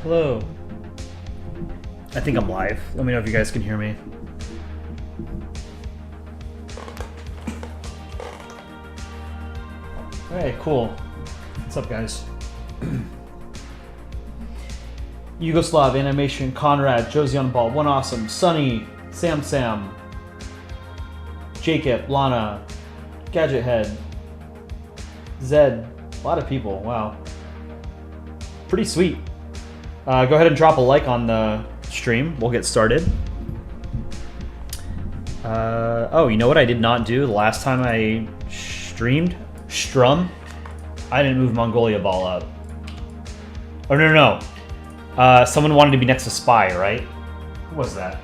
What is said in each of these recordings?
Hello. I think I'm live. Let me know if you guys can hear me. Alright, cool. What's up, guys? Yugoslav, Animation, Conrad, Josie on Ball, One Awesome, Sunny, Sam, Jacob, Lana, Gadget Head, Zed, a lot of people, wow. Pretty sweet. Go ahead and drop a like on the stream. We'll get started. Oh, you know what I did not do the last time I streamed? Strum? I didn't move Mongolia Ball up. Oh, no. Someone wanted to be next to Spy, right? Who was that?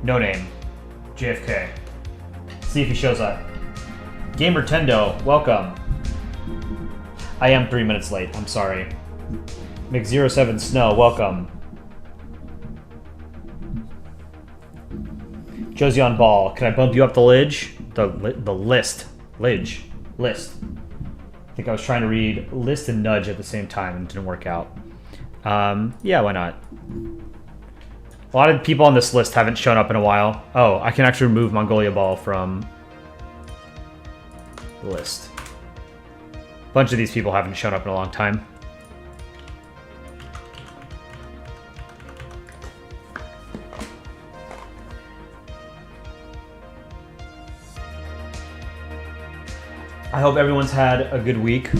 No name. JFK. See if he shows up. Gamer Tendo, welcome. I am 3 minutes late, I'm sorry. Mc07 Snow, welcome. Josie on Ball, can I bump you up the lidge? The list. Lidge. List. I think I was trying to read list and nudge at the same time and it didn't work out. Yeah, why not? A lot of people on this list haven't shown up in a while. Oh, I can actually remove Mongolia Ball from the list. A bunch of these people haven't shown up in a long time. I hope everyone's had a good week.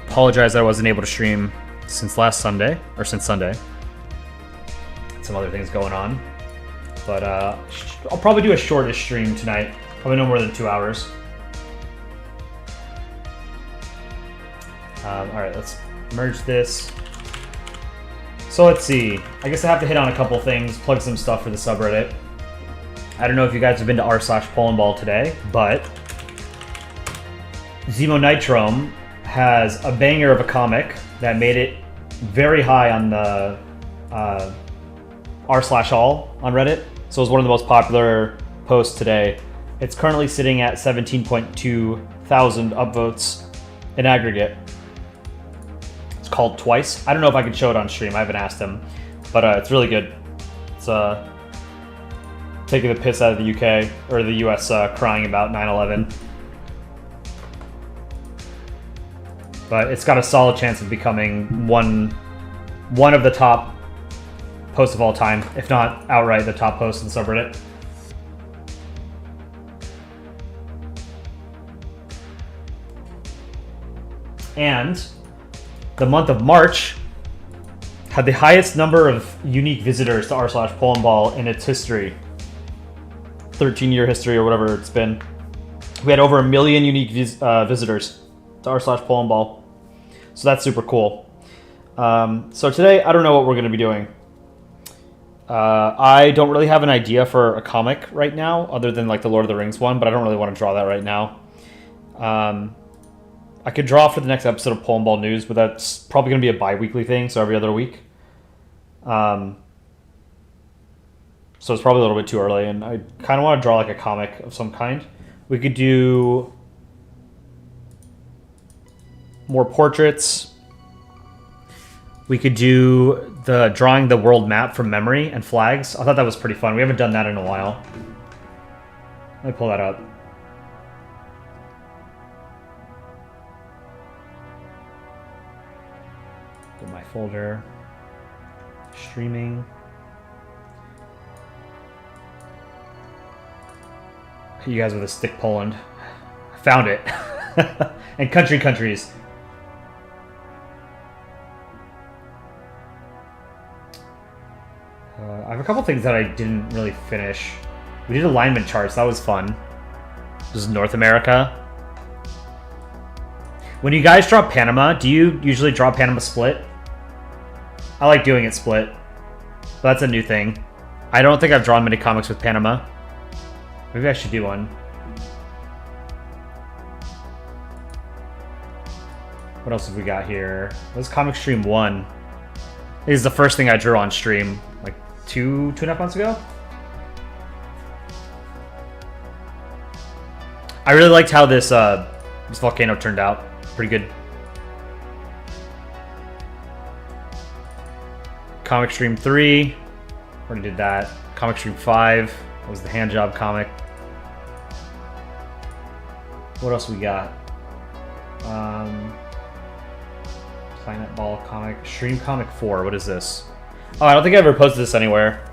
Apologize that I wasn't able to stream since last Sunday, or since Sunday. Some other things going on. But I'll probably do a shortish stream tonight. Probably no more than 2 hours. Alright, let's merge this. So let's see. I guess I have to hit on a couple things, plug some stuff for the subreddit. I don't know if you guys have been to r/Polandball today, but Zemo Nitrome has a banger of a comic that made it very high on the r/all on Reddit. So it was one of the most popular posts today. It's currently sitting at 17.2 thousand upvotes in aggregate. It's called Twice. I don't know if I can show it on stream. I haven't asked him, but it's really good. It's taking the piss out of the UK or the US crying about 9/11. But it's got a solid chance of becoming one of the top posts of all time, if not outright the top post in the subreddit. And the month of March had the highest number of unique visitors to r/Polandball in its history. 13-year history or whatever it's been. We had over 1 million unique visitors to r/Polandball. So that's super cool. So today, I don't know what we're going to be doing. I don't really have an idea for a comic right now, other than like the Lord of the Rings one, but I don't really want to draw that right now. I could draw for the next episode of Polandball News, but that's probably going to be a bi-weekly thing, so every other week. So it's probably a little bit too early, and I kind of want to draw like a comic of some kind. We could do more portraits. We could do the drawing the world map from memory and flags. I thought that was pretty fun. We haven't done that in a while. Let me pull that up. Go to my folder. Streaming. You guys with a stick Poland. I found it. And countries. I have a couple things that I didn't really finish. We did alignment charts. That was fun. This is North America. When you guys draw Panama, do you usually draw Panama split? I like doing it split. But that's a new thing. I don't think I've drawn many comics with Panama. Maybe I should do one. What else have we got here? What's Comic Stream 1? This is the first thing I drew on stream, like two and a half months ago. I really liked how this volcano turned out. Pretty good. Comic Stream 3. Already did that. Comic Stream 5 was the hand job comic. What else we got? Planetball comic. Stream Comic 4. What is this? Oh, I don't think I ever posted this anywhere.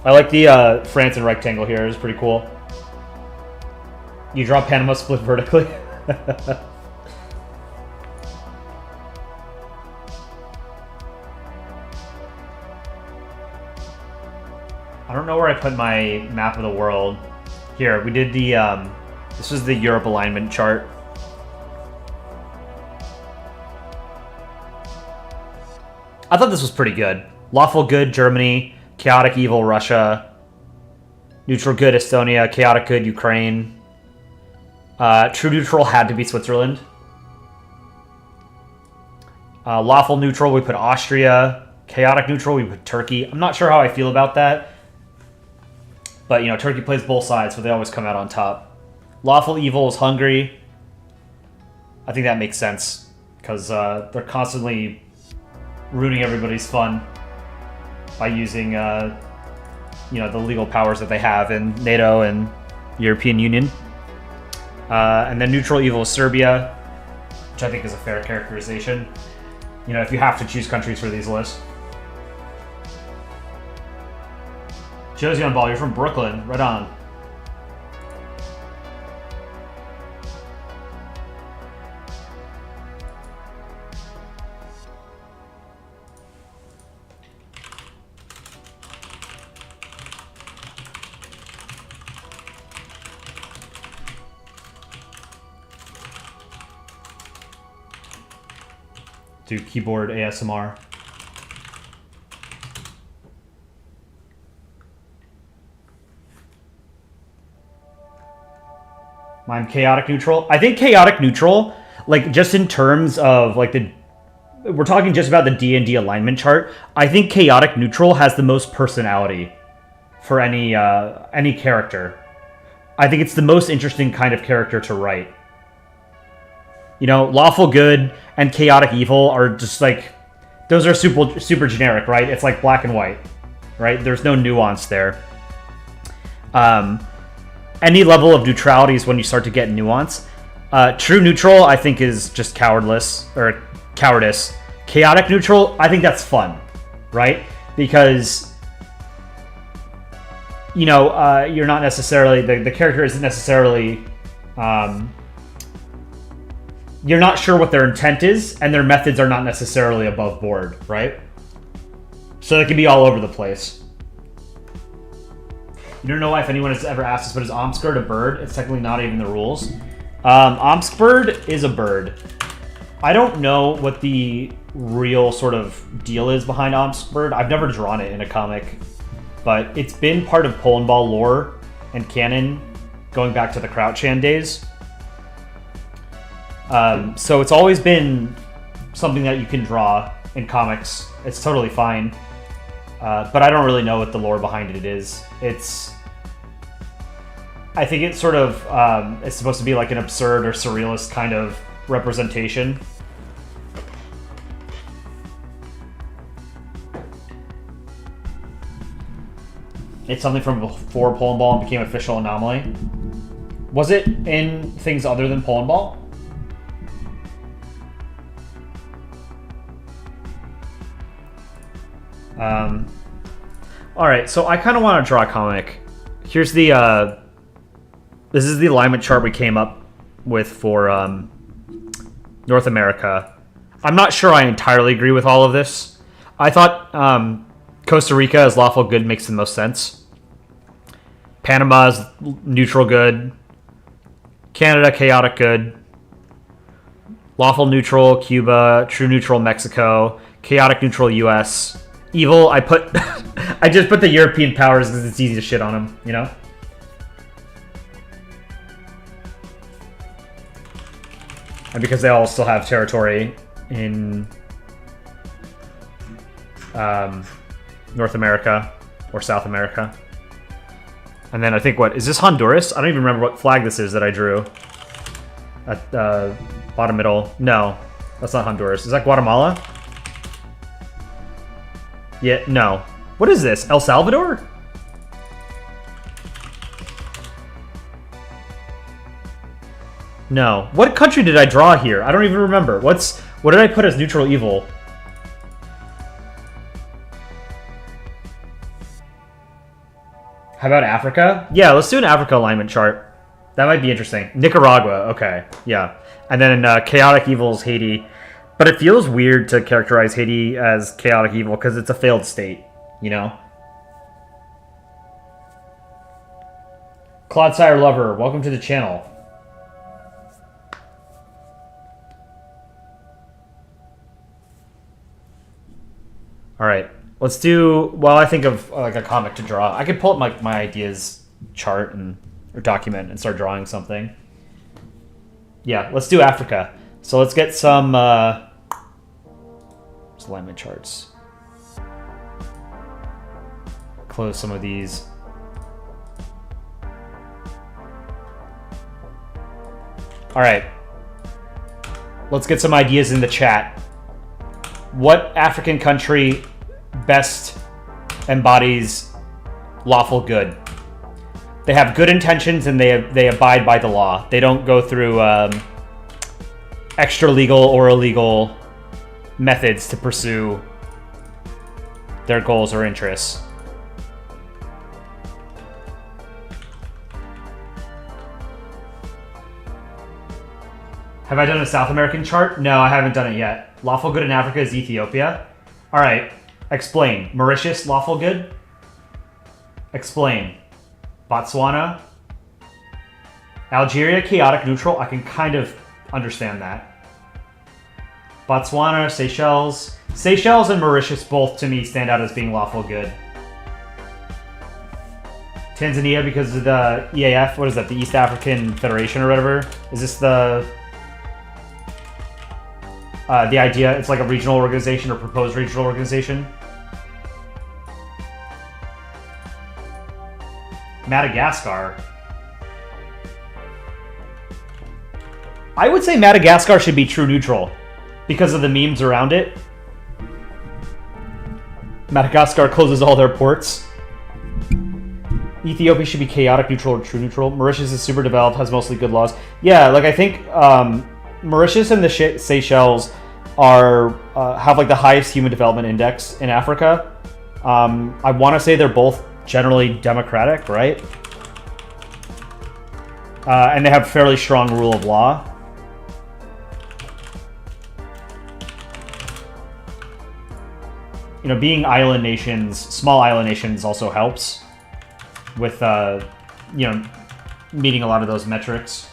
I like the France and rectangle here. It's pretty cool. You draw Panama split vertically. I don't know where I put my map of the world. Here, we did the, this was the Europe alignment chart. I thought this was pretty good. Lawful good, Germany. Chaotic evil, Russia. Neutral good, Estonia. Chaotic good, Ukraine. True neutral had to be Switzerland. Lawful neutral, we put Austria. Chaotic neutral, we put Turkey. I'm not sure how I feel about that. But, you know, Turkey plays both sides, so they always come out on top. Lawful evil is Hungary. I think that makes sense, because they're constantly ruining everybody's fun by using, you know, the legal powers that they have in NATO and European Union. And then neutral evil is Serbia, which I think is a fair characterization. You know, if you have to choose countries for these lists. Josie on Ball, you're from Brooklyn. Right on. Do keyboard ASMR. I'm chaotic neutral. I think chaotic neutral, like just in terms of like we're talking just about the D&D alignment chart. I think chaotic neutral has the most personality for any character. I think it's the most interesting kind of character to write. You know, lawful good and chaotic evil are just like, those are super generic, right? It's like black and white, right? There's no nuance there. Any level of neutrality is when you start to get nuance. True neutral, I think, is just cowardice. Chaotic neutral, I think that's fun, right? Because, you know, you're not necessarily, the character isn't necessarily, you're not sure what their intent is, and their methods are not necessarily above board, right? So they can be all over the place. You don't know if anyone has ever asked us, but is Omsk bird a bird? It's technically not even the rules. Omsk bird is a bird. I don't know what the real sort of deal is behind Omsk bird. I've never drawn it in a comic, but it's been part of Polandball lore and canon going back to the Crouchand days. So it's always been something that you can draw in comics. It's totally fine. But I don't really know what the lore behind it is. I think it's sort of, it's supposed to be like an absurd or surrealist kind of representation. It's something from before Polandball and became official anomaly. Was it in things other than Polandball? Alright, so I kind of want to draw a comic. Here's the, this is the alignment chart we came up with for North America. I'm not sure I entirely agree with all of this. I thought Costa Rica as lawful good makes the most sense. Panama is neutral good. Canada, chaotic good. Lawful neutral, Cuba. True neutral, Mexico. Chaotic neutral, US. Evil, I put... I just put the European powers because it's easy to shit on them, you know? And because they all still have territory in North America or South America. And then I think, what, is this Honduras? I don't even remember what flag this is that I drew. At bottom middle. No, that's not Honduras. Is that Guatemala? Yeah, no. What is this? El Salvador? No. What country did I draw here? I don't even remember. What did I put as neutral evil? How about Africa? Yeah, let's do an Africa alignment chart. That might be interesting. Nicaragua, okay, yeah. And then chaotic evil is Haiti. But it feels weird to characterize Haiti as chaotic evil because it's a failed state, you know? Claude Sire Lover, welcome to the channel. All right, let's do, while I think of like a comic to draw, I could pull up my ideas chart or document and start drawing something. Yeah, let's do Africa. So let's get some alignment charts. Close some of these. All right, let's get some ideas in the chat. What African country best embodies lawful good? They have good intentions and they abide by the law. They don't go through extra legal or illegal methods to pursue their goals or interests. Have I done a South American chart? No, I haven't done it yet. Lawful good in Africa is Ethiopia. All right, explain. Mauritius, lawful good? Explain. Botswana. Algeria, chaotic neutral. I can kind of understand that. Botswana, Seychelles. Seychelles and Mauritius both, to me, stand out as being lawful good. Tanzania, because of the EAF. What is that? The East African Federation or whatever? Is this the idea? It's like a regional organization or proposed regional organization. Madagascar. I would say Madagascar should be true neutral because of the memes around it. Madagascar closes all their ports. Ethiopia should be chaotic neutral or true neutral. Mauritius is super developed, has mostly good laws. Yeah, like I think Mauritius and the Seychelles are have like the highest human development index in Africa. I want to say they're both generally democratic, right? And they have fairly strong rule of law. You know, being island nations, small island nations also helps with, you know, meeting a lot of those metrics.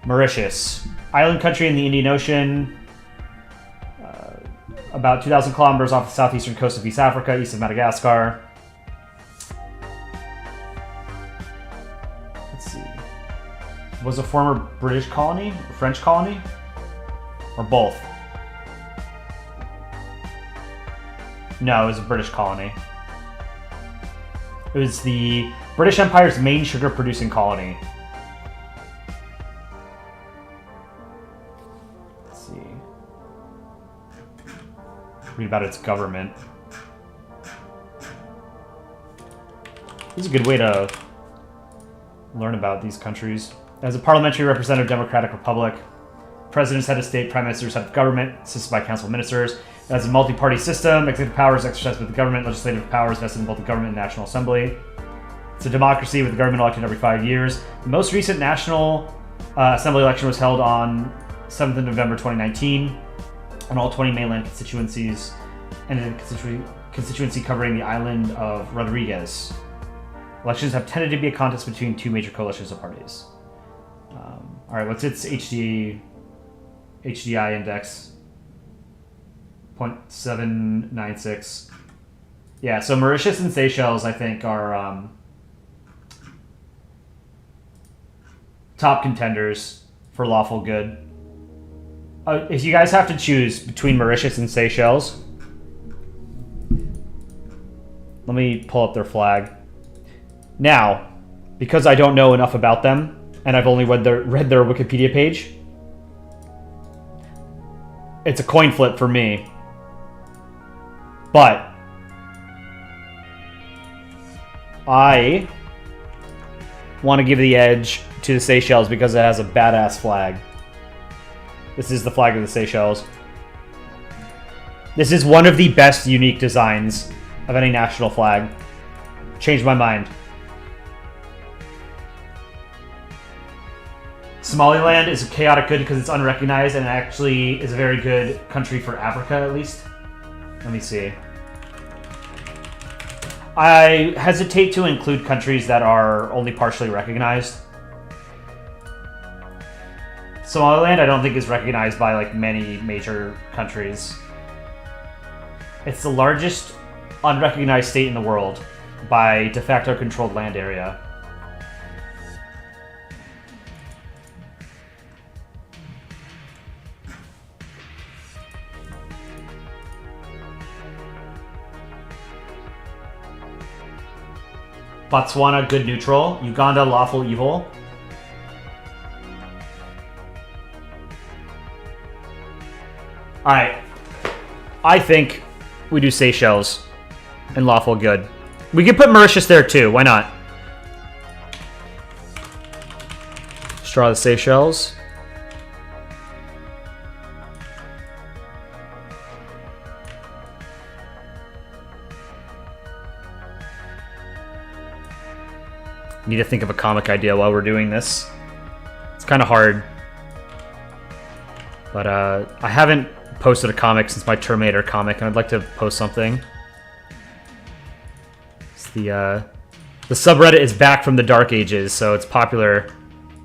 Mauritius, island country in the Indian Ocean, about 2,000 kilometers off the southeastern coast of East Africa, east of Madagascar. Let's see. Was a former British colony, or French colony, or both? No, it was a British colony. It was the British Empire's main sugar-producing colony. Let's see. Read about its government. This is a good way to learn about these countries. As a parliamentary representative democratic republic, president's head of state, prime minister's head of government, assisted by council of ministers. It has a multi-party system. Executive powers exercised by the government. Legislative powers vested in both the government and National Assembly. It's a democracy with the government elected every 5 years. The most recent National Assembly election was held on 7th of November 2019 on all 20 mainland constituencies and a constituency covering the island of Rodriguez. Elections have tended to be a contest between two major coalitions of parties. All right, what's its HDI index? 0.796. Yeah, so Mauritius and Seychelles, I think, are top contenders for lawful good. If you guys have to choose between Mauritius and Seychelles, let me pull up their flag. Now, because I don't know enough about them, and I've only read their Wikipedia page, It's a coin flip for me. But I want to give the edge to the Seychelles because it has a badass flag. This is the flag of the Seychelles. This is one of the best unique designs of any national flag. Changed my mind. Somaliland is a chaotic good because it's unrecognized and actually is a very good country for Africa, at least. Let me see. I hesitate to include countries that are only partially recognized. Somaliland, I don't think, is recognized by like many major countries. It's the largest unrecognized state in the world by de facto controlled land area. Botswana, good neutral. Uganda, lawful evil. Alright. I think we do Seychelles and lawful good. We could put Mauritius there too. Why not? Let's draw the Seychelles. Need to think of a comic idea while we're doing this. It's kind of hard. But I haven't posted a comic since my Terminator comic, and I'd like to post something. It's the subreddit is back from the Dark Ages, so it's popular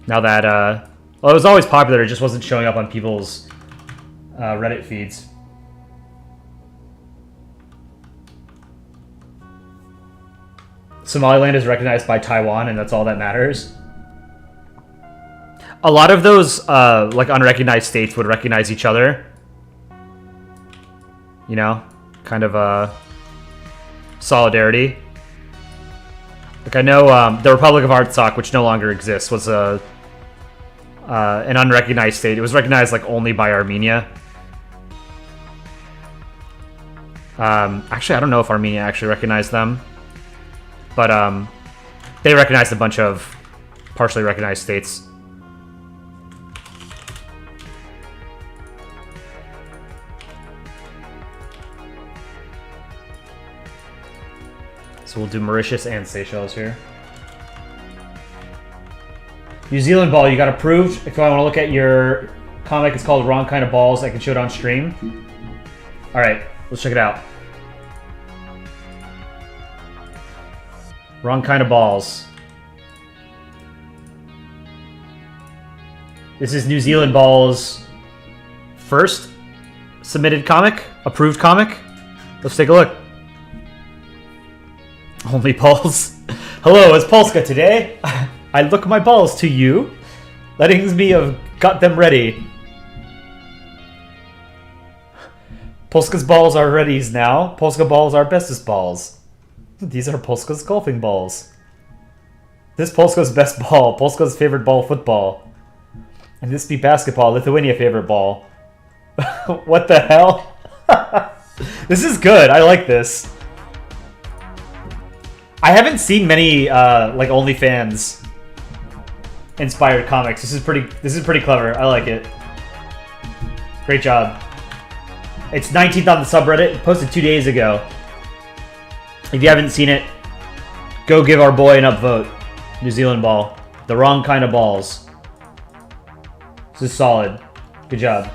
now that... well, it was always popular, it just wasn't showing up on people's Reddit feeds. Somaliland is recognized by Taiwan, and that's all that matters. A lot of those like unrecognized states would recognize each other. You know, kind of solidarity. Like I know the Republic of Artsakh, which no longer exists, was an unrecognized state. It was recognized like only by Armenia. Actually, I don't know if Armenia actually recognized them. But they recognized a bunch of partially recognized states. So we'll do Mauritius and Seychelles here. New Zealand ball, you got approved. If you want to look at your comic, it's called Wrong Kind of Balls. I can show it on stream. Alright, let's check it out. Wrong Kind of Balls. This is New Zealand Ball's first submitted comic, approved comic. Let's take a look. Only balls. Hello, it's Polska today. I look my balls to you, letting me have got them ready. Polska's balls are readies now. Polska balls are bestest balls. These are Polska's golfing balls. This Polska's best ball. Polska's favorite ball, football. And this be basketball, Lithuania favorite ball. What the hell? This is good. I like this. I haven't seen many like OnlyFans inspired comics. This is pretty clever. I like it. Great job. It's 19th on the subreddit. Posted 2 days ago. If you haven't seen it, go give our boy an upvote. New Zealand ball. The wrong kind of balls. This is solid. Good job.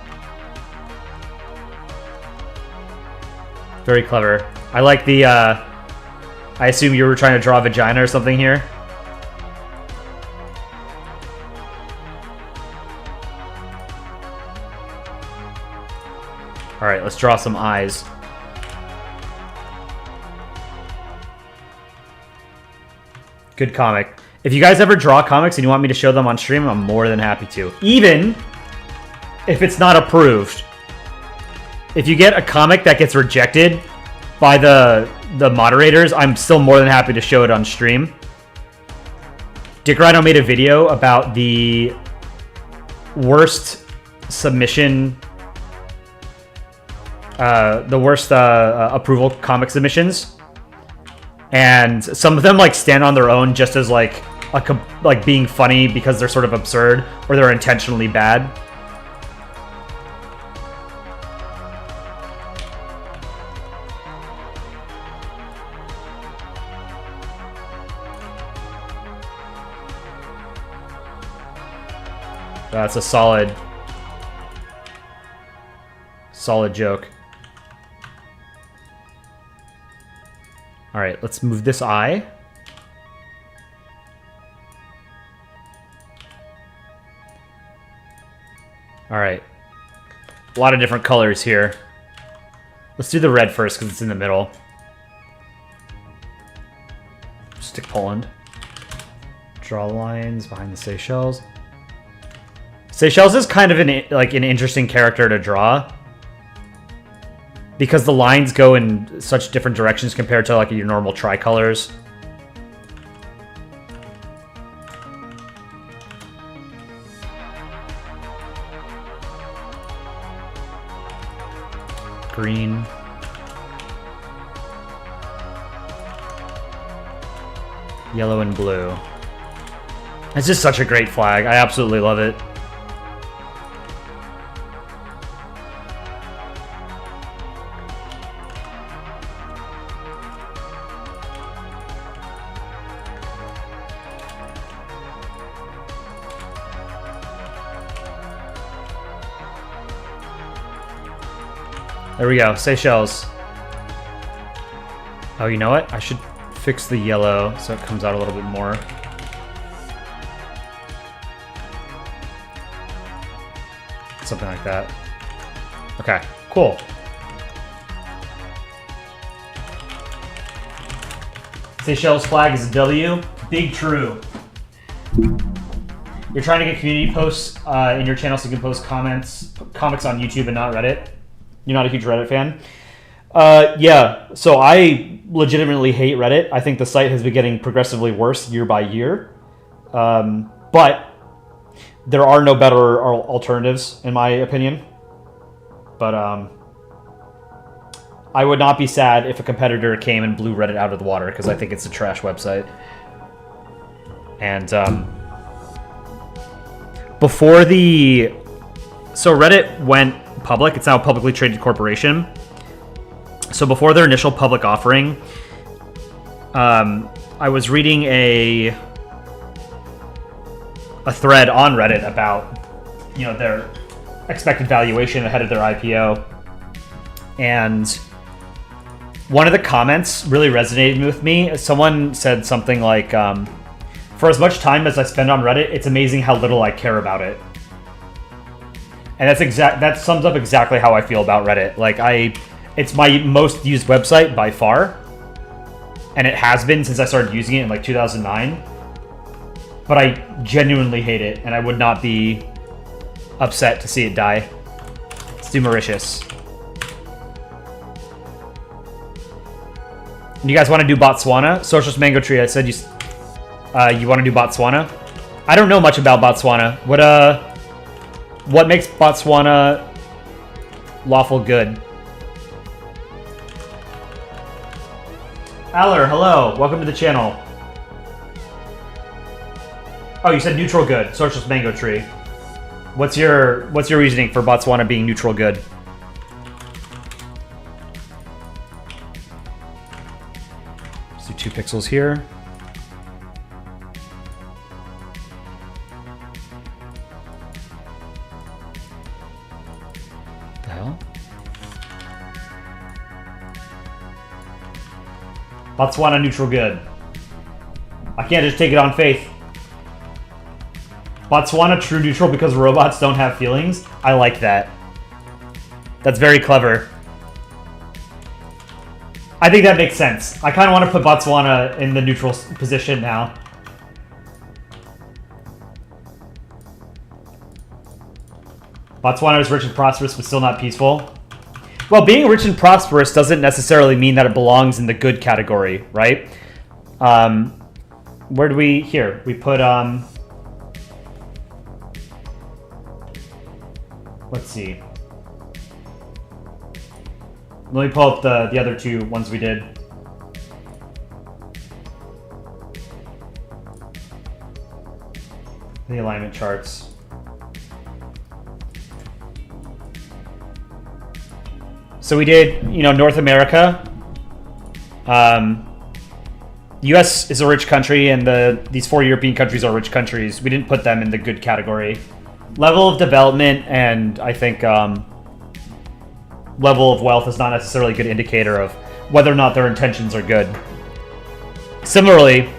Very clever. I like the, I assume you were trying to draw a vagina or something here. Alright, let's draw some eyes. Good comic. If you guys ever draw comics and you want me to show them on stream, I'm more than happy to. Even if it's not approved. If you get a comic that gets rejected by the moderators, I'm still more than happy to show it on stream. Dick Rhino made a video about the worst submission approval comic submissions, and some of them like stand on their own just as like being funny because they're sort of absurd or they're intentionally bad. That's a solid joke. All right, let's move this eye. All right, a lot of different colors here. Let's do the red first because it's in the middle. Stick Poland. Draw lines behind the Seychelles. Seychelles is kind of an interesting character to draw because the lines go in such different directions compared to like your normal tricolors. Green. Yellow and blue. It's just such a great flag. I absolutely love it. There we go, Seychelles. Oh, you know what? I should fix the yellow so it comes out a little bit more. Something like that. Okay, cool. Seychelles flag is a W. Big true. You're trying to get community posts in your channel so you can post comics on YouTube and not Reddit. You're not a huge Reddit fan? Yeah, so I legitimately hate Reddit. I think the site has been getting progressively worse year by year. But there are no better alternatives, in my opinion. But I would not be sad if a competitor came and blew Reddit out of the water, because I think it's a trash website. And before the... So Reddit went public. It's now a publicly traded corporation. So before their initial public offering, I was reading a thread on Reddit about, you know, their expected valuation ahead of their IPO, and one of the comments really resonated with me. Someone said something like, "For as much time as I spend on Reddit, it's amazing how little I care about it." And that sums up exactly how I feel about Reddit. Like, it's my most used website by far, and it has been since I started using it in like 2009. But I genuinely hate it, and I would not be upset to see it die. Let's do Mauritius. And you guys want to do Botswana? Socialist Mango Tree, I said you want to do Botswana? I don't know much about Botswana. What makes Botswana lawful good? Aller, hello. Welcome to the channel. Oh, you said neutral good. Socialist Mango Tree. What's your reasoning for Botswana being neutral good? Let's do 2 pixels here. What the hell? Botswana neutral good. I can't just take it on faith. Botswana true neutral because robots don't have feelings. I like that. That's very clever. I think that makes sense. I kind of want to put Botswana in the neutral position now. Botswana is rich and prosperous, but still not peaceful. Well, being rich and prosperous doesn't necessarily mean that it belongs in the good category, right? Where do we... Here, we put... Let's see. Let me pull up the other two ones we did. The alignment charts. So we did, you know, North America. U.S. is a rich country, and these 4 European countries are rich countries. We didn't put them in the good category. Level of development and I think level of wealth is not necessarily a good indicator of whether or not their intentions are good. Similarly,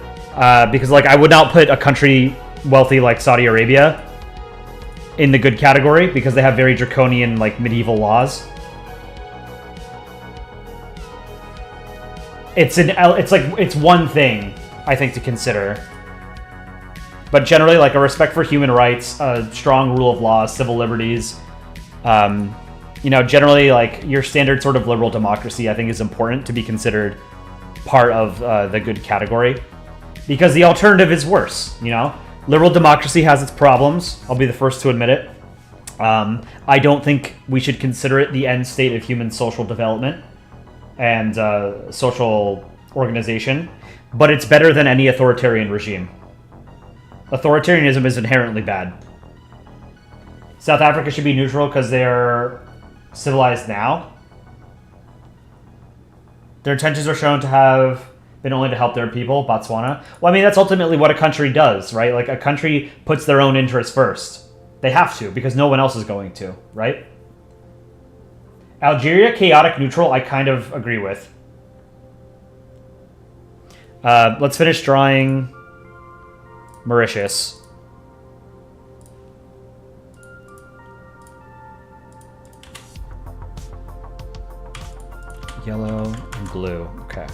because like I would not put a country wealthy like Saudi Arabia in the good category because they have very draconian like medieval laws. It's one thing I think to consider, but generally like a respect for human rights, a strong rule of law, civil liberties, you know, generally like your standard sort of liberal democracy I think is important to be considered part of the good category, because the alternative is worse. You know, liberal democracy has its problems. I'll be the first to admit it. I don't think we should consider it the end state of human social development and social organization, but it's better than any authoritarian regime. Authoritarianism is inherently bad. South Africa should be neutral because they're civilized now. Their intentions are shown to have been only to help their people. Botswana. Well, I mean, that's ultimately what a country does, right? Like a country puts their own interests first. They have to, because no one else is going to, right? Algeria, chaotic neutral, I kind of agree with. Let's finish drawing Mauritius. Yellow and blue. Okay.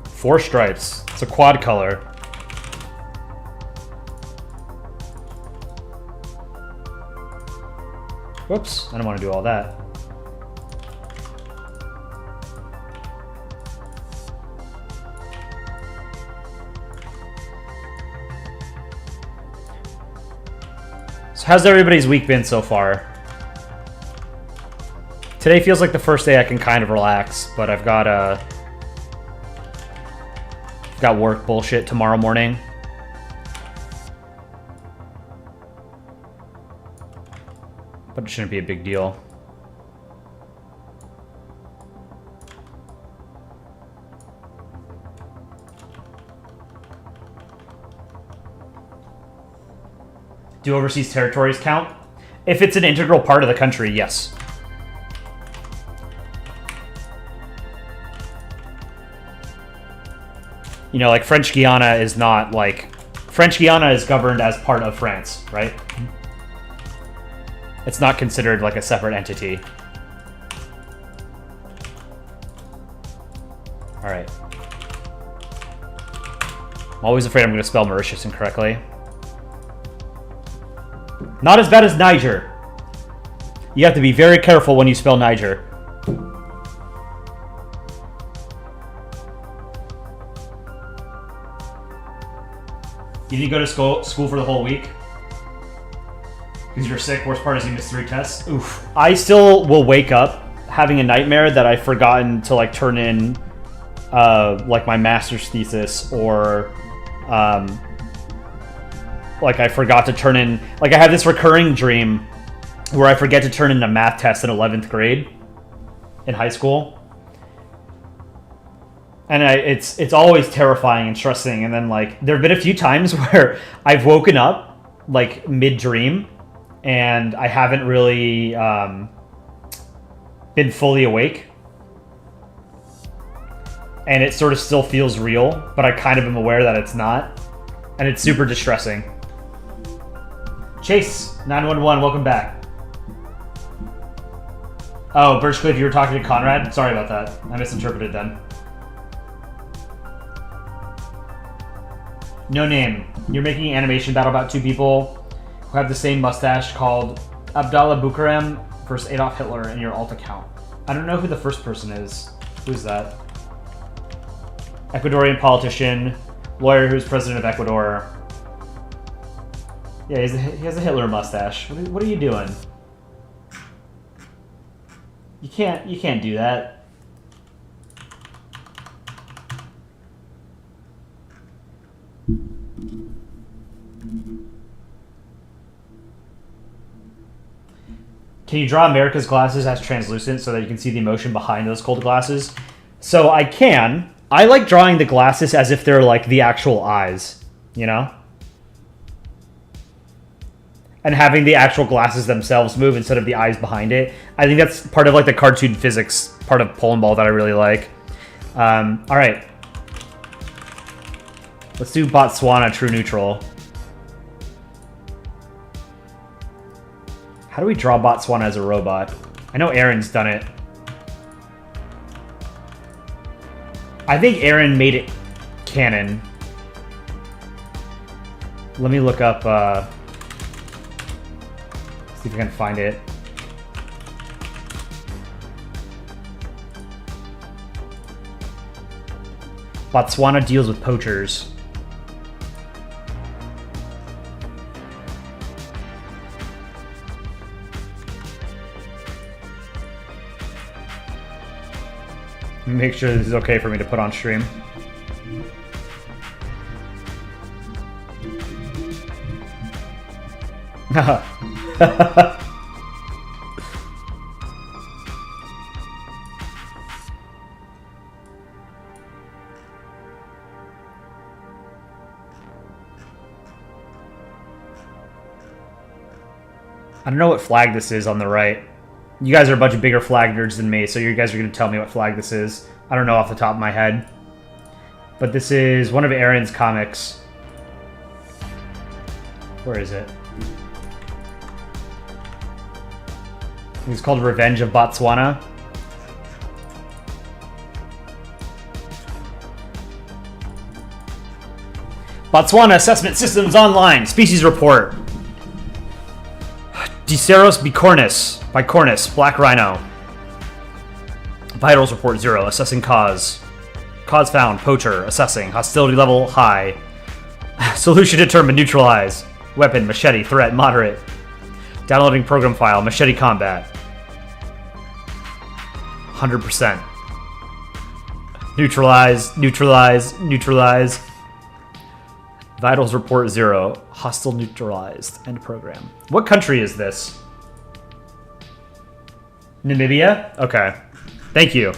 4 stripes. It's a quad color. Whoops. I don't want to do all that. So how's everybody's week been so far? Today feels like the first day I can kind of relax, but I've got work bullshit tomorrow morning. But it shouldn't be a big deal. Do overseas territories count? If it's an integral part of the country, yes. You know, like French Guiana is not like... French Guiana is governed as part of France, right? It's not considered like a separate entity. Alright. I'm always afraid I'm going to spell Mauritius incorrectly. Not as bad as Niger. You have to be very careful when you spell Niger. You didn't go to school for the whole week? Because you're sick? Worst part is you missed 3 tests? Oof. I still will wake up having a nightmare that I've forgotten to like turn in like my master's thesis, or like I forgot to turn in... Like I have this recurring dream where I forget to turn in a math test in 11th grade in high school. And it's always terrifying and stressing. And then like there have been a few times where I've woken up like mid-dream and I haven't really been fully awake. And it sort of still feels real, but I kind of am aware that it's not. And it's super distressing. Chase, 911, welcome back. Oh, Birchcliff, you were talking to Conrad? Sorry about that. I misinterpreted then. No name. You're making an animation battle about 2 people who have the same mustache called Abdallah Bukaram versus Adolf Hitler in your alt account. I don't know who the first person is. Who's that? Ecuadorian politician, lawyer who's president of Ecuador. Yeah, he has a Hitler mustache. What are you doing? You can't do that. Can you draw America's glasses as translucent so that you can see the emotion behind those cold glasses? So I can. I like drawing the glasses as if they're like the actual eyes, you know? And having the actual glasses themselves move instead of the eyes behind it. I think that's part of like the cartoon physics part of Polandball that I really like. All right. Let's do Botswana true neutral. How do we draw Botswana as a robot? I know Aaron's done it. I think Aaron made it canon. Let me look up, see if I can find it. Botswana deals with poachers. Make sure this is okay for me to put on stream. I don't know what flag this is on the right. You guys are a bunch of bigger flag nerds than me, so you guys are going to tell me what flag this is. I don't know off the top of my head. But this is one of Aaron's comics. Where is it? It's called Revenge of Botswana. Botswana Assessment Systems Online. Species Report. Diceros bicornis, black rhino. Vitals report 0, assessing cause. Cause found, poacher, assessing, hostility level high. Solution determined, neutralize. Weapon, machete, threat, moderate. Downloading program file, machete combat. 100%. Neutralize. Vitals report 0. Hostile neutralized. End program. What country is this? Namibia? Okay. Thank you.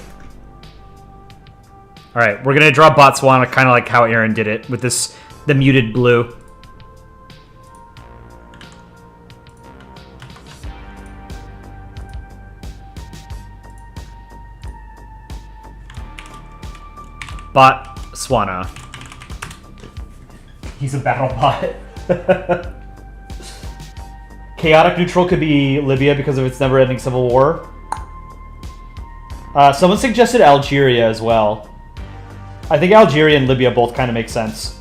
Alright, we're gonna draw Botswana kind of like how Aaron did it, with this, the muted blue. Botswana. He's a battle bot. Chaotic neutral could be Libya because of its never-ending civil war. Someone suggested Algeria as well. I think Algeria and Libya both kind of make sense.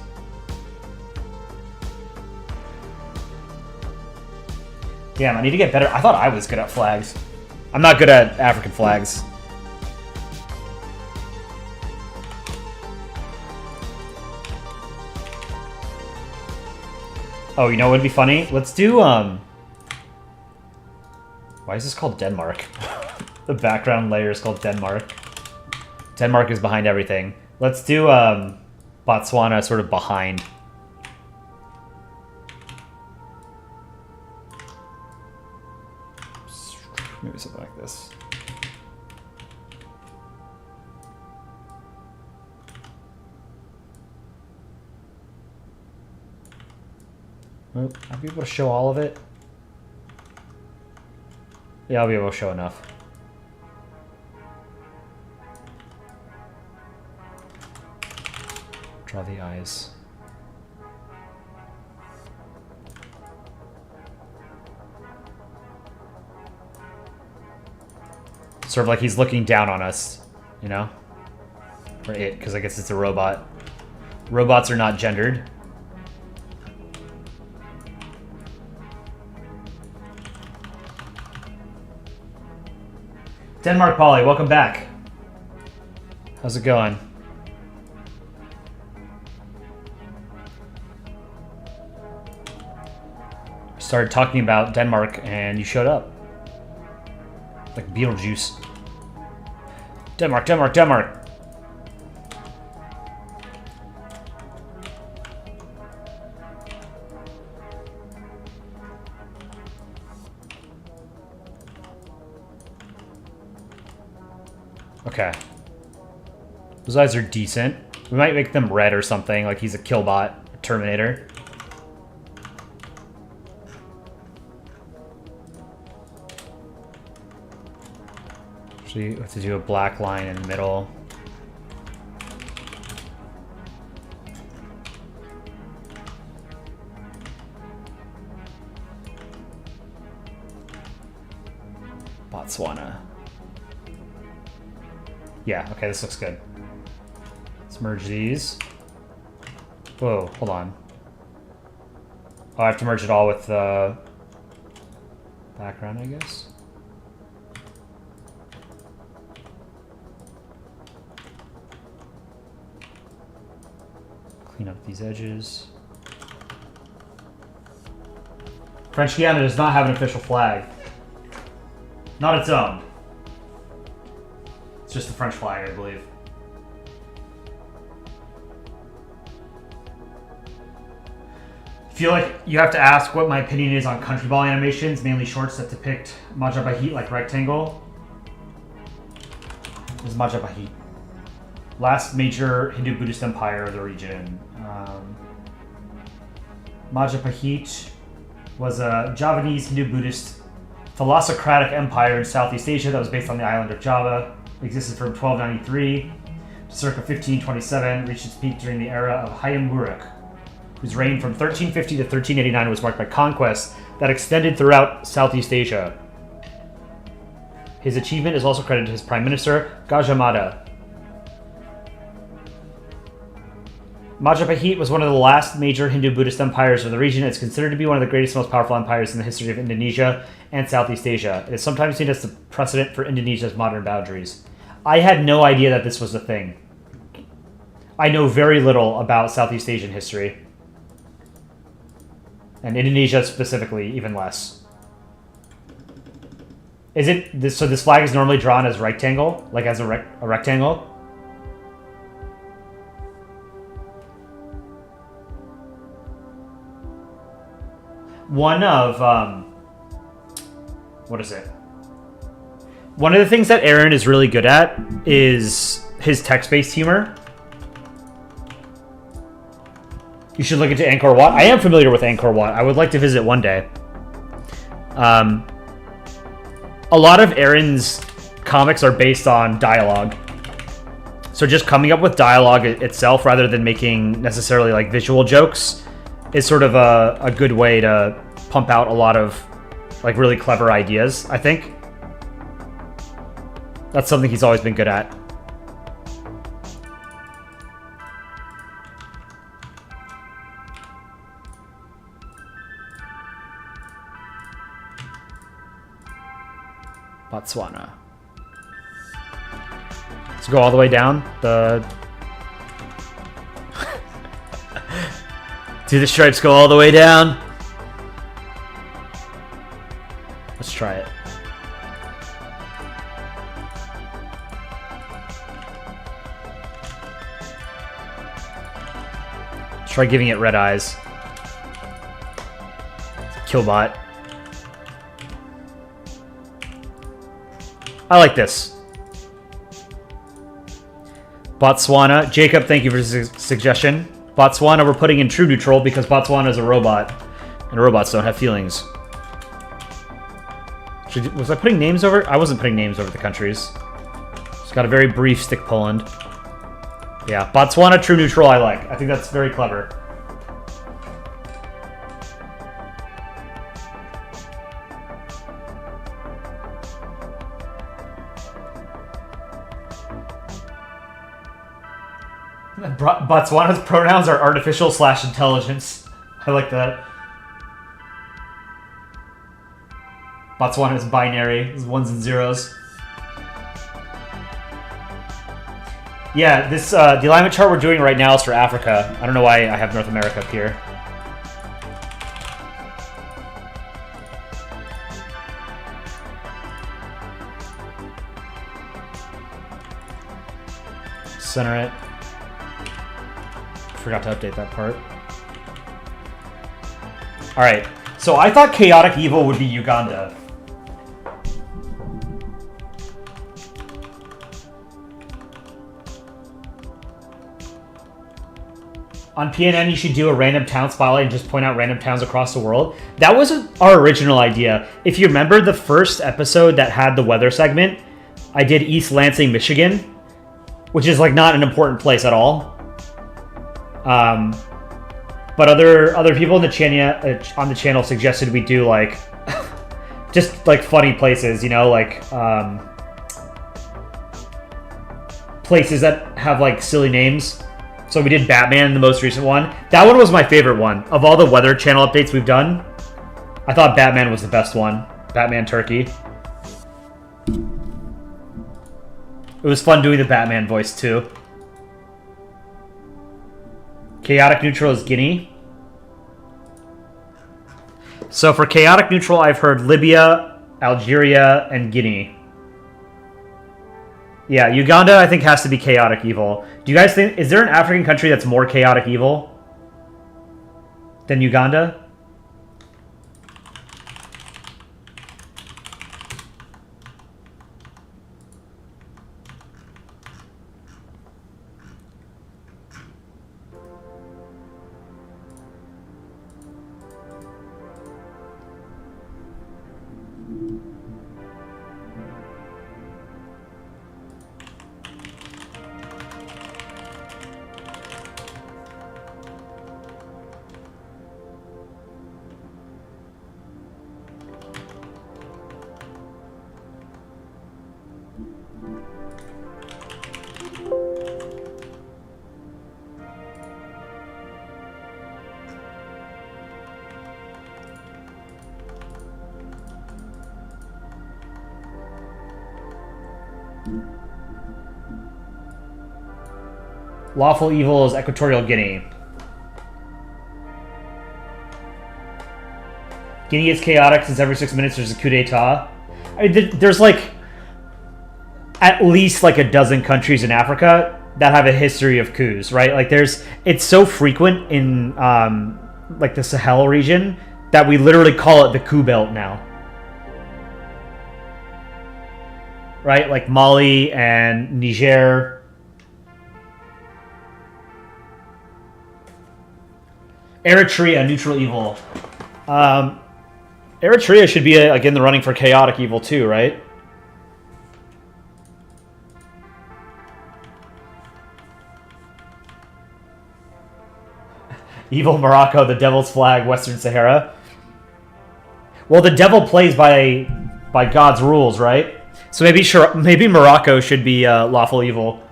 Damn, I need to get better. I thought I was good at flags. I'm not good at African flags. Oh, you know what would be funny? Let's do, why is this called Denmark? The background layer is called Denmark. Denmark is behind everything. Let's do, Botswana sort of behind. Maybe something like this. Well, I'll be able to show all of it. Yeah, I'll be able to show enough. Draw the eyes. Sort of like he's looking down on us, you know? Or it, because I guess it's a robot. Robots are not gendered. Denmark Polly, welcome back. How's it going? Started talking about Denmark and you showed up. Like Beetlejuice. Denmark, Denmark, Denmark. Okay. Those eyes are decent. We might make them red or something, like he's a killbot, a Terminator. Actually, we have to do a black line in the middle. Botswana. Yeah, okay, this looks good. Let's merge these. Whoa, hold on. Oh, I have to merge it all with the background, I guess. Clean up these edges. French Guiana does not have an official flag. Not its own. It's just the French flag, I believe. I feel like you have to ask what my opinion is on country ball animations, mainly shorts that depict Majapahit like rectangle. This is Majapahit. Last major Hindu-Buddhist empire of the region. Majapahit was a Javanese Hindu-Buddhist thalassocratic empire in Southeast Asia that was based on the island of Java. It existed from 1293 to circa 1527, reached its peak during the era of Hayam Wuruk, whose reign from 1350 to 1389 was marked by conquests that extended throughout Southeast Asia. His achievement is also credited to his prime minister, Gajamada. Majapahit was one of the last major Hindu-Buddhist empires of the region. It's considered to be one of the greatest, most powerful empires in the history of Indonesia and Southeast Asia. It is sometimes seen as the precedent for Indonesia's modern boundaries. I had no idea that this was a thing. I know very little about Southeast Asian history. And Indonesia specifically, even less. Is it this? So this flag is normally drawn as rectangle, like as a rectangle. One of what is it? One of the things that Aaron is really good at is his text-based humor. You should look into Angkor Wat. I am familiar with Angkor Wat. I would like to visit one day. A lot of Aaron's comics are based on dialogue. So just coming up with dialogue itself rather than making necessarily like visual jokes is sort of a good way to pump out a lot of like really clever ideas, I think. That's something he's always been good at. Botswana. Let's go all the way down. Do the stripes go all the way down? Let's try it. Let's try giving it red eyes. Killbot. I like this. Botswana. Jacob, thank you for the suggestion. Botswana, we're putting in true neutral because Botswana is a robot, and robots don't have feelings. Was I putting names over? I wasn't putting names over the countries. Just got a very brief stick Poland. Yeah, Botswana, true neutral, I like. I think that's very clever. Botswana's pronouns are artificial / intelligence. I like that. Botswana is binary. It's ones and zeros. Yeah, this the alignment chart we're doing right now is for Africa. I don't know why I have North America up here. center it. Forgot to update that part. Alright, so I thought chaotic evil would be Uganda. On PNN, you should do a random town spotlight and just point out random towns across the world. That was our original idea. If you remember the first episode that had the weather segment, I did East Lansing, Michigan, which is like not an important place at all. But other people in the on the channel suggested we do like just like funny places, you know, like places that have like silly names. So we did Batman, the most recent one. That one was my favorite one. Of all the weather channel updates we've done, I thought Batman was the best one. Batman Turkey. It was fun doing the Batman voice, too. Chaotic neutral is Guinea. So for chaotic neutral, I've heard Libya, Algeria, and Guinea. Yeah, Uganda, I think, has to be chaotic evil. Do you guys think... Is there an African country that's more chaotic evil than Uganda? Lawful evil is Equatorial Guinea. Guinea is chaotic since every 6 minutes there's a coup d'etat. I mean, there's like at least like a dozen countries in Africa that have a history of coups, right? Like it's so frequent in like the Sahel region that we literally call it the coup belt now. Right? Like Mali and Niger. Eritrea, neutral evil. Eritrea should be, again, the running for chaotic evil too, right? Evil Morocco, the devil's flag, Western Sahara. Well, the devil plays by God's rules, right? So maybe Morocco should be lawful evil.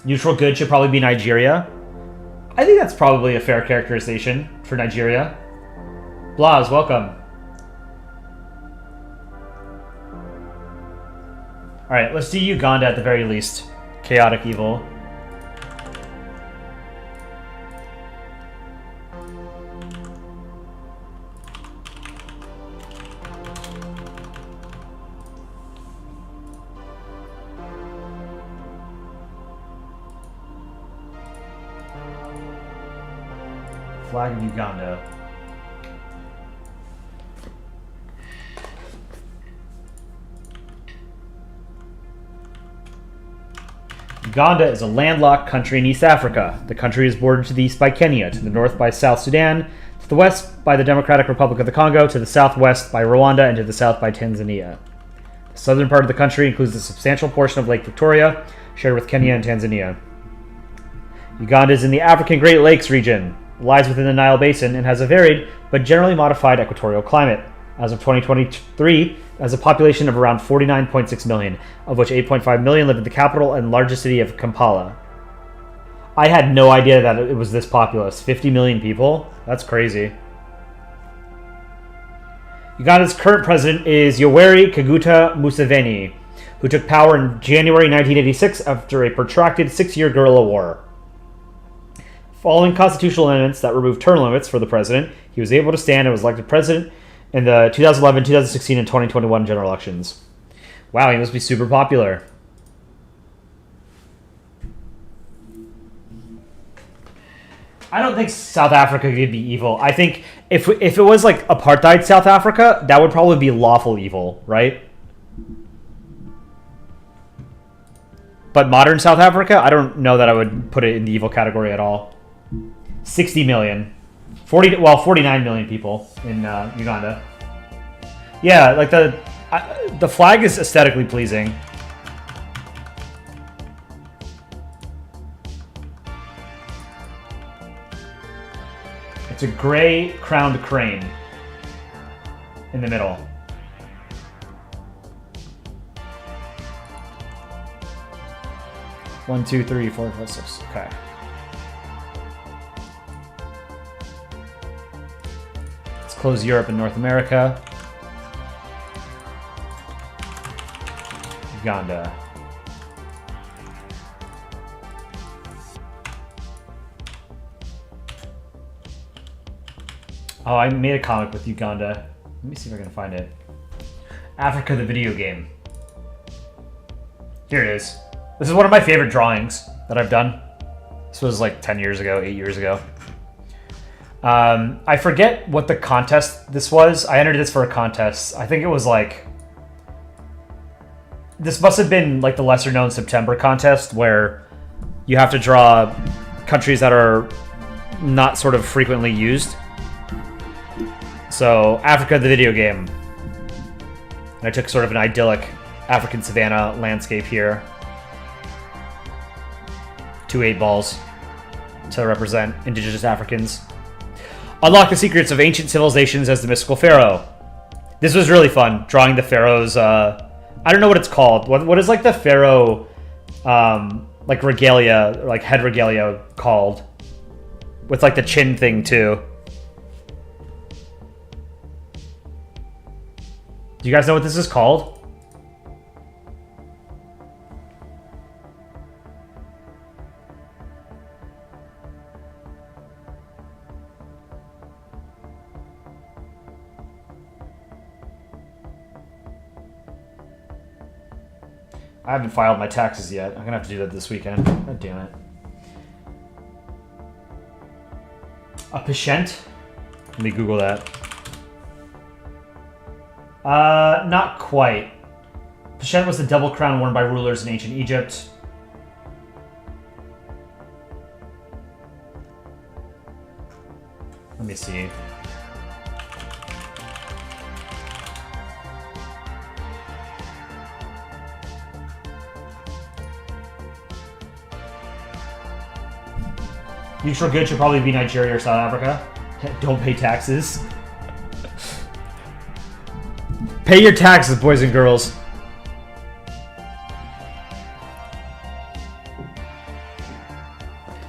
Neutral good should probably be Nigeria. I think that's probably a fair characterization for Nigeria. Blaz, welcome. Alright, let's do Uganda at the very least. Chaotic evil. Flag of Uganda. Uganda is a landlocked country in East Africa. The country is bordered to the east by Kenya, to the north by South Sudan, to the west by the Democratic Republic of the Congo, to the southwest by Rwanda, and to the south by Tanzania. The southern part of the country includes a substantial portion of Lake Victoria, shared with Kenya and Tanzania. Uganda is in the African Great Lakes region, lies within the Nile Basin, and has a varied but generally modified equatorial climate. As of 2023, it has a population of around 49.6 million, of which 8.5 million live in the capital and largest city of Kampala. I had no idea that it was this populous. 50 million people? That's crazy. Uganda's current president is Yoweri Kaguta Museveni, who took power in January 1986 after a protracted 6-year guerrilla war. Following constitutional amendments that removed term limits for the president, he was able to stand and was elected president in the 2011, 2016, and 2021 general elections. Wow, he must be super popular. I don't think South Africa could be evil. I think if it was like apartheid South Africa, that would probably be lawful evil, right? But modern South Africa, I don't know that I would put it in the evil category at all. 60 million. 49 million people in Uganda. Yeah, like the flag is aesthetically pleasing. It's a gray crowned crane in the middle. One, two, three, four, five, six. Okay. Let's close Europe and North America. Uganda. Oh, I made a comic with Uganda. Let me see if I can find it. Africa, the video game. Here it is. This is one of my favorite drawings that I've done. This was like 10 years ago, 8 years ago. I forget what the contest this was. I entered this for a contest. I think it was like... This must have been like the lesser known September contest where you have to draw countries that are not sort of frequently used. So, Africa, the video game. And I took sort of an idyllic African savanna landscape here. 2 8-balls to represent indigenous Africans. Unlock the secrets of ancient civilizations as the mystical pharaoh. This was really fun, drawing the pharaoh's, I don't know what it's called. What is like the pharaoh, like regalia, like head regalia called? With like the chin thing too. Do you guys know what this is called? I haven't filed my taxes yet. I'm gonna have to do that this weekend. God damn it. A patient? Let me Google that. Not quite. Patient was the double crown worn by rulers in ancient Egypt. Let me see. Neutral good should probably be Nigeria or South Africa. Don't pay taxes. Pay your taxes, boys and girls.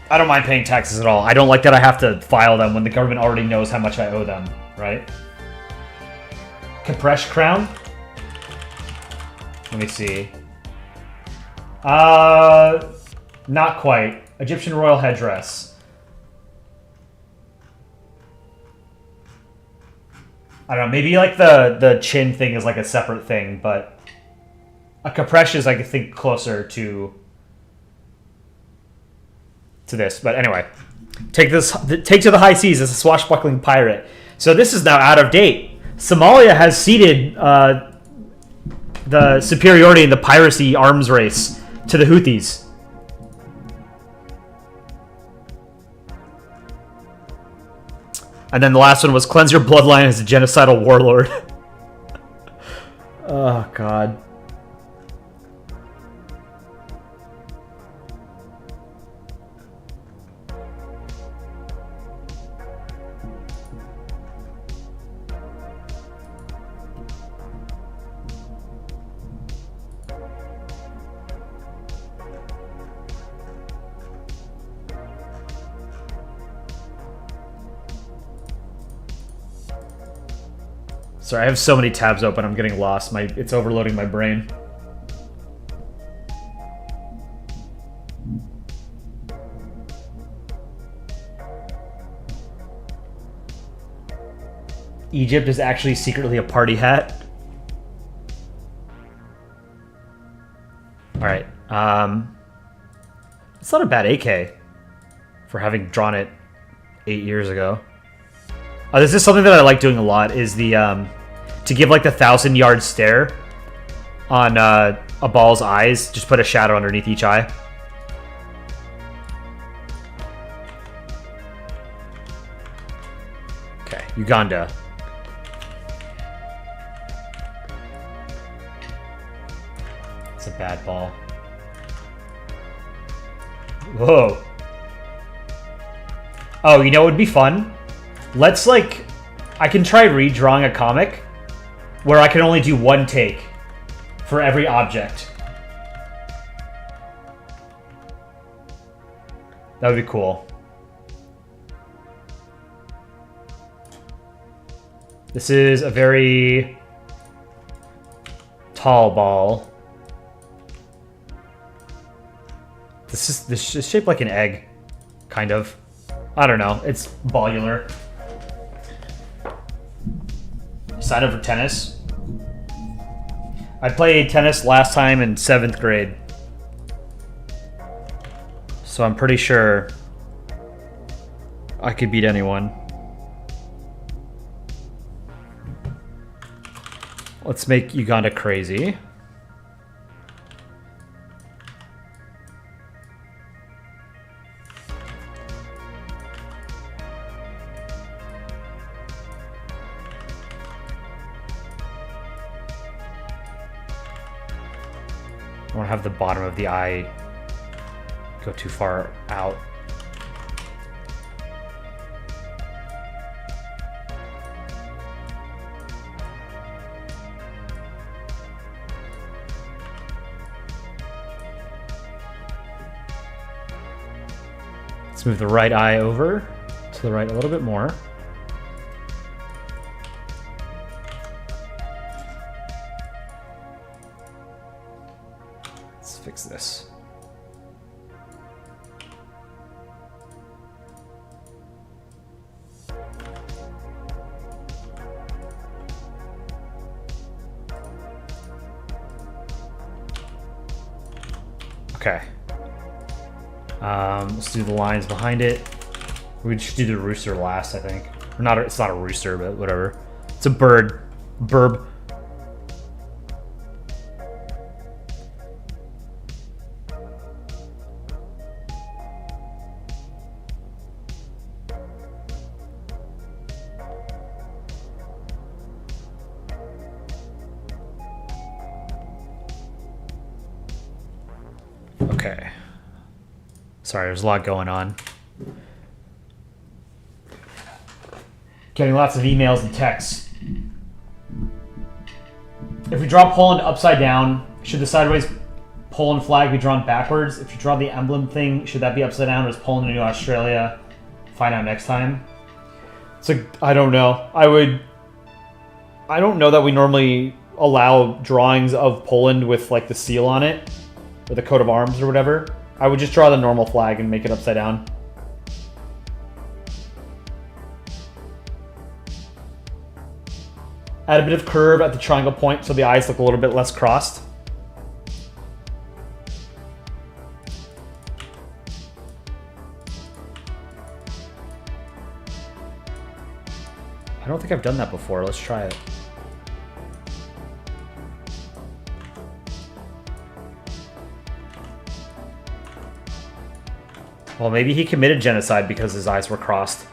I don't mind paying taxes at all. I don't like that I have to file them when the government already knows how much I owe them, right? Capresh crown? Let me see. Not quite. Egyptian royal headdress. I don't know, maybe like the chin thing is like a separate thing, but a capresh is, I think, closer to this. But anyway, take to the high seas as a swashbuckling pirate. So this is now out of date. Somalia has ceded the superiority in the piracy arms race to the Houthis. And then the last one was cleanse your bloodline as a genocidal warlord. Oh, God. Sorry, I have so many tabs open, I'm getting lost. It's overloading my brain. Egypt is actually secretly a party hat. Alright, it's not a bad AK for having drawn it 8 years ago. This is something that I like doing a lot, is the to give like the 1,000-yard stare on a ball's eyes. Just put a shadow underneath each eye. Okay, Uganda. It's a bad ball. Whoa. Oh, you know what would be fun? Let's like... I can try redrawing a comic where I can only do one take for every object. That would be cool. This is a very tall ball. This is shaped like an egg, kind of. I don't know. It's ballular. Sign up for tennis. I played tennis last time in 7th grade. So I'm pretty sure I could beat anyone. Let's make Uganda crazy. I don't have the bottom of the eye go too far out. Let's move the right eye over to the right a little bit more. Let's fix this. Okay. Let's do the lines behind it. We should do the rooster last, I think. Or not, it's not a rooster, but whatever. It's a bird. Burb. Okay. Sorry, there's a lot going on. Getting lots of emails and texts. If we draw Poland upside down, should the sideways Poland flag be drawn backwards? If you draw the emblem thing, should that be upside down, or is Poland a new Australia? Find out next time. So I don't know. I don't know that we normally allow drawings of Poland with like the seal on it, or the coat of arms or whatever. I would just draw the normal flag and make it upside down. Add a bit of curve at the triangle point so the eyes look a little bit less crossed. I don't think I've done that before. Let's try it. Well, maybe he committed genocide because his eyes were crossed.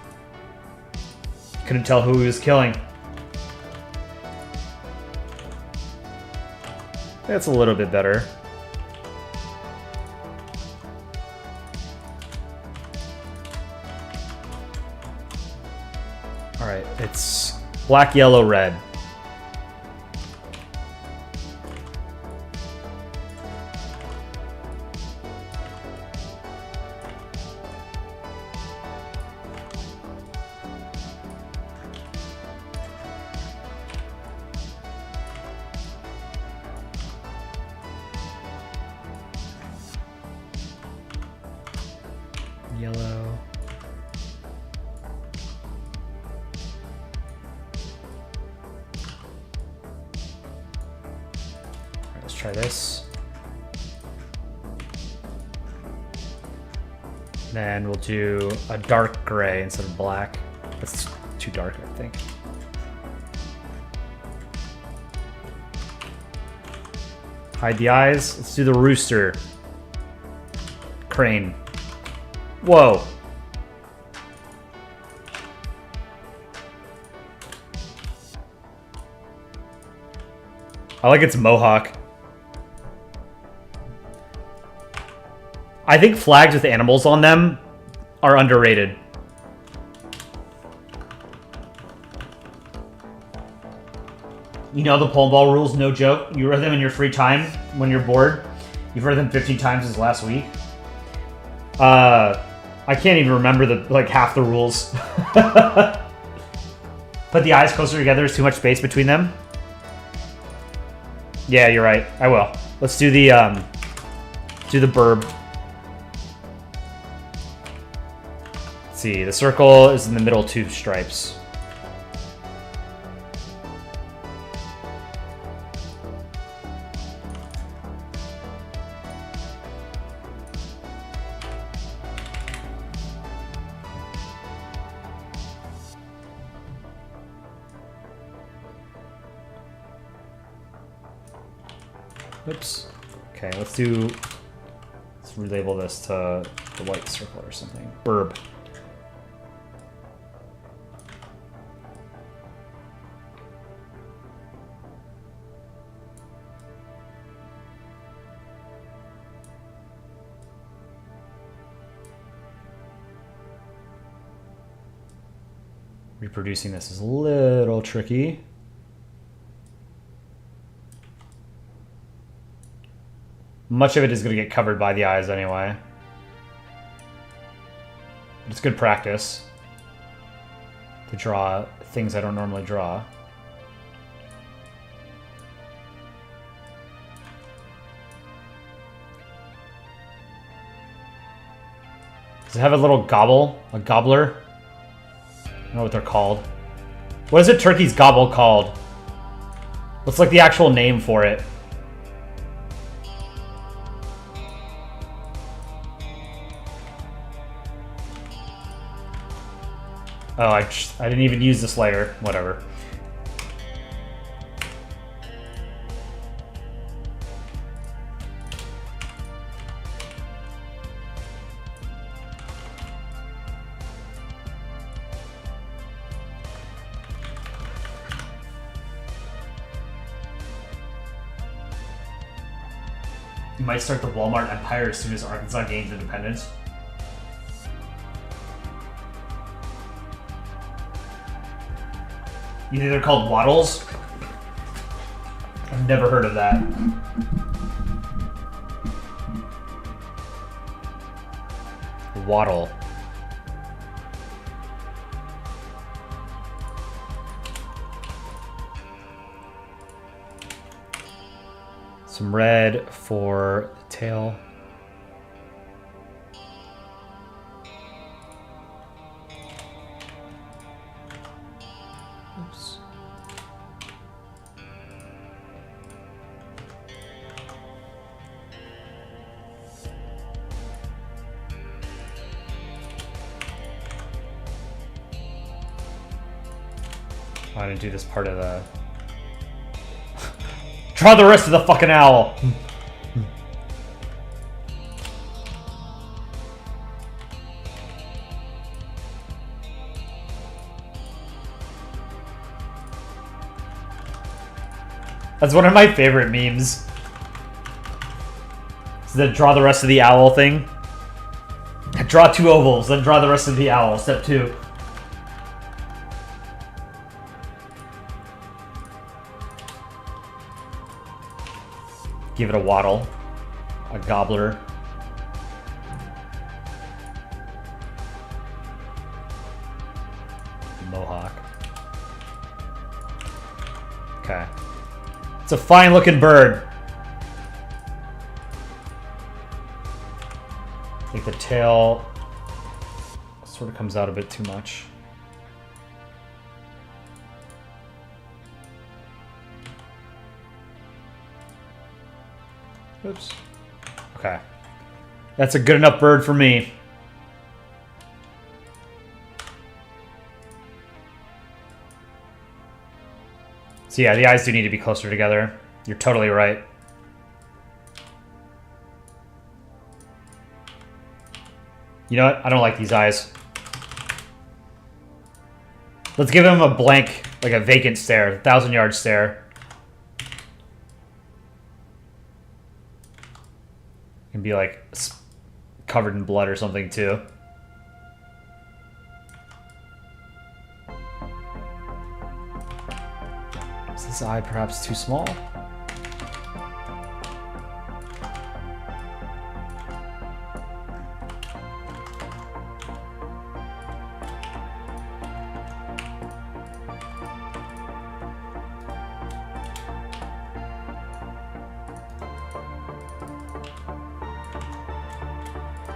Couldn't tell who he was killing. That's a little bit better. Alright, it's black, yellow, red. Yellow. Alright, let's try this. Then we'll do a dark gray instead of black. That's too dark, I think. Hide the eyes. Let's do the rooster. Crane. Whoa. I like its mohawk. I think flags with animals on them are underrated. You know the Polandball rules, no joke. You read them in your free time when you're bored. You've read them 15 times this last week. I can't even remember half the rules. Put the eyes closer together. There's too much space between them. Yeah, you're right. I will. Let's do the burb. Let's see. The circle is in the middle, 2 stripes. Oops. Okay, let's relabel this to the white circle or something. Burb. Reproducing this is a little tricky. Much of it is going to get covered by the eyes anyway. But it's good practice to draw things I don't normally draw. Does it have a little gobble? A gobbler? I don't know what they're called. What is a turkey's gobble called? What's like the actual name for it? Oh, I didn't even use this layer. Whatever. You might start the Walmart empire as soon as Arkansas gains independence. You think they're called waddles? I've never heard of that. Waddle. Some red for the tail. Oops. I didn't do this part of the... Draw the rest of the fucking owl! That's one of my favorite memes. It's the draw the rest of the owl thing. Draw 2 ovals, then draw the rest of the owl. Step 2. Give it a waddle, a gobbler. Mohawk. Okay. It's a fine looking bird. I think the tail sort of comes out a bit too much. Oops. Okay. That's a good enough bird for me. So yeah, the eyes do need to be closer together. You're totally right. You know what? I don't like these eyes. Let's give him a blank, like a vacant stare, 1,000-yard stare. Can be like covered in blood or something too. Is this eye perhaps too small?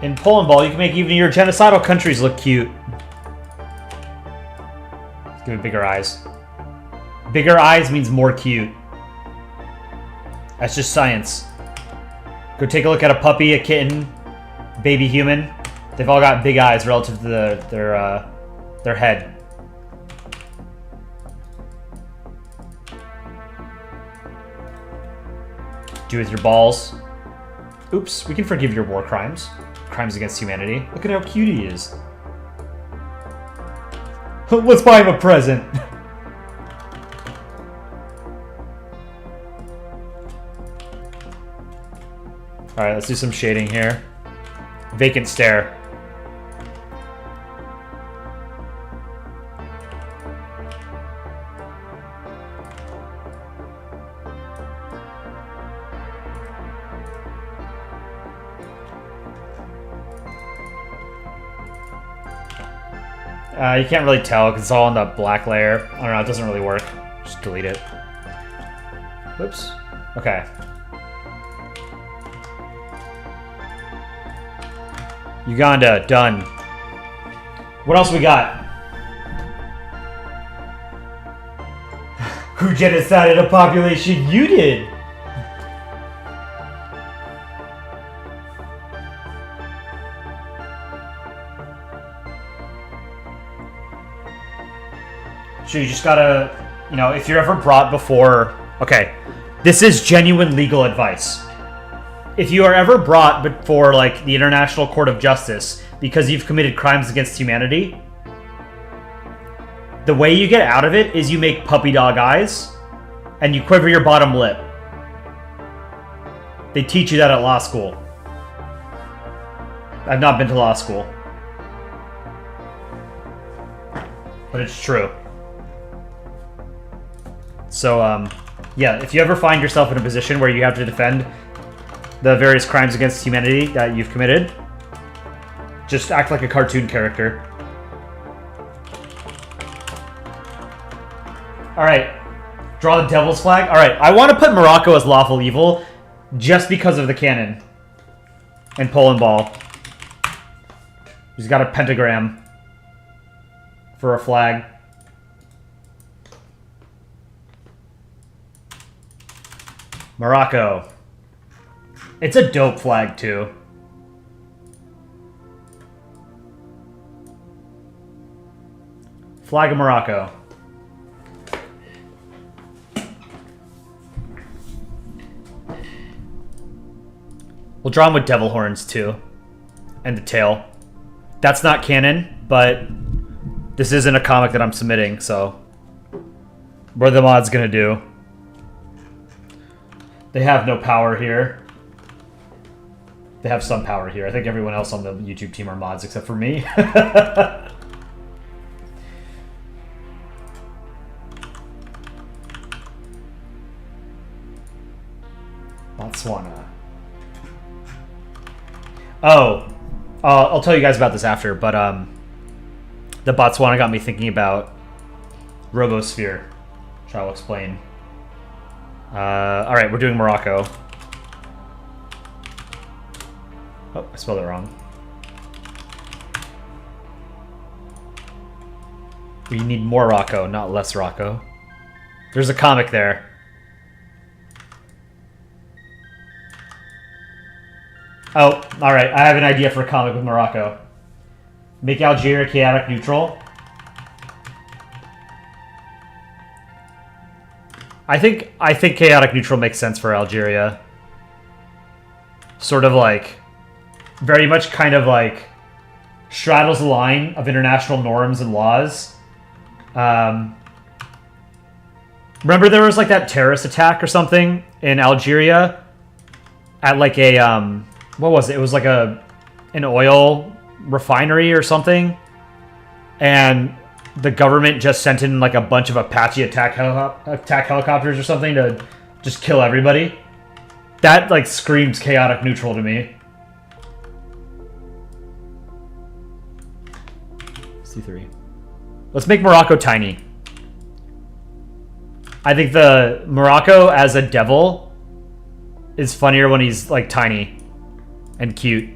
In Polandball, you can make even your genocidal countries look cute. Let's give it bigger eyes. Bigger eyes means more cute. That's just science. Go take a look at a puppy, a kitten, baby human. They've all got big eyes relative to their head. Do with your balls. Oops, we can forgive your war crimes. Crimes against humanity. Look at how cute he is. Let's buy him a present. Alright, let's do some shading here. Vacant stare. You can't really tell because it's all on the black layer. I don't know, it doesn't really work. Just delete it. Whoops. Okay. Uganda, done. What else we got? Who genocided a population? You did! So you just gotta, you know, if you're ever brought before... Okay, this is genuine legal advice. If you are ever brought before, like, the International Court of Justice because you've committed crimes against humanity, the way you get out of it is you make puppy dog eyes and you quiver your bottom lip. They teach you that at law school. I've not been to law school. But it's true. So, yeah, if you ever find yourself in a position where you have to defend the various crimes against humanity that you've committed, just act like a cartoon character. Alright, draw the devil's flag. Alright, I want to put Morocco as lawful evil just because of the canon and Polandball. He's got a pentagram for a flag. Morocco. It's a dope flag, too. Flag of Morocco. We'll draw him with devil horns, too. And the tail. That's not canon, but this isn't a comic that I'm submitting, so... what are the mods gonna do? They have no power here. They have some power here. I think everyone else on the YouTube team are mods except for me. Botswana. Oh, I'll tell you guys about this after, but the Botswana got me thinking about Robosphere, which I'll explain. Alright, we're doing Morocco. Oh, I spelled it wrong. We need more Rocco, not less Rocco. There's a comic there. Oh, alright, I have an idea for a comic with Morocco. Make Algeria chaotic neutral. I think chaotic neutral makes sense for Algeria. Sort of like, very much kind of like straddles the line of international norms and laws. Remember there was like that terrorist attack or something in Algeria at like a what was it? It was like an oil refinery or something, and the government just sent in like a bunch of Apache attack helicopters or something to just kill everybody. That like screams chaotic neutral to me. C3. Let's make Morocco tiny. I think the Morocco as a devil is funnier when he's like tiny and cute.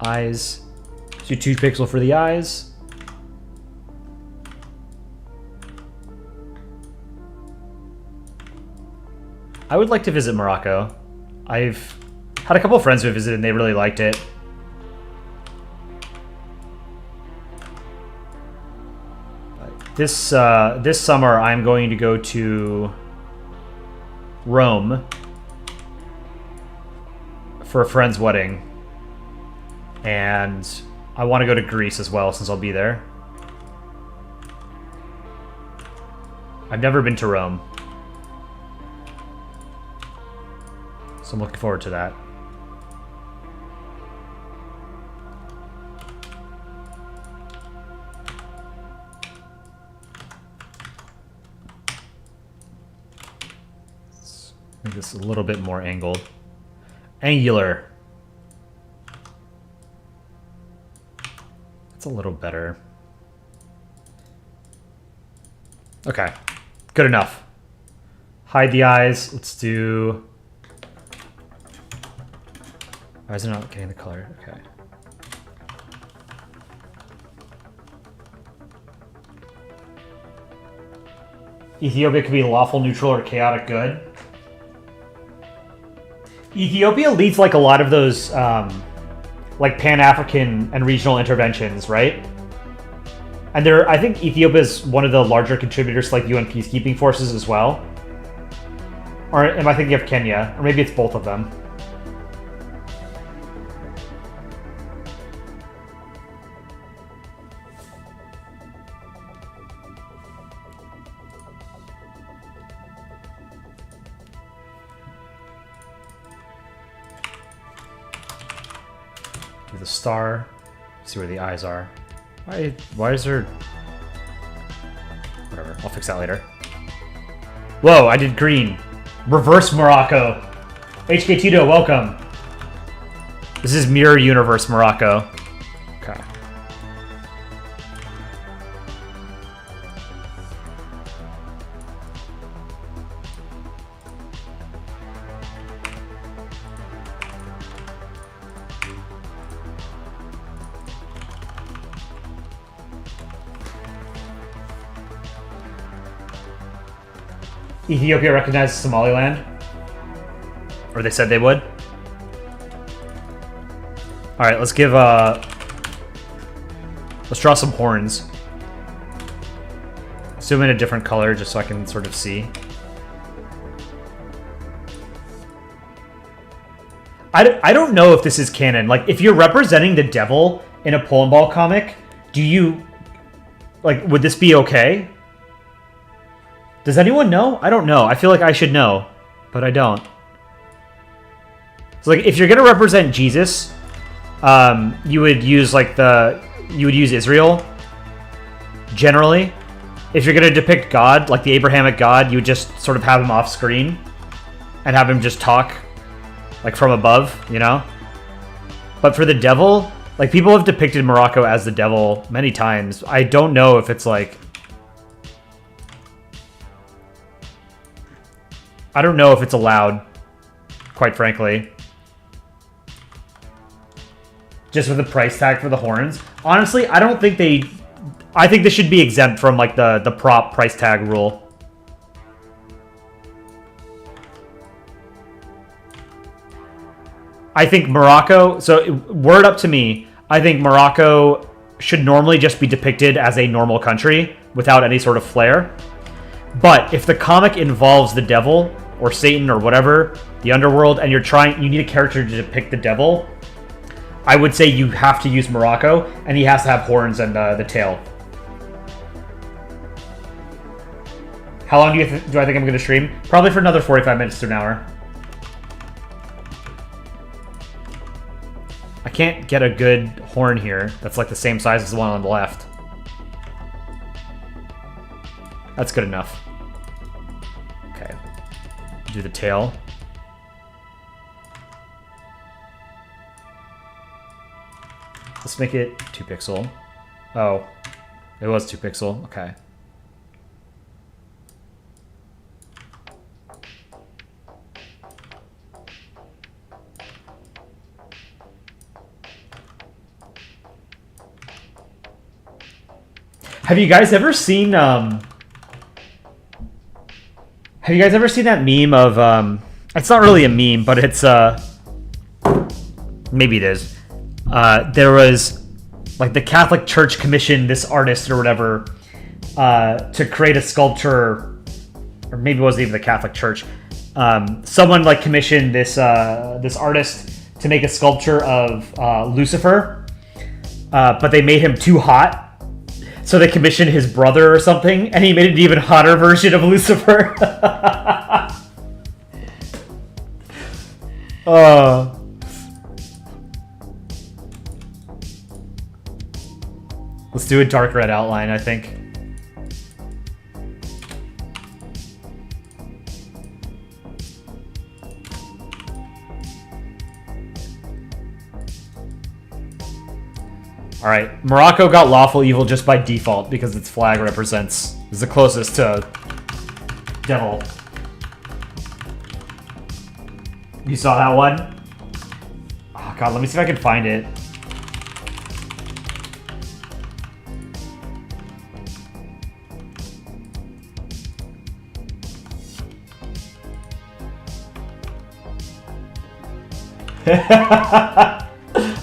Eyes. Do 2 pixel for the eyes. I would like to visit Morocco. I've had a couple of friends who have visited and they really liked it. This summer I'm going to go to Rome for a friend's wedding. And I want to go to Greece as well since I'll be there. I've never been to Rome. So I'm looking forward to that. Let's make this a little bit more angled. Angular. That's a little better. Okay. Good enough. Hide the eyes. Let's do... Why is it not getting the color? Okay. Ethiopia could be lawful, neutral, or chaotic good. Ethiopia leads like a lot of those like Pan-African and regional interventions, right? And I think Ethiopia is one of the larger contributors to like UN peacekeeping forces as well. Or am I thinking of Kenya? Or maybe it's both of them. Do the star. See where the eyes are. Why is there... Whatever, I'll fix that later. Whoa, I did green. Reverse Morocco. HK Tito, welcome. This is Mirror Universe Morocco. Okay. Ethiopia recognizes Somaliland? Or they said they would? Alright, let's give, let's draw some horns. Zoom in a different color just so I can sort of see. I don't know if this is canon. Like, if you're representing the devil in a Polandball comic, do you... Like, would this be okay? Does anyone know? I don't know. I feel like I should know, but I don't. So, like, if you're gonna represent Jesus, you would use like you would use Israel. Generally, if you're gonna depict God, like the Abrahamic God, you would just sort of have him off screen and have him just talk, like from above, you know. But for the devil, like people have depicted Morocco as the devil many times. I don't know if it's like. I don't know if it's allowed, quite frankly. Just with the price tag for the horns. Honestly, I don't think they... I think this should be exempt from, like, the prop price tag rule. I think Morocco... So, word up to me. I think Morocco should normally just be depicted as a normal country without any sort of flair. But if the comic involves the devil or Satan or whatever, the underworld, and you need a character to depict the devil, I would say you have to use Morocco, and he has to have horns and the tail. How long do I think I'm going to stream? Probably for another 45 minutes to an hour. I can't get a good horn here that's like the same size as the one on the left. That's good enough. Okay. Do the tail. Let's make it 2 pixel. Oh, it was 2 pixel. Okay. Have you guys ever seen that meme of it's not really a meme, but it's maybe it is. There was like the Catholic Church commissioned this artist or whatever to create a sculpture, or maybe it wasn't even the Catholic Church. Someone like commissioned this artist to make a sculpture of Lucifer, but they made him too hot. So they commissioned his brother or something, and he made an even hotter version of Lucifer. Let's do a dark red outline, I think. Alright, Morocco got lawful evil just by default because its flag is the closest to devil. You saw that one? Oh god, let me see if I can find it.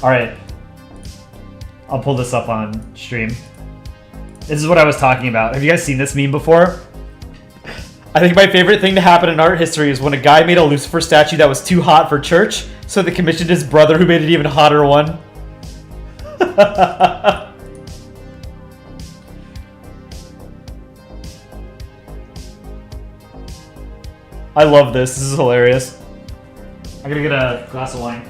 Alright. I'll pull this up on stream. This is what I was talking about. Have you guys seen this meme before? I think my favorite thing to happen in art history is when a guy made a Lucifer statue that was too hot for church, so they commissioned his brother who made an even hotter one. I love this. This is hilarious. I gotta get a glass of wine.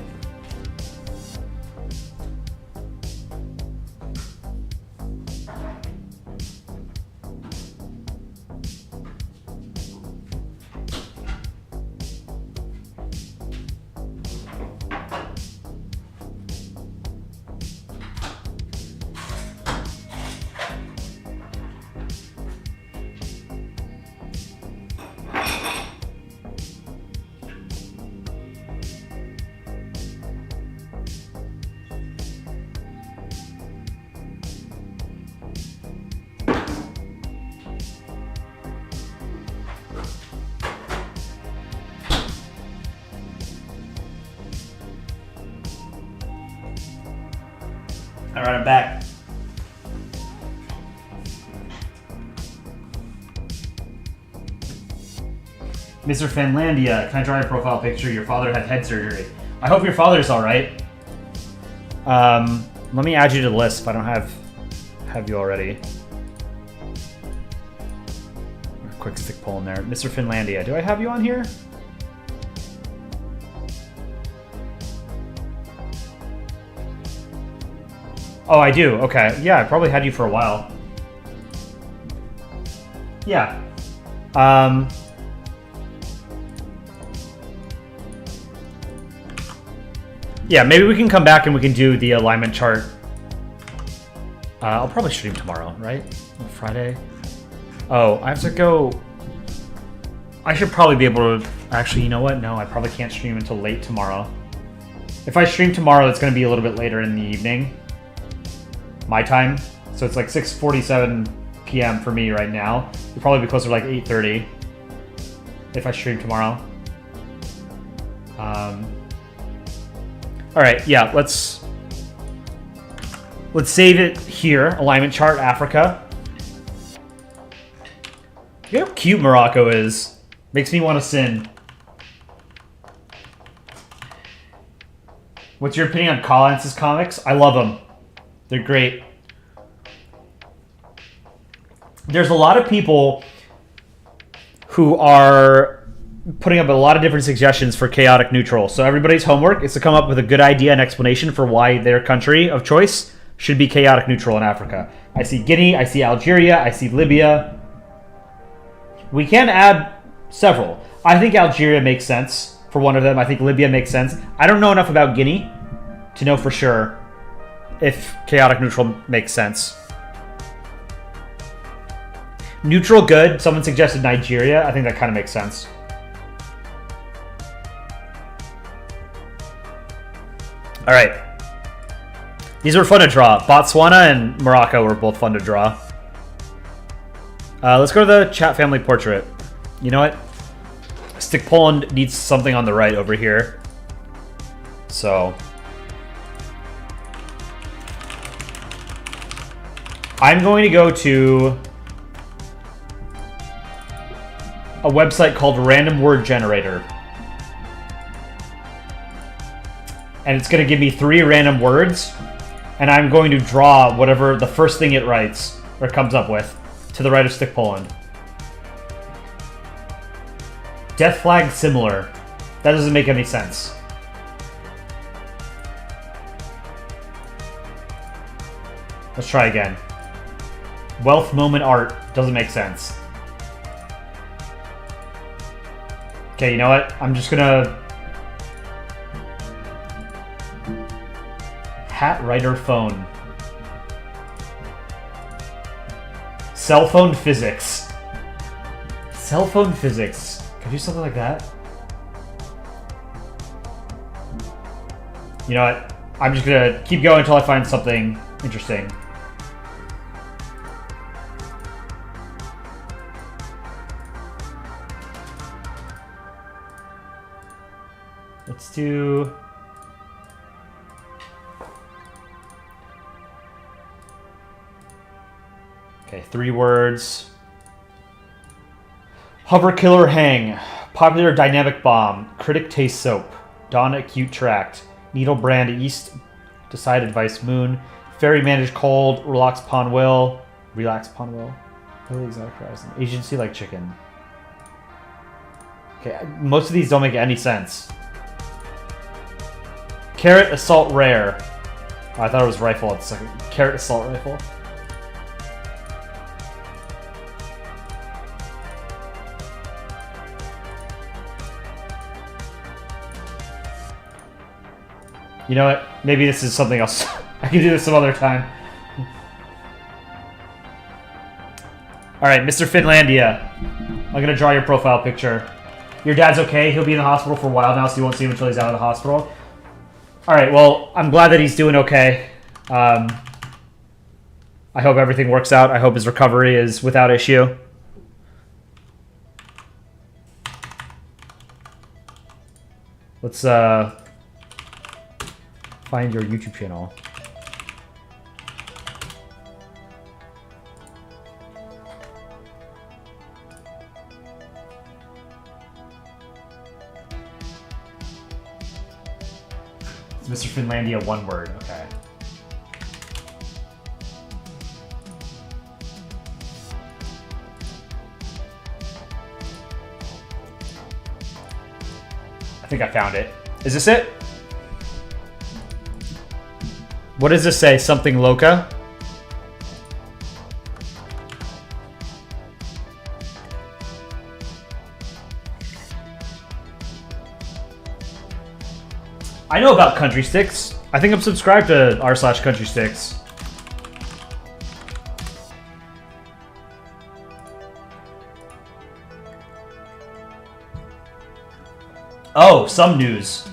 Alright, I'm back. Mr. Finlandia, can I draw a profile picture? Your father had head surgery. I hope your father's alright. Let me add you to the list if I don't have you already. Quick stick pull in there. Mr. Finlandia, do I have you on here? Oh, I do. Okay. Yeah, I probably had you for a while. Yeah. Yeah, maybe we can come back and we can do the alignment chart. I'll probably stream tomorrow, right? Friday. Oh, I have to go. I should probably be able to. Actually, you know what? No, I probably can't stream until late tomorrow. If I stream tomorrow, it's going to be a little bit later in the evening. My time. So it's like 6:47 p.m. for me right now. It'll probably be closer to like 8:30 if I stream tomorrow. All right, yeah, let's Let's save it here. Alignment chart, Africa. Look how cute Morocco is. Makes me want to sin. What's your opinion on Collins's comics? I love them. They're great. There's a lot of people who are putting up a lot of different suggestions for chaotic neutral. So everybody's homework is to come up with a good idea and explanation for why their country of choice should be chaotic neutral in Africa. I see Guinea, I see Algeria, I see Libya. We can add several. I think Algeria makes sense for one of them. I think Libya makes sense. I don't know enough about Guinea to know for sure if chaotic neutral makes sense. Neutral good. Someone suggested Nigeria. I think that kind of makes sense. All right. These were fun to draw. Botswana and Morocco were both fun to draw. Let's go to the chat family portrait. You know what? Stick Poland needs something on the right over here. So I'm going to go to a website called Random Word Generator. And it's going to give me 3 random words. And I'm going to draw whatever the first thing it writes or comes up with to the right of Stick Poland. Death flag similar. That doesn't make any sense. Let's try again. Wealth moment art doesn't make sense. Okay, you know what? I'm just gonna... Hat writer phone. Cell phone physics. Cell phone physics. Can I do something like that? You know what? I'm just gonna keep going until I find something interesting. Let's do... Okay, 3 words. Hover killer hang. Popular dynamic bomb. Critic taste soap. Dawn acute tract. Needle brand east. Decide advice moon. Fairy managed cold. Relax upon will. Relax upon will. Really exotic horizon. Agency like chicken. Okay, most of these don't make any sense. Carrot assault rare. Oh, I thought it was rifle at the second. Carrot assault rifle. You know what? Maybe this is something else. I can do this some other time. Alright, Mr. Finlandia. I'm gonna draw your profile picture. Your dad's okay. He'll be in the hospital for a while now, so you won't see him until he's out of the hospital. Alright, well, I'm glad that he's doing okay. I hope everything works out. I hope his recovery is without issue. Let's, find your YouTube channel. Mr. Finlandia, one word. Okay. I think I found it. Is this it? What does this say? Something loca? I know about Country Sticks. I think I'm subscribed to r/Country Sticks. Oh, some news.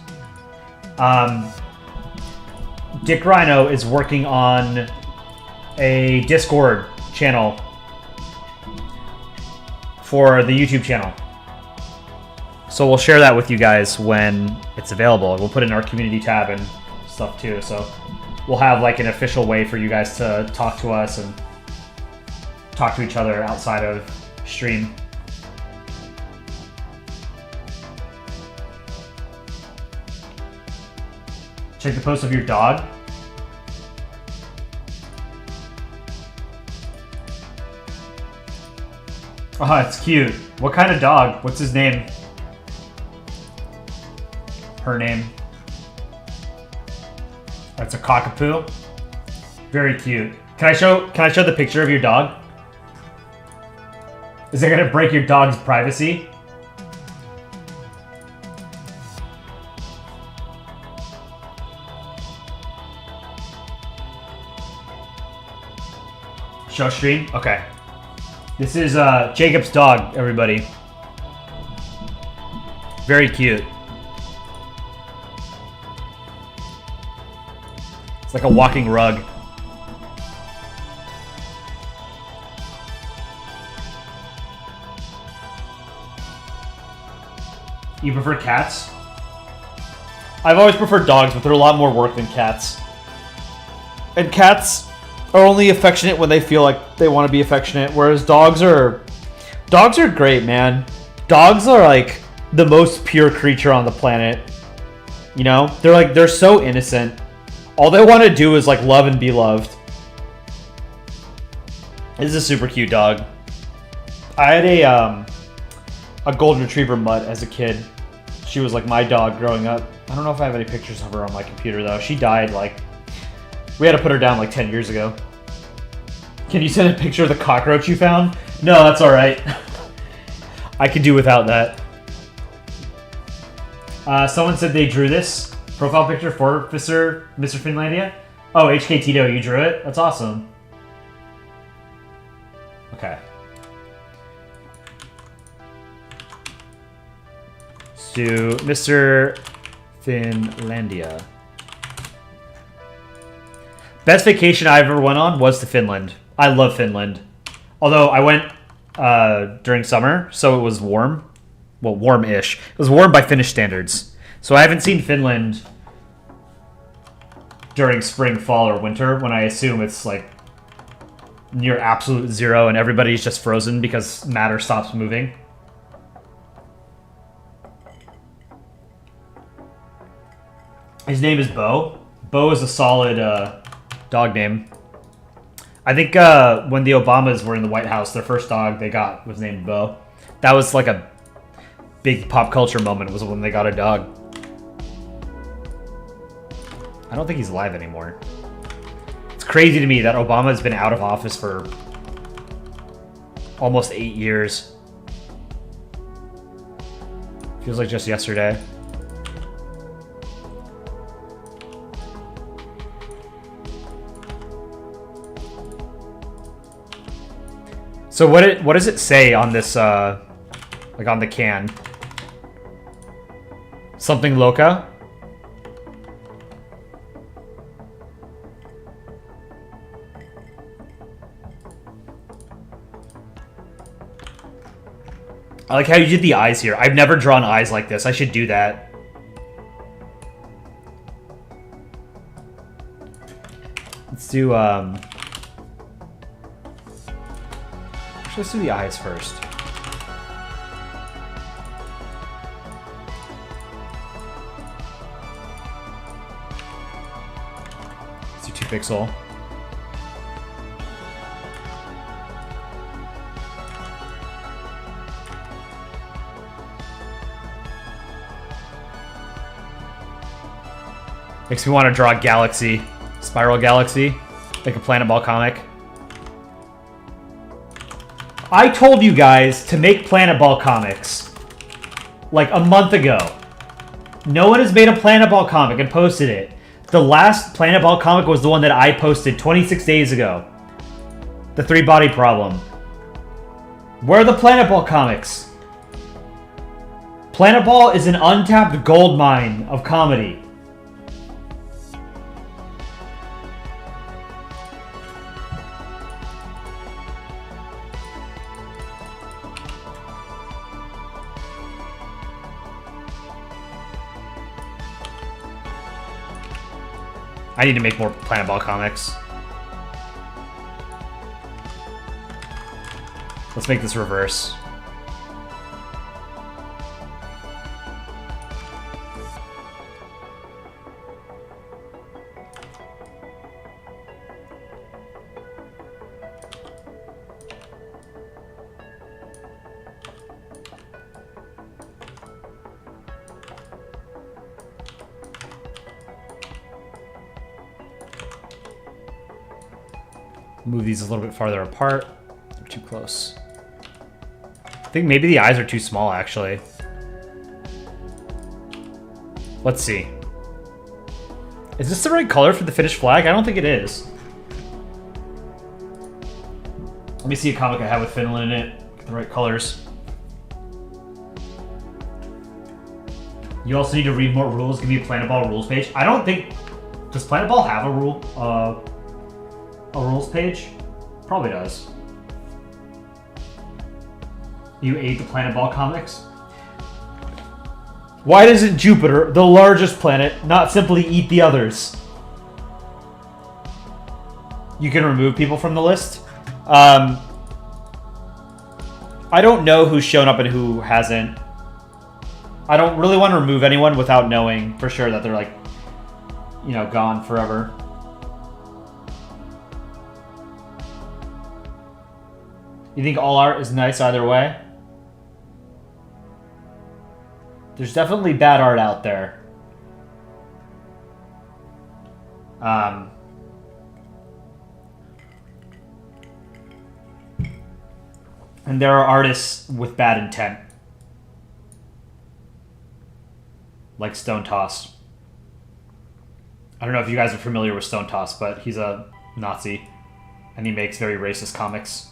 Dick Rhino is working on a Discord channel for the YouTube channel. So we'll share that with you guys when it's available. We'll put it in our community tab and stuff too. So we'll have like an official way for you guys to talk to us and talk to each other outside of stream. Check the post of your dog. Oh, it's cute. What kind of dog? What's his name? Her name. That's a cockapoo. Very cute. Can I show the picture of your dog? Is it gonna break your dog's privacy? Show stream? Okay. This is Jacob's dog, everybody. Very cute. It's like a walking rug. You prefer cats? I've always preferred dogs, but they're a lot more work than cats. And cats are only affectionate when they feel like they want to be affectionate, whereas dogs are great, man. Dogs are like the most pure creature on the planet. You know? They're so innocent. All they want to do is like love and be loved. This is a super cute dog. I had a golden retriever mutt as a kid. She was like my dog growing up. I don't know if I have any pictures of her on my computer though. She died like, we had to put her down like 10 years ago. Can you send a picture of the cockroach you found? No, that's all right. I could do without that. Someone said they drew this profile picture for Mr. Finlandia. Oh, HK Tito, you drew it? That's awesome. Okay. To Mr. Finlandia. Best vacation I ever went on was to Finland. I love Finland. Although I went during summer, so it was warm. Well, warm-ish. It was warm by Finnish standards. So I haven't seen Finland during spring, fall, or winter, when I assume it's like near absolute zero and everybody's just frozen because matter stops moving. His name is Bo. Bo is a solid dog name. I think when the Obamas were in the White House, their first dog they got was named Bo. That was like a big pop culture moment, was when they got a dog. I don't think he's alive anymore. It's crazy to me that Obama's been out of office for almost 8 years. Feels like just yesterday. So what does it say on this, like on the can? Something loca? I like how you did the eyes here. I've never drawn eyes like this. I should do that. Let's do, let's do the eyes first. Let's do 2 pixel. Makes me want to draw a galaxy. Spiral galaxy. Like a Planetball comic. I told you guys to make Planetball comics like a month ago. No one has made a Planetball comic and posted it. The last Planetball comic was the one that I posted 26 days ago. The 3-body problem. Where are the Planetball comics? Planetball is an untapped gold mine of comedy. I need to make more Planetball comics. Let's make this reverse. Move these a little bit farther apart. They're too close. I think maybe the eyes are too small, actually. Let's see. Is this the right color for the finished flag? I don't think it is. Let me see a comic I have with Finland in it. Get the right colors. You also need to read more rules. Give me a Planetball rules page. I don't think... Does Planetball have a rules page? Probably does. You ate the Planetball comics? Why doesn't Jupiter, the largest planet, not simply eat the others? You can remove people from the list. I don't know who's shown up and who hasn't. I don't really want to remove anyone without knowing for sure that they're like, you know, gone forever. You think all art is nice either way? There's definitely bad art out there. And there are artists with bad intent. Like Stone Toss. I don't know if you guys are familiar with Stone Toss, but he's a Nazi. And he makes very racist comics.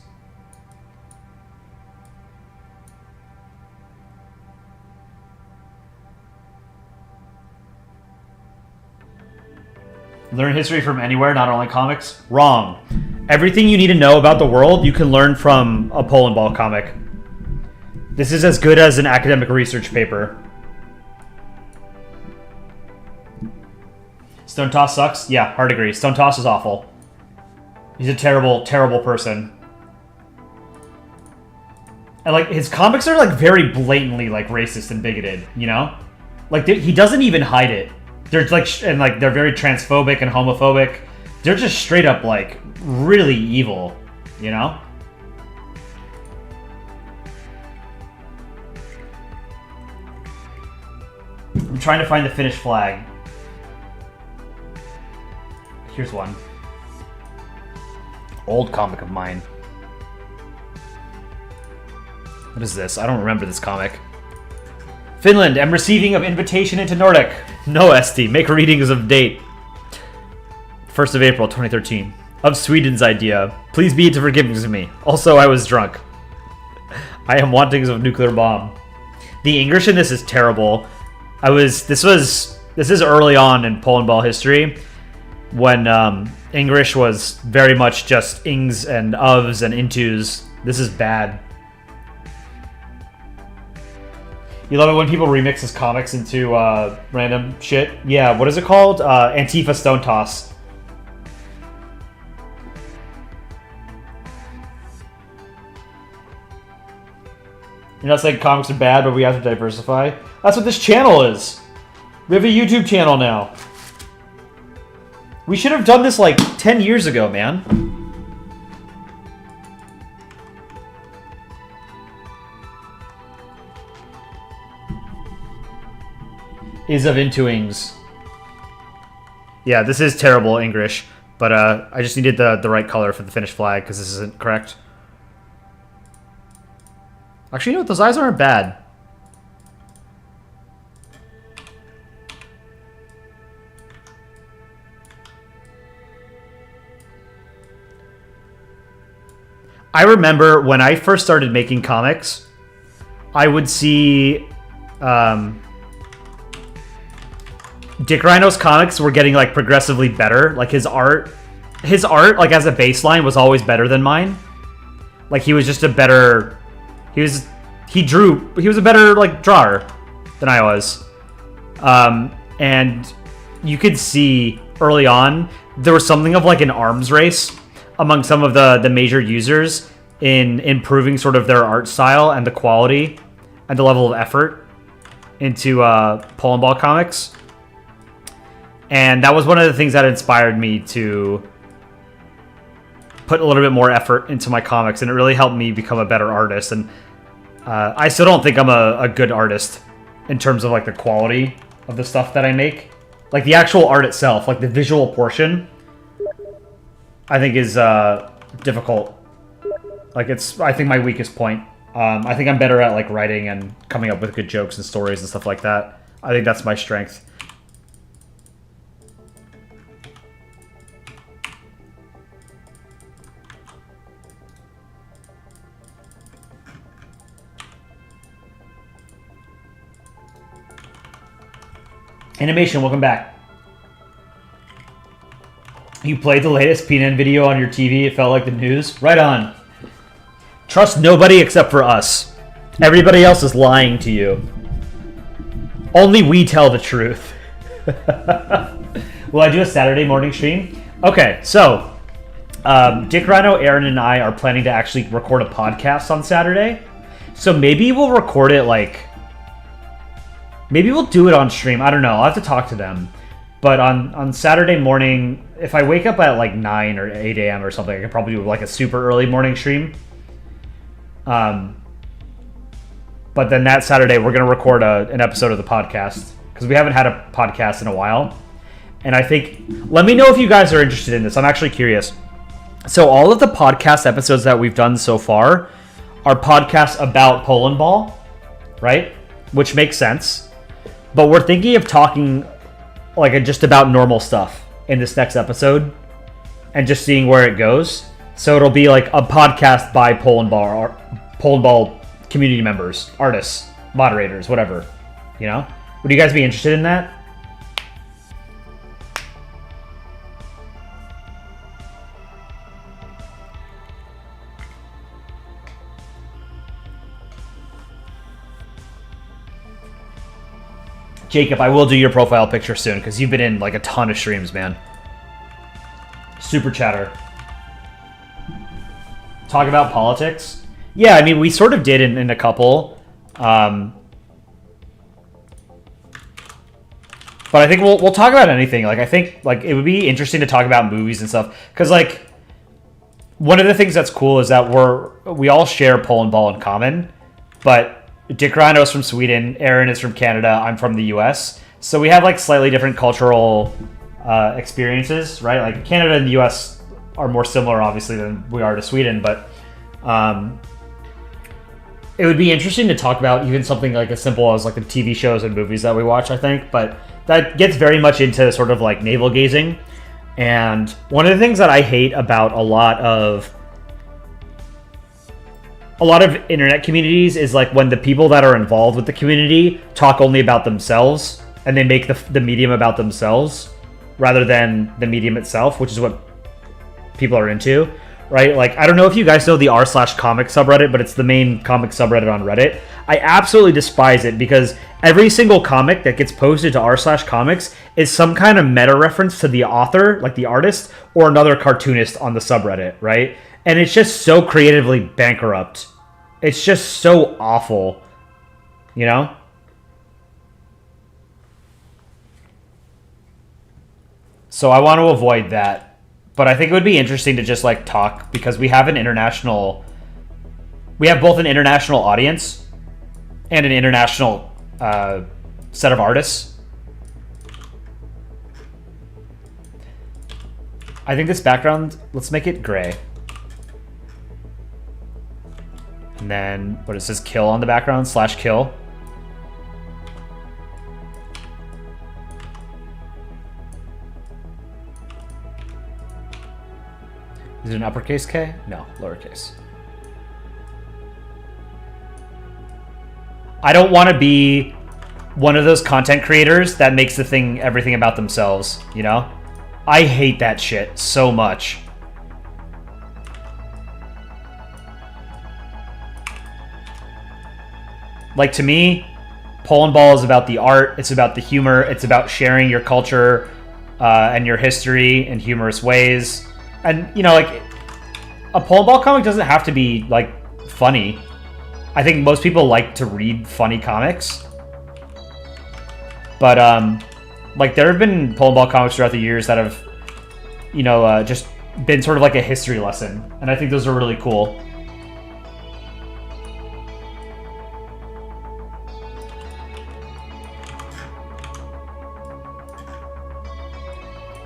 Learn history from anywhere, not only comics? Wrong. Everything you need to know about the world, you can learn from a Polandball comic. This is as good as an academic research paper. Stone Toss sucks? Yeah, hard agree. Stone Toss is awful. He's a terrible, terrible person. And, like, his comics are, like, very blatantly, like, racist and bigoted, you know? Like, he doesn't even hide it. They're like, and like they're very transphobic and homophobic. They're just straight up like really evil, you know? I'm trying to find the finished flag. Here's one. Old comic of mine. What is this? I don't remember this comic. Finland, am receiving of invitation into Nordic. No, ST. Make readings of date. 1st of April, 2013. Of Sweden's idea. Please be to forgiveness of me. Also, I was drunk. I am wantings of nuclear bomb. The English in this is terrible. This is early on in Polandball history when English was very much just ings and ofs and intos. This is bad. You love it when people remix his comics into random shit? Yeah, what is it called? Antifa Stone Toss. You're not saying comics are bad, but we have to diversify? That's what this channel is. We have a YouTube channel now. We should have done this like 10 years ago, man. Is of Intuings. Yeah, this is terrible English, but I just needed the right color for the finished flag because this isn't correct. Actually, you know what? Those eyes aren't bad. I remember when I first started making comics, I would see Dick Rhino's comics were getting like progressively better. Like his art like as a baseline was always better than mine. Like he was just a better, he was a better like drawer than I was. And you could see early on, there was something of like an arms race among some of the major users in improving sort of their art style and the quality and the level of effort into Polandball comics. And that was one of the things that inspired me to put a little bit more effort into my comics, and it really helped me become a better artist. And I still don't think I'm a good artist in terms of like the quality of the stuff that I make. Like the actual art itself, like the visual portion, I think is difficult. Like it's, I think, my weakest point. I think I'm better at like writing and coming up with good jokes and stories and stuff like that. I think that's my strength. Animation, welcome back. You played the latest PNN video on your TV. It felt like the news. Right on. Trust nobody except for us. Everybody else is lying to you. Only we tell the truth. Will I do a Saturday morning stream? Okay, so Dick Rhino, Aaron, and I are planning to actually record a podcast on Saturday. So maybe we'll record it like... Maybe we'll do it on stream. I don't know. I'll have to talk to them. But on Saturday morning, if I wake up at like 9 or 8 a.m. or something, I can probably do like a super early morning stream. But then that Saturday, we're going to record an episode of the podcast, because we haven't had a podcast in a while. And I think, let me know if you guys are interested in this. I'm actually curious. So all of the podcast episodes that we've done so far are podcasts about Polandball, right? Which makes sense. But we're thinking of talking like just about normal stuff in this next episode and just seeing where it goes. So it'll be like a podcast by Polandball community members, artists, moderators, whatever. You know? Would you guys be interested in that? Jacob, I will do your profile picture soon, because you've been in like a ton of streams, man. Super chatter. Talk about politics? Yeah, I mean, we sort of did in a couple. But I think we'll talk about anything. Like, I think like it would be interesting to talk about movies and stuff, because like one of the things that's cool is that we all share Polandball in common, but Dick Rhino's from Sweden, Aaron is from Canada, I'm from the US. So we have like slightly different cultural experiences, right? Like Canada and the US are more similar, obviously, than we are to Sweden, but it would be interesting to talk about even something like as simple as like the TV shows and movies that we watch, I think. But that gets very much into sort of like navel gazing. And one of the things that I hate about a lot of internet communities is like when the people that are involved with the community talk only about themselves, and they make the medium about themselves rather than the medium itself, which is what people are into, right? Like, I don't know if you guys know the r/comic subreddit, but it's the main comic subreddit on Reddit. I absolutely despise it, because every single comic that gets posted to r/comics is some kind of meta reference to the author, like the artist, or another cartoonist on the subreddit, right? And it's just so creatively bankrupt. It's just so awful, you know? So I want to avoid that. But I think it would be interesting to just like talk, because we have both an international audience and an international set of artists. I think this background, let's make it gray. And then, what it says, kill on the background, /kill. Is it an uppercase K? No, lowercase. I don't want to be one of those content creators that makes everything about themselves, you know? I hate that shit so much. Like, to me, Polandball is about the art, it's about the humor, it's about sharing your culture and your history in humorous ways. And, you know, like, a Polandball comic doesn't have to be, like, funny. I think most people like to read funny comics. But, like, there have been Polandball comics throughout the years that have, you know, just been sort of like a history lesson. And I think those are really cool.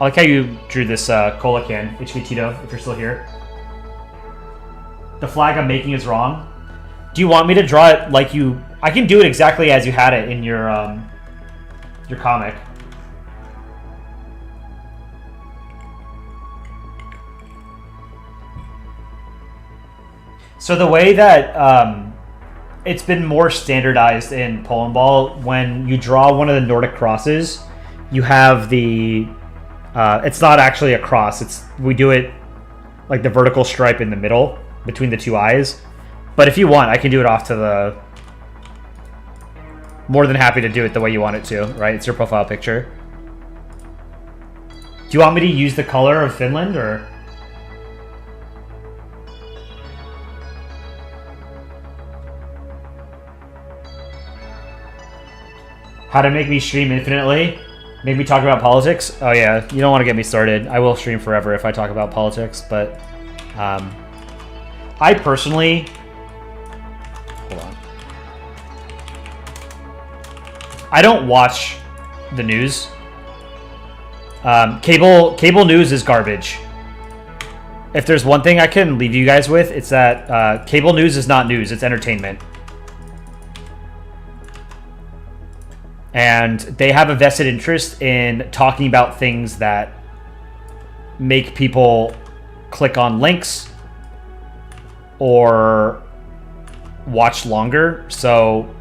I like how you drew this cola can, HK Tito, if you're still here. The flag I'm making is wrong. Do you want me to draw it like you... I can do it exactly as you had it in your comic. So the way that it's been more standardized in Polandball, when you draw one of the Nordic crosses, you have the... it's not actually a cross. We do it like the vertical stripe in the middle between the two eyes. But if you want, I can do it off to the... More than happy to do it the way you want it to, right? It's your profile picture. Do you want me to use the color of Finland, or... How to make me stream infinitely? Make me talk about politics? Oh yeah, you don't want to get me started. I will stream forever if I talk about politics, but I personally... Hold on. I don't watch the news. Cable news is garbage. If there's one thing I can leave you guys with, it's that cable news is not news, it's entertainment. And they have a vested interest in talking about things that make people click on links or watch longer. So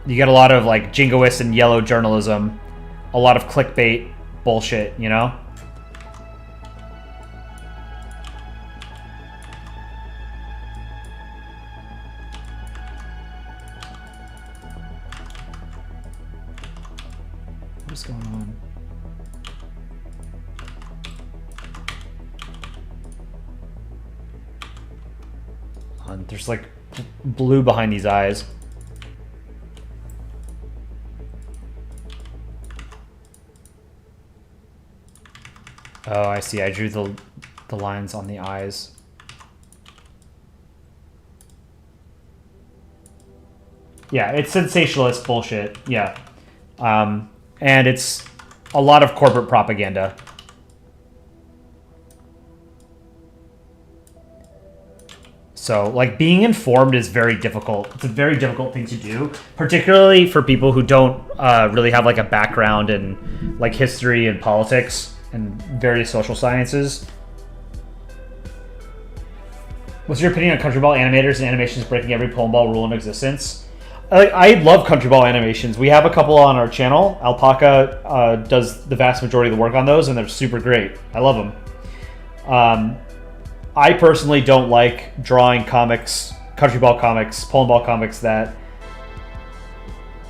you get a lot of like jingoist and yellow journalism, a lot of clickbait bullshit, you know? What's going on? There's like blue behind these eyes. Oh, I see. I drew the lines on the eyes. Yeah, it's sensationalist bullshit. Yeah. And it's a lot of corporate propaganda. So, like, being informed is very difficult. It's a very difficult thing to do, particularly for people who don't really have, like, a background in, like, history and politics and various social sciences. What's your opinion on Country Ball animators and animations breaking every Polandball rule in existence? I love Country Ball animations. We have a couple on our channel. Alpaca does the vast majority of the work on those, and they're super great. I love them. I personally don't like drawing comics, Country Ball comics, Polandball comics that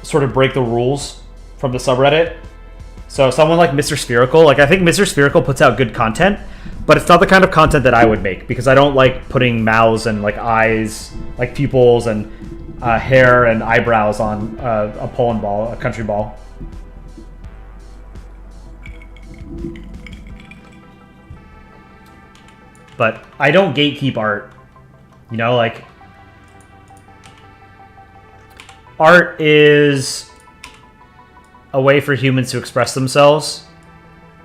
sort of break the rules from the subreddit. So someone like Mr. Spherical, like I think Mr. Spherical puts out good content, but it's not the kind of content that I would make because I don't like putting mouths and like eyes, like pupils and hair and eyebrows on a Polandball, a Country Ball. But I don't gatekeep art. You know, like, art is a way for humans to express themselves,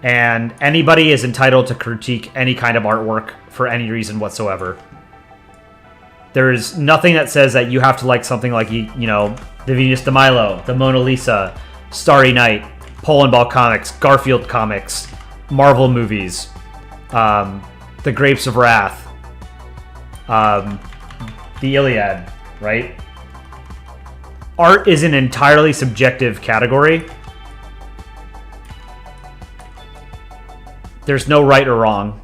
and anybody is entitled to critique any kind of artwork for any reason whatsoever. There's nothing that says that you have to like something like, you know, the Venus de Milo, the Mona Lisa, Starry Night, Polandball comics, Garfield comics, Marvel movies, The Grapes of Wrath, the Iliad, right? Art is an entirely subjective category. There's no right or wrong.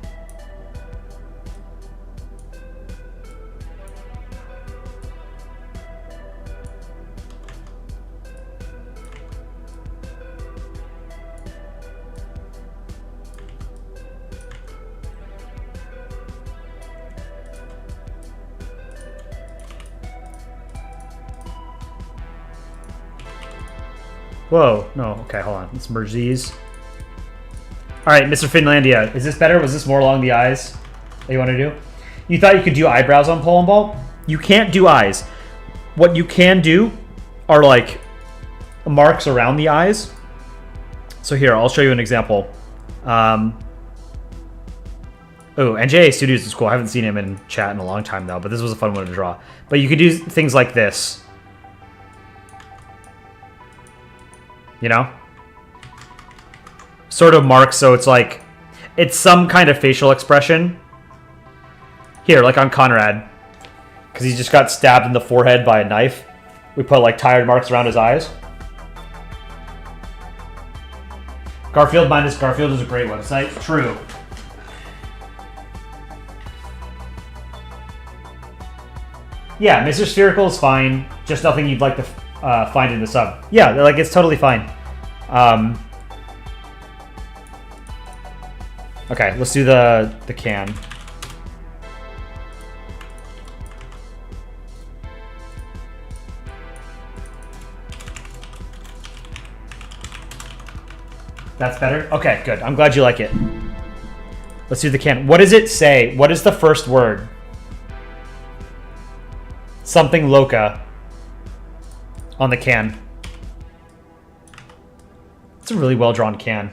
Whoa, no, okay, hold on. Let's merge these. All right, Mr. Finlandia, is this better? Was this more along the eyes that you want to do? You thought you could do eyebrows on Polandball? You can't do eyes. What you can do are like marks around the eyes. So here, I'll show you an example. Oh, NJA Studios is cool. I haven't seen him in chat in a long time though, but this was a fun one to draw. But you could do things like this. You know? Sort of marks, so it's like, it's some kind of facial expression. Here, like on Conrad. Because he just got stabbed in the forehead by a knife. We put like tired marks around his eyes. Garfield minus Garfield is a great website. True. Yeah, Mr. Spherical is fine. Just nothing you'd like to find in the sub. Yeah, like it's totally fine. Okay, let's do the can. That's better? Okay, good. I'm glad you like it. Let's do the can. What does it say? What is the first word? Something Loca on the can. It's a really well-drawn can.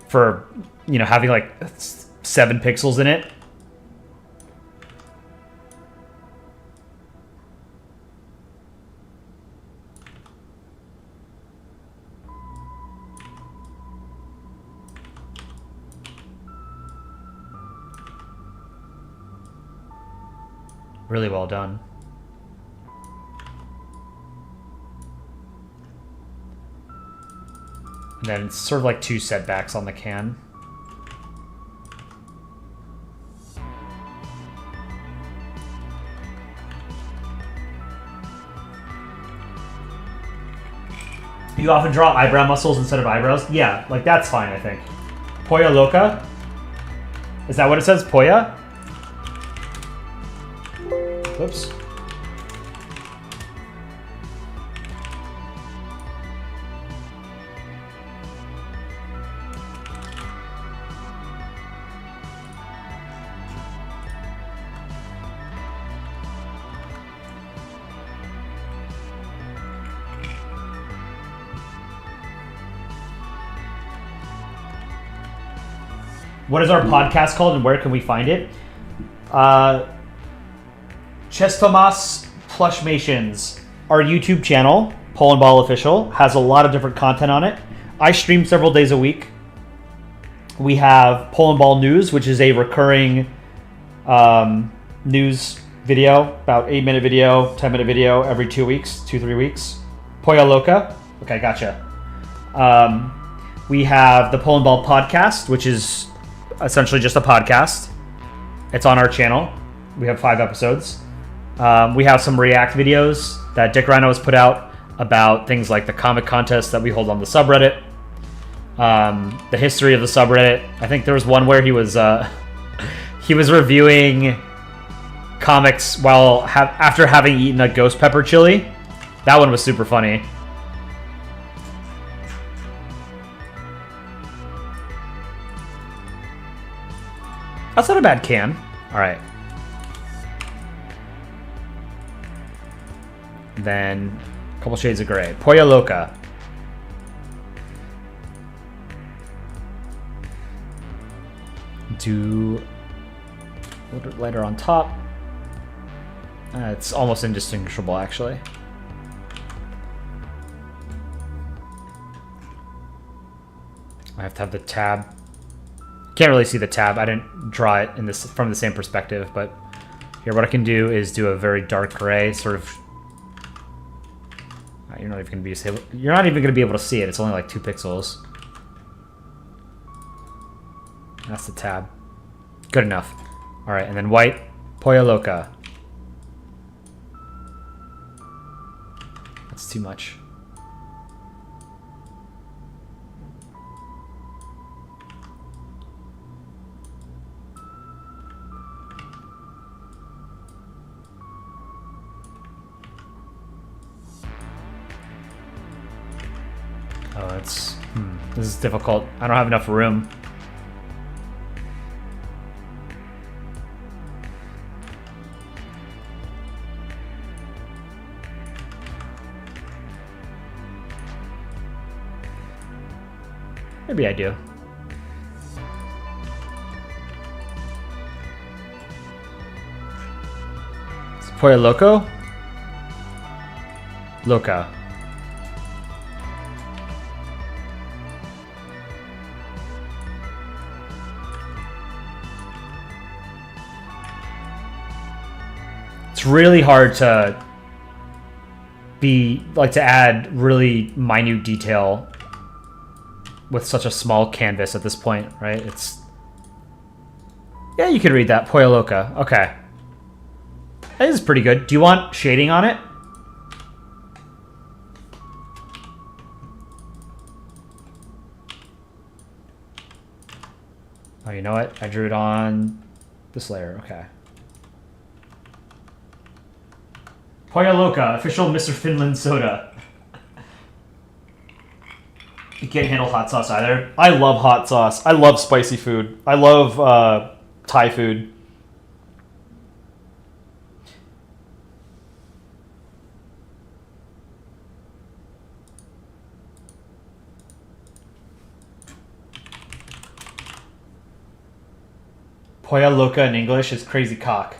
For, you know, having like 7 pixels in it. Really well done. And then it's sort of like 2 setbacks on the can. You often draw eyebrow muscles instead of eyebrows? Yeah, like that's fine, I think. Polla Loca? Is that what it says? Polla? Whoops. What is our podcast called and where can we find it? Chess Tomas Plushmations. Our YouTube channel, Polandball Official, has a lot of different content on it. I stream several days a week. We have Polandball News, which is a recurring news video, about 8-minute video, 10-minute video every 2 weeks, 2-3 weeks. Polla Loca. Okay, gotcha. We have the Polandball Podcast, which is essentially just a podcast. It's on our channel. We have 5 episodes. We have some React videos that Dick Rhino has put out about things like the comic contest that we hold on the subreddit. The history of the subreddit. I think there was one where he was reviewing comics while after having eaten a ghost pepper chili. That one was super funny. That's not a bad can. All right. Then a couple shades of gray. Polla Loca. Do a little bit lighter on top. It's almost indistinguishable, actually. I have to have the tab. Can't really see the tab. I didn't draw it in this from the same perspective, but here what I can do is do a very dark gray, sort of. You're not even going to be able to see it. It's only like 2 pixels. That's the tab. Good enough. All right, and then white, Polla Loca. That's too much. fonts. This is difficult. I don't have enough room. Maybe I do. Is Pollo Loco? Loca. It's really hard to to add really minute detail with such a small canvas at this point, right? Yeah, you can read that. Pollo Loca. Okay. That is pretty good. Do you want shading on it? Oh, you know what? I drew it on this layer. Okay. Pollo Loca, official Mr. Finland soda. You can't handle hot sauce either. I love hot sauce. I love spicy food. I love Thai food. Pollo Loca in English is crazy cock.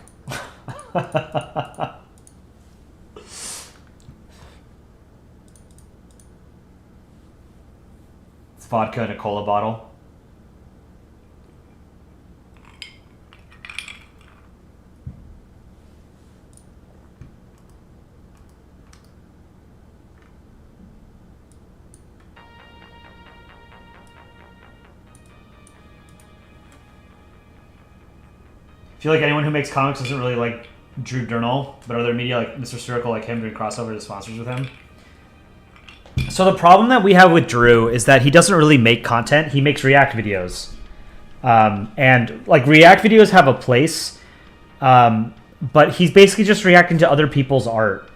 Vodka in a cola bottle. I feel like anyone who makes comics doesn't really like Drew Durnall, but other media like Mr. Circle like him doing crossovers to sponsors with him. So the problem that we have with Drew is that he doesn't really make content. He makes React videos. And like React videos have a place, but he's basically just reacting to other people's art,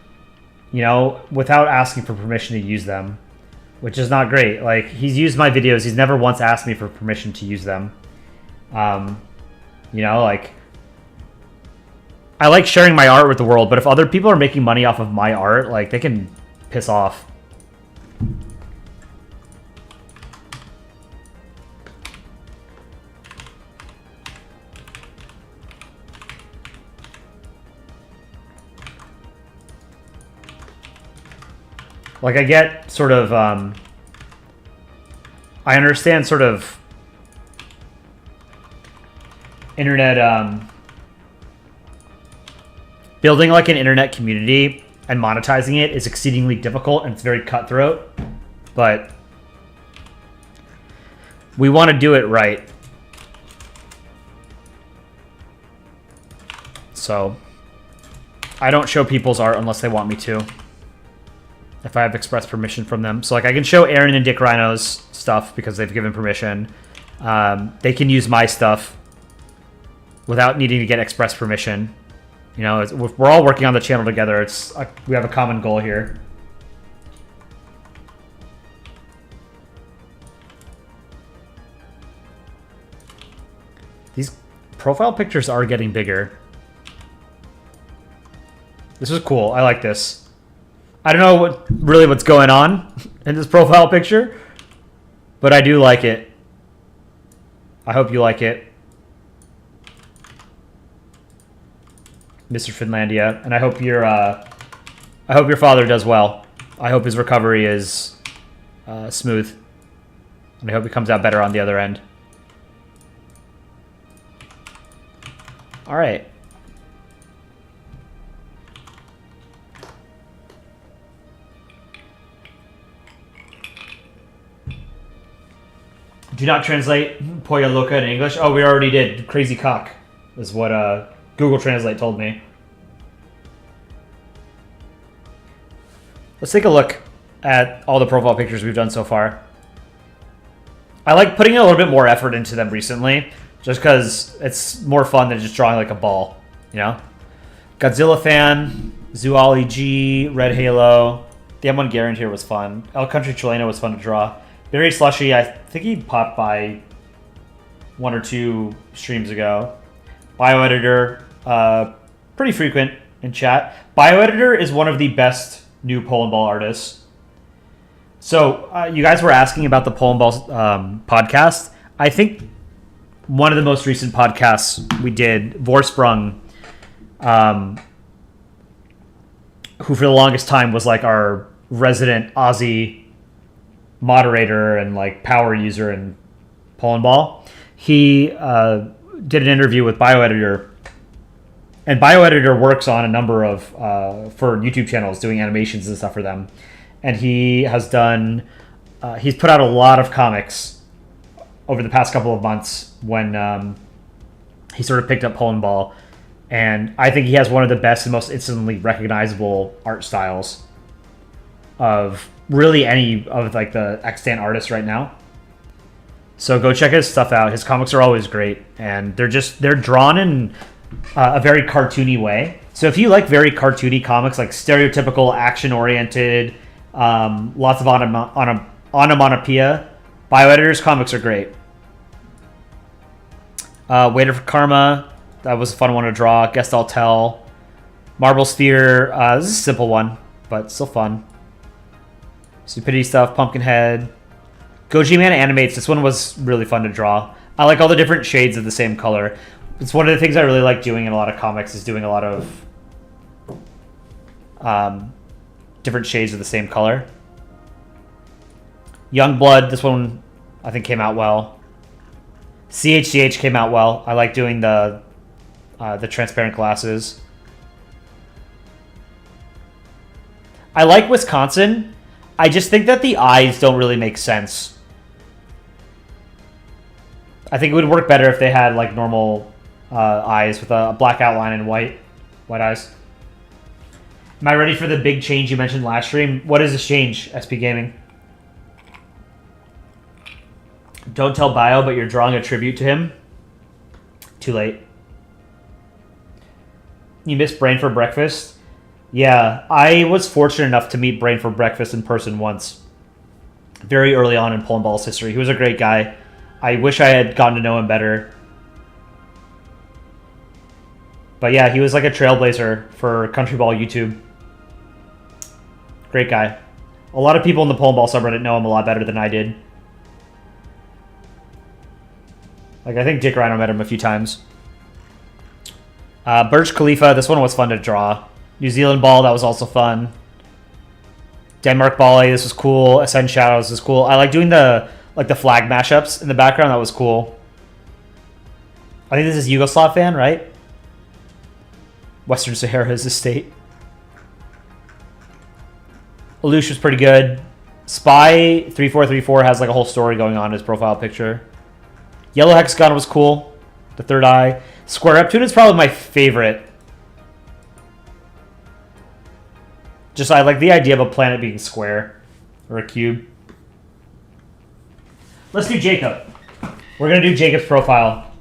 you know, without asking for permission to use them, which is not great. Like he's used my videos. He's never once asked me for permission to use them. You know, like I like sharing my art with the world, but if other people are making money off of my art, like they can piss off. Like I get sort of, I understand sort of internet, building like an internet community and monetizing it is exceedingly difficult and it's very cutthroat, but we want to do it right. So I don't show people's art unless they want me to, if I have express permission from them. So like I can show Aaron and Dick Rhino's stuff because they've given permission. They can use my stuff without needing to get express permission. You know, we're all working on the channel together. We have a common goal here. These profile pictures are getting bigger. This is cool. I like this. I don't know what's going on in this profile picture, but I do like it. I hope you like it. Mr. Finlandia, and I hope your father does well. I hope his recovery is smooth, and I hope he comes out better on the other end. All right. Do not translate Pollo Loca in English. Oh, we already did. Crazy cock is what Google Translate told me. Let's take a look at all the profile pictures we've done so far. I like putting a little bit more effort into them recently, just because it's more fun than just drawing like a ball, you know? Godzilla fan, Zoology, Red Halo. The M1 Garand here was fun. El Country Chileno was fun to draw. Barry Slushy, I think he popped by 1 or 2 streams ago. Bioeditor, pretty frequent in chat. Bioeditor is one of the best new Polandball artists. So you guys were asking about the Polandball podcast. I think one of the most recent podcasts we did, Vorsprung, who for the longest time was like our resident Aussie moderator and like power user in Polandball. He did an interview with Bioeditor, and Bioeditor works on a number of for YouTube channels doing animations and stuff for them. And he has done he's put out a lot of comics over the past couple of months when he sort of picked up Polandball. And I think he has one of the best and most instantly recognizable art styles of really any of like the extant artists right now. So go check his stuff out. His comics are always great, and they're drawn in a very cartoony way. So if you like very cartoony comics, like stereotypical action-oriented, lots of onomatopoeia, Bioeditor's comics are great. Waiter for Karma, that was a fun one to draw. Guess I'll Tell. Marble Sphere, this is a simple one, but still fun. Stupidity Stuff, Pumpkinhead. Goji Man Animates, this one was really fun to draw. I like all the different shades of the same color. It's one of the things I really like doing in a lot of comics, is doing a lot of different shades of the same color. Youngblood, this one I think came out well. CHCH came out well. I like doing the transparent glasses. I like Wisconsin. I just think that the eyes don't really make sense. I think it would work better if they had like normal eyes with a black outline and white eyes. Am I ready for the big change you mentioned last stream? What is this change, SP Gaming? Don't tell Bio, but you're drawing a tribute to him. Too late. You missed Brainforbreakfast? Yeah, I was fortunate enough to meet Brainforbreakfast in person once. Very early on in Polandball's history. He was a great guy. I wish I had gotten to know him better. But yeah, he was like a trailblazer for Country Ball YouTube. Great guy. A lot of people in the Polandball subreddit know him a lot better than I did. Like, I think Dick Rhino met him a few times. Burj Khalifa, this one was fun to draw. New Zealand Ball, that was also fun. Denmark Ball, this was cool. Ascend Shadows was cool. I like doing the flag mashups in the background. That was cool. I think this is Yugoslav fan, right? Western Sahara is a state. Alush was pretty good. Spy 3434 has like a whole story going on in his profile picture. Yellow Hexagon was cool. The third eye. Square Neptune is probably my favorite. Just I like the idea of a planet being square or a cube. Let's do Jacob. We're going to do Jacob's profile.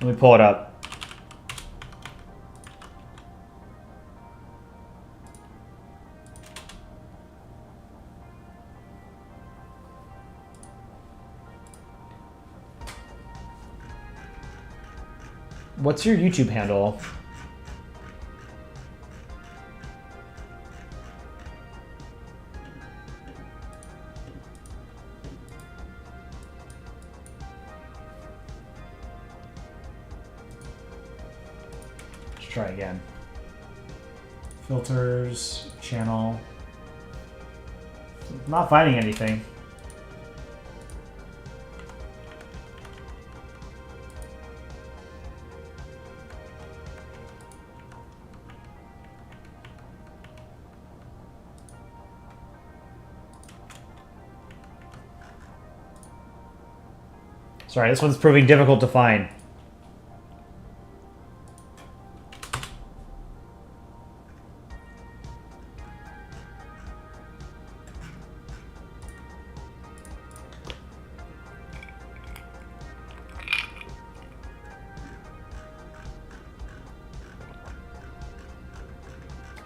Let me pull it up. What's your YouTube handle? Let's try again. Filters, channel. Not finding anything. Sorry, this one's proving difficult to find.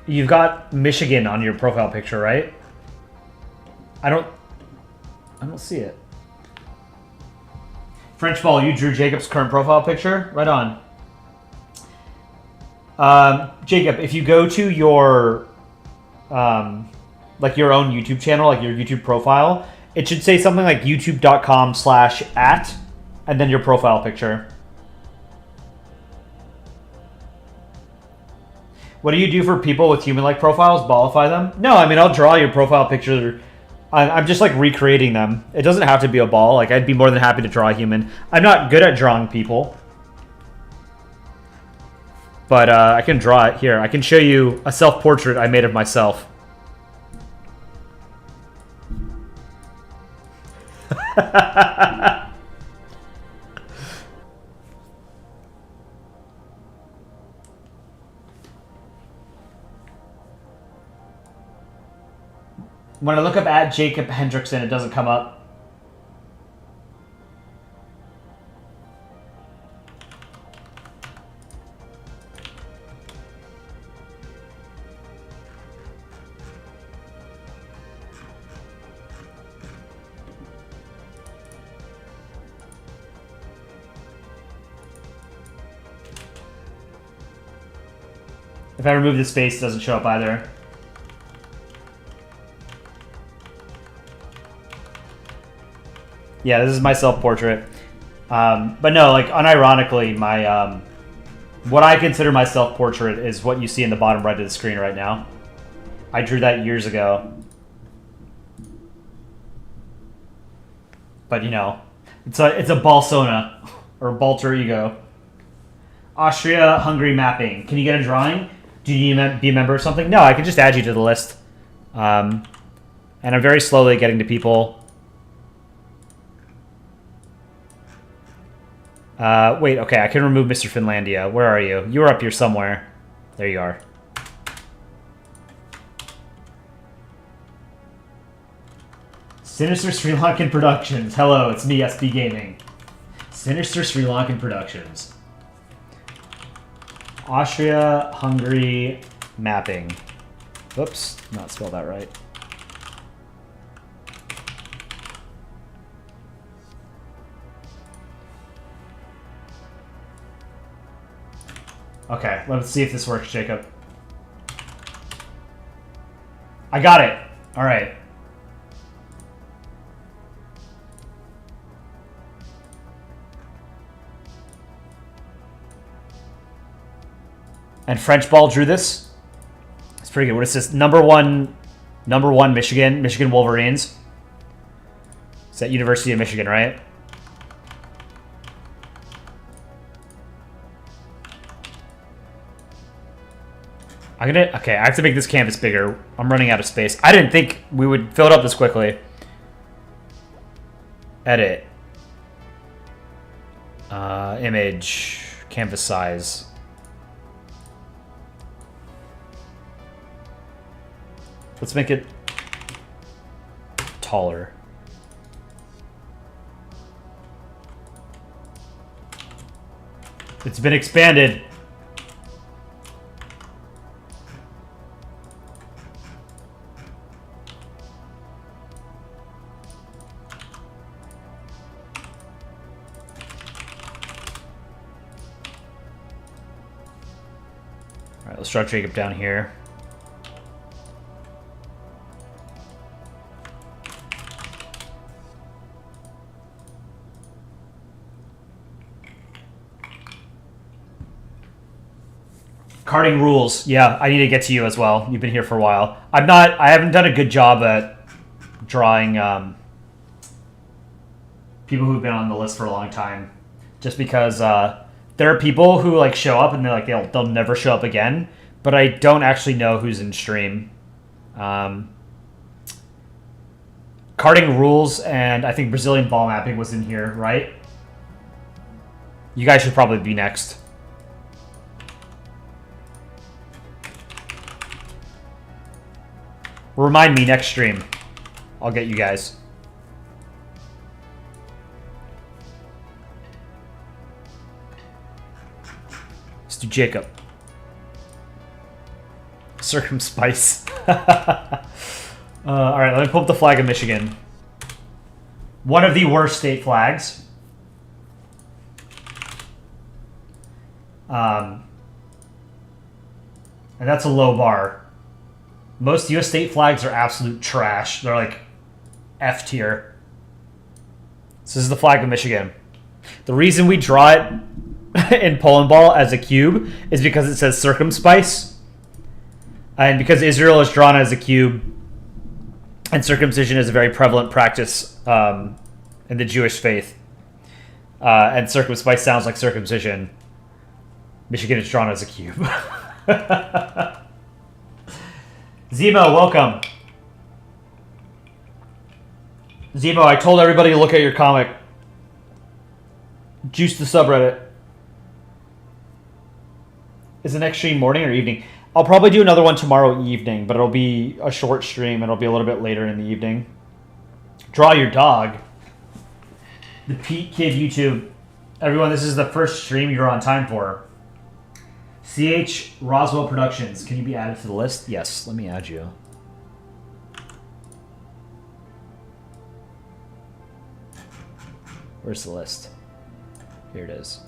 You've got Michigan on your profile picture, right? I don't see it. Frenchball, you drew Jacob's current profile picture? Right on. Jacob, if you go to your like your own YouTube channel, like your YouTube profile, it should say something like youtube.com/@ and then your profile picture. What do you do for people with human-like profiles? Ballify them? No, I mean, I'll draw your profile picture. I'm just, like, recreating them. It doesn't have to be a ball. Like, I'd be more than happy to draw a human. I'm not good at drawing people. But I can draw it here. I can show you a self-portrait I made of myself. When I look up at Jacob Hendrickson, it doesn't come up. If I remove the space, it doesn't show up either. Yeah, this is my self-portrait. But no, like, unironically, my, what I consider my self-portrait is what you see in the bottom right of the screen right now. I drew that years ago. But, you know, it's a Balsona, or Balter Ego. Austria-Hungary mapping. Can you get a drawing? Do you need to be a member of something? No, I can just add you to the list. And I'm very slowly getting to people. Wait, okay, I can remove Mr. Finlandia. Where are you? You were up here somewhere. There you are. Sinister Sri Lankan Productions. Hello, it's me, SB Gaming. Sinister Sri Lankan Productions. Austria, Hungary, mapping. Whoops, not spelled that right. Okay, let's see if this works, Jacob. I got it. All right. And Frenchball drew this. It's pretty good. What is this? Number one, Michigan Wolverines. It's at University of Michigan, right? Okay, I have to make this canvas bigger. I'm running out of space. I didn't think we would fill it up this quickly. Edit. Image. Canvas size. Let's make it taller. It's been expanded. All right, let's draw Jacob down here. Carding rules. Yeah, I need to get to you as well. You've been here for a while. I haven't done a good job at drawing people who've been on the list for a long time. Just because there are people who like show up and they're like they'll never show up again, but I don't actually know who's in stream. Carding rules and I think Brazilian ball mapping was in here, right? You guys should probably be next. Remind me next stream. I'll get you guys. Let's do Jacob. Circumspice. All right, let me pull up the flag of Michigan. One of the worst state flags. And that's a low bar. Most U.S. state flags are absolute trash. They're like F tier. So this is the flag of Michigan. The reason we draw it in Polandball as a cube is because it says circumspice. And because Israel is drawn as a cube, and circumcision is a very prevalent practice in the Jewish faith. And circumspice sounds like circumcision. Michigan is drawn as a cube. Zemo, welcome. Zemo, I told everybody to look at your comic. Juice the subreddit. Is it next stream morning or evening? I'll probably do another one tomorrow evening, but it'll be a short stream and it'll be a little bit later in the evening. Draw your dog. The Pete Kid YouTube. Everyone, this is the first stream you're on time for. CH Roswell Productions. Can you be added to the list? Yes, let me add you. Where's the list? Here it is.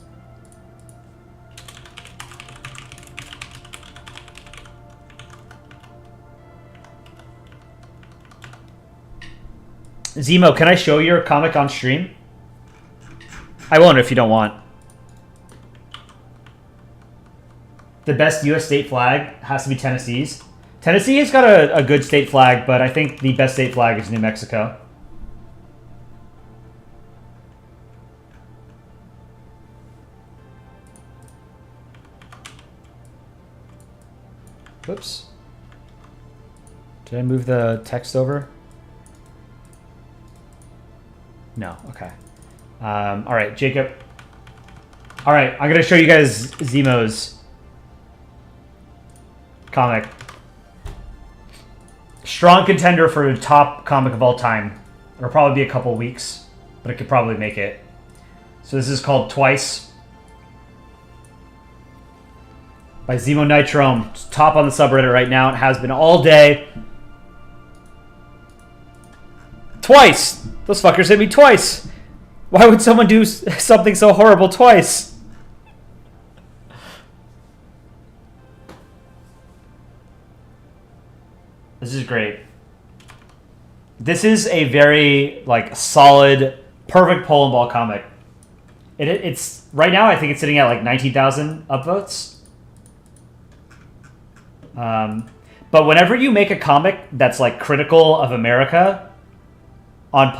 Zemo, can I show your comic on stream? I won't if you don't want. The best U.S. state flag has to be Tennessee's. Tennessee has got a good state flag, but I think the best state flag is New Mexico. Whoops. Did I move the text over? No, okay. All right, Jacob. All right, I'm going to show you guys Zemo's comic. Strong contender for the top comic of all time. It'll probably be a couple weeks, but it could probably make it. So this is called Twice by Zemo Nitrome. It's top on the subreddit right now. It has been all day. Twice! Those fuckers hit me twice! Why would someone do something so horrible twice? This is great. This is a very, like, solid, perfect Polandball comic. It's right now, I think it's sitting at, like, 19,000 upvotes. But whenever you make a comic that's, like, critical of America on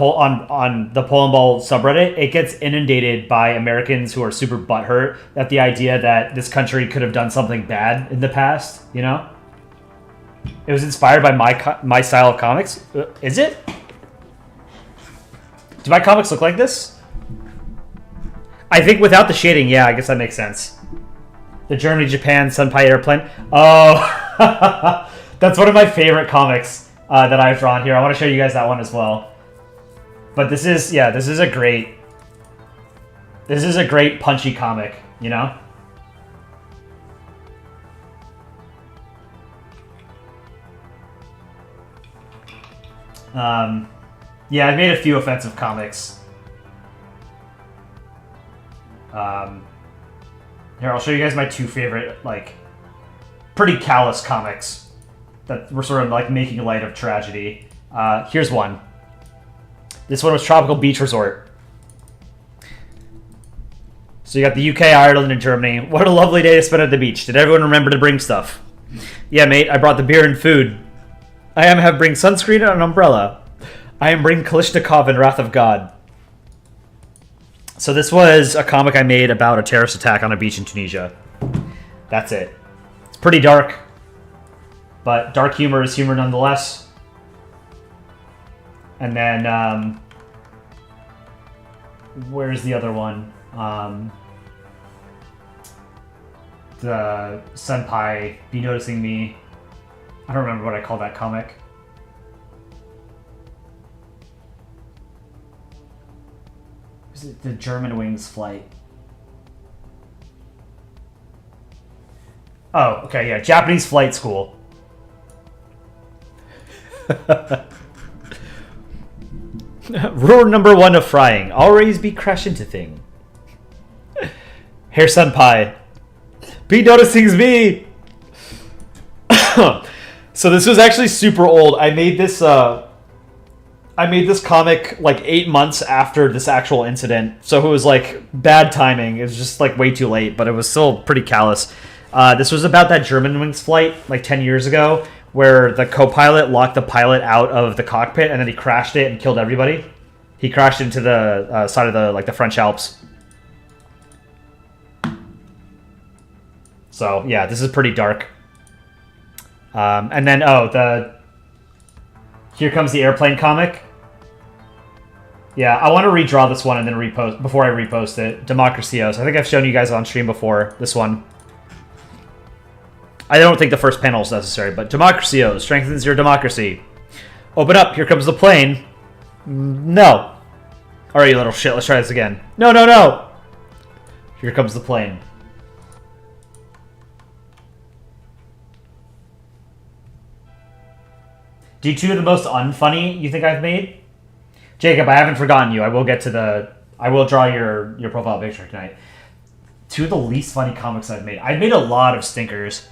the Polandball subreddit, it gets inundated by Americans who are super butthurt at the idea that this country could have done something bad in the past, you know? It was inspired by my style of comics. Is it? Do my comics look like this? I think without the shading, yeah, I guess that makes sense. The Germany-Japan Senpai Airplane. Oh, that's one of my favorite comics that I've drawn here. I want to show you guys that one as well. But this is, yeah, this is a great punchy comic, you know? Yeah, I've made a few offensive comics. Here, I'll show you guys my two favorite, like, pretty callous comics that were sort of, like, making light of tragedy. Here's one. This one was Tropical Beach Resort. So you got the UK, Ireland, and Germany. What a lovely day to spend at the beach. Did everyone remember to bring stuff? Yeah, mate, I brought the beer and food. I have bring sunscreen and an umbrella. I am bring Kalishnikov and Wrath of God. So this was a comic I made about a terrorist attack on a beach in Tunisia. That's it. It's pretty dark, but dark humor is humor nonetheless. And then, where's the other one? The Senpai Be Noticing Me. I don't remember what I call that comic. Is it the German Wings Flight? Oh, okay, yeah. Japanese Flight School. Rule number 1 of frying: always be crash into thing. Hair sun pie. Be noticing's me. So this was actually super old. I made this comic like 8 months after this actual incident. So it was like bad timing. It was just like way too late, but it was still pretty callous. This was about that Germanwings flight like 10 years ago, where the co-pilot locked the pilot out of the cockpit and then he crashed it and killed everybody. He crashed into the side of the French Alps. So yeah, this is pretty dark. And then Here Comes the Airplane comic. Yeah, I want to redraw this one and then repost before I repost it. Democracios. I think I've shown you guys on stream before this one. I don't think the first panel is necessary, but Democracios strengthens your democracy. Open up, here comes the plane. No. Alright, you little shit, let's try this again. No, no, no! Here comes the plane. Do 2 of the most unfunny you think I've made? Jacob, I haven't forgotten you. I will draw your profile picture tonight. 2 of the least funny comics I've made. I've made a lot of stinkers.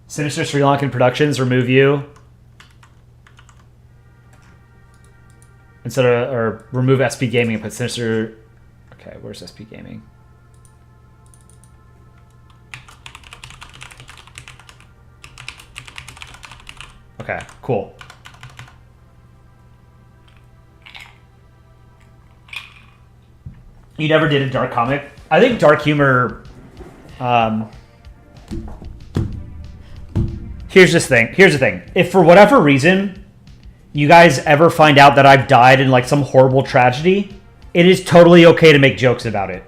Sinister Sri Lankan Productions, remove you. Instead of, or remove SP Gaming and put Sinister... Okay, where's SP Gaming? Okay, cool. You never did a dark comic? I think dark humor... Here's the thing. If for whatever reason you guys ever find out that I've died in like some horrible tragedy, it is totally okay to make jokes about it.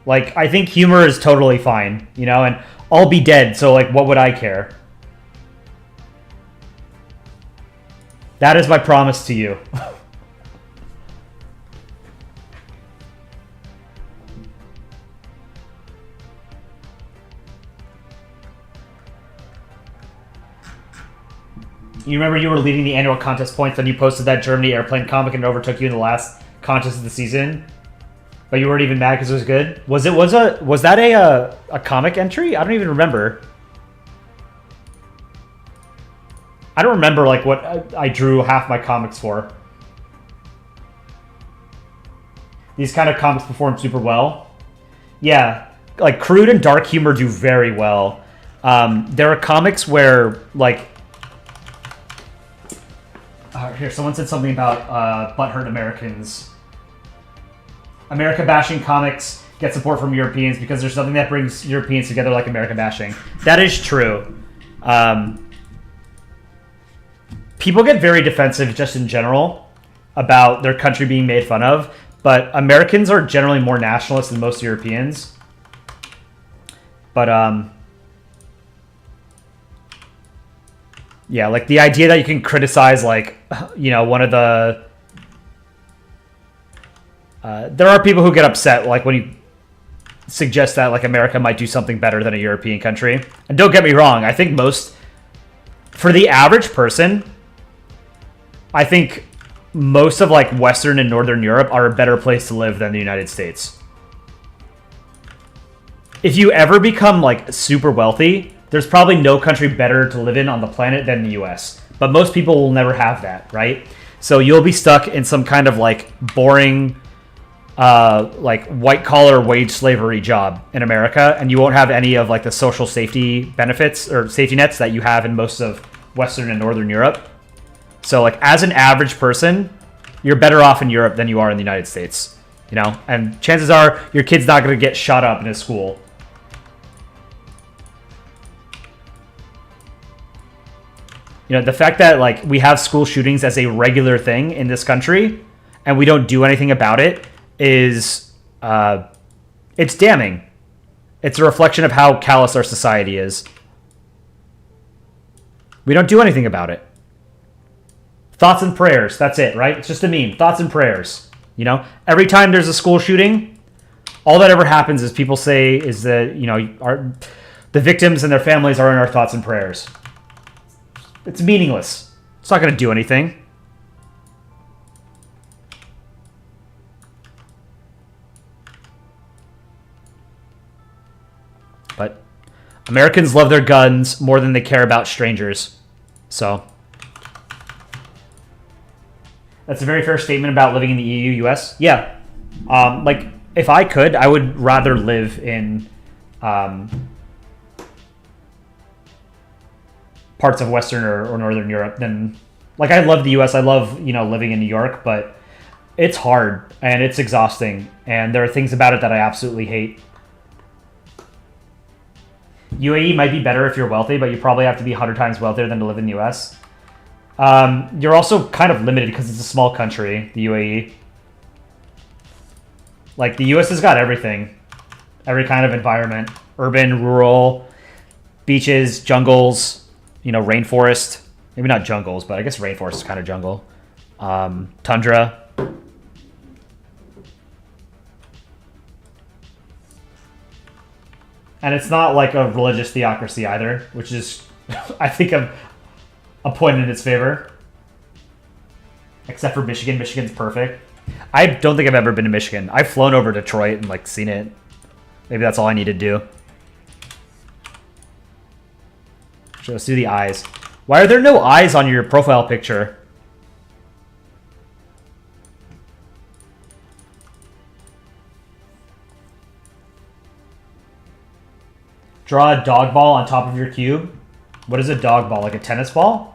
Like, I think humor is totally fine, you know, and I'll be dead, so like, what would I care? That is my promise to you. You remember you were leading the annual contest points, then you posted that Germany airplane comic and it overtook you in the last contest of the season? But you weren't even mad because it was good? Was that a comic entry? I don't even remember. I don't remember like what I drew half my comics for. These kind of comics perform super well. Yeah, like crude and dark humor do very well. There are comics where like... here, someone said something about butthurt Americans. America bashing comics get support from Europeans because there's something that brings Europeans together like America bashing. That is true. People get very defensive just in general about their country being made fun of, but Americans are generally more nationalist than most Europeans. But, yeah, like the idea that you can criticize, like, you know, one of the... there are people who get upset, like, when you suggest that, like, America might do something better than a European country. And don't get me wrong, I think for the average person, I think most of, like, Western and Northern Europe are a better place to live than the United States. If you ever become, like, super wealthy... There's probably no country better to live in on the planet than the US. But most people will never have that, right? So you'll be stuck in some kind of like boring, like white-collar wage slavery job in America, and you won't have any of like the social safety benefits or safety nets that you have in most of Western and Northern Europe. So like as an average person, you're better off in Europe than you are in the United States, you know? And chances are your kid's not going to get shot up in his school. You know, the fact that, like, we have school shootings as a regular thing in this country and we don't do anything about it is, it's damning. It's a reflection of how callous our society is. We don't do anything about it. Thoughts and prayers, that's it, right? It's just a meme. Thoughts and prayers. You know, every time there's a school shooting, All that ever happens is people say is that, you know, the victims and their families are in our thoughts and prayers. It's meaningless. It's not going to do anything. But Americans love their guns more than they care about strangers. So that's a very fair statement about living in the EU, US. Yeah. Like, if I could, I would rather live in parts of Western or Northern Europe than... Like, I love the US. I love, you know, living in New York, but it's hard and it's exhausting. And there are things about it that I absolutely hate. UAE might be better if you're wealthy, but you probably have to be 100 times wealthier than to live in the US. You're also kind of limited because it's a small country, the UAE. Like, the US has got everything. Every kind of environment. Urban, rural, beaches, jungles, you know, rainforest. Maybe not jungles, but I guess rainforest is kind of jungle. Tundra. And it's not like a religious theocracy either, which is, I think, a point in its favor. Except for Michigan. Michigan's perfect. I don't think I've ever been to Michigan. I've flown over Detroit and, like, seen it. Maybe that's all I need to do. So let's do the eyes. Why are there no eyes on your profile picture? Draw a dog ball on top of your cube. What is a dog ball? Like a tennis ball?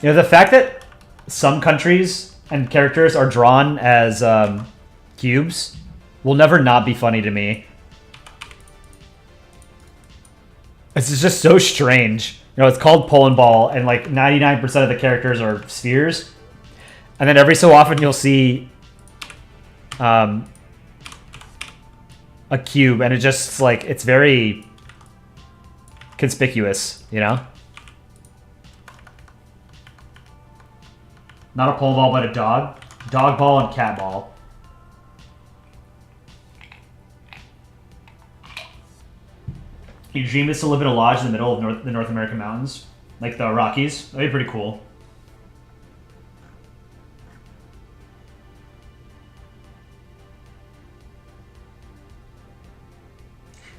You know, the fact that some countries and characters are drawn as cubes will never not be funny to me. This is just so strange. You know, it's called Polandball, and like 99% of the characters are spheres. And then every so often you'll see a cube, and it just, like, it's very conspicuous, you know? Not a pole ball, but a dog. Dog ball and cat ball. Your dream is to live in a lodge in the middle of the North American mountains. Like the Rockies. That'd be pretty cool.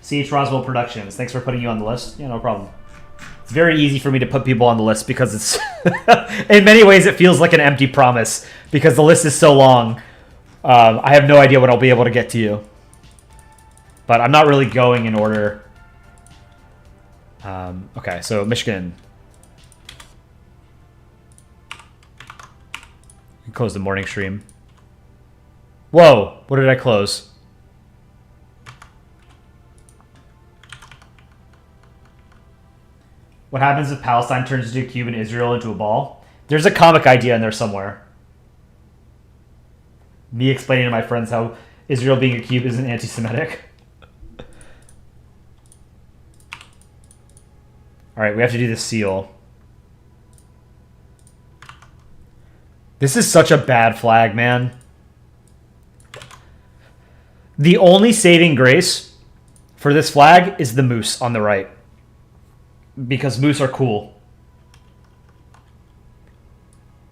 C.H. Roswell Productions. Thanks for putting you on the list. Yeah, no problem. It's very easy for me to put people on the list because it's... in many ways, it feels like an empty promise because the list is so long. I have no idea when I'll be able to get to you. But I'm not really going in order. Okay, so Michigan. Close the morning stream. Whoa, what did I close? What happens if Palestine turns into a cube and Israel into a ball? There's a comic idea in there somewhere. Me explaining to my friends how Israel being a cube isn't anti-Semitic. Alright, we have to do the seal. This is such a bad flag, man. The only saving grace for this flag is the moose on the right. Because moose are cool.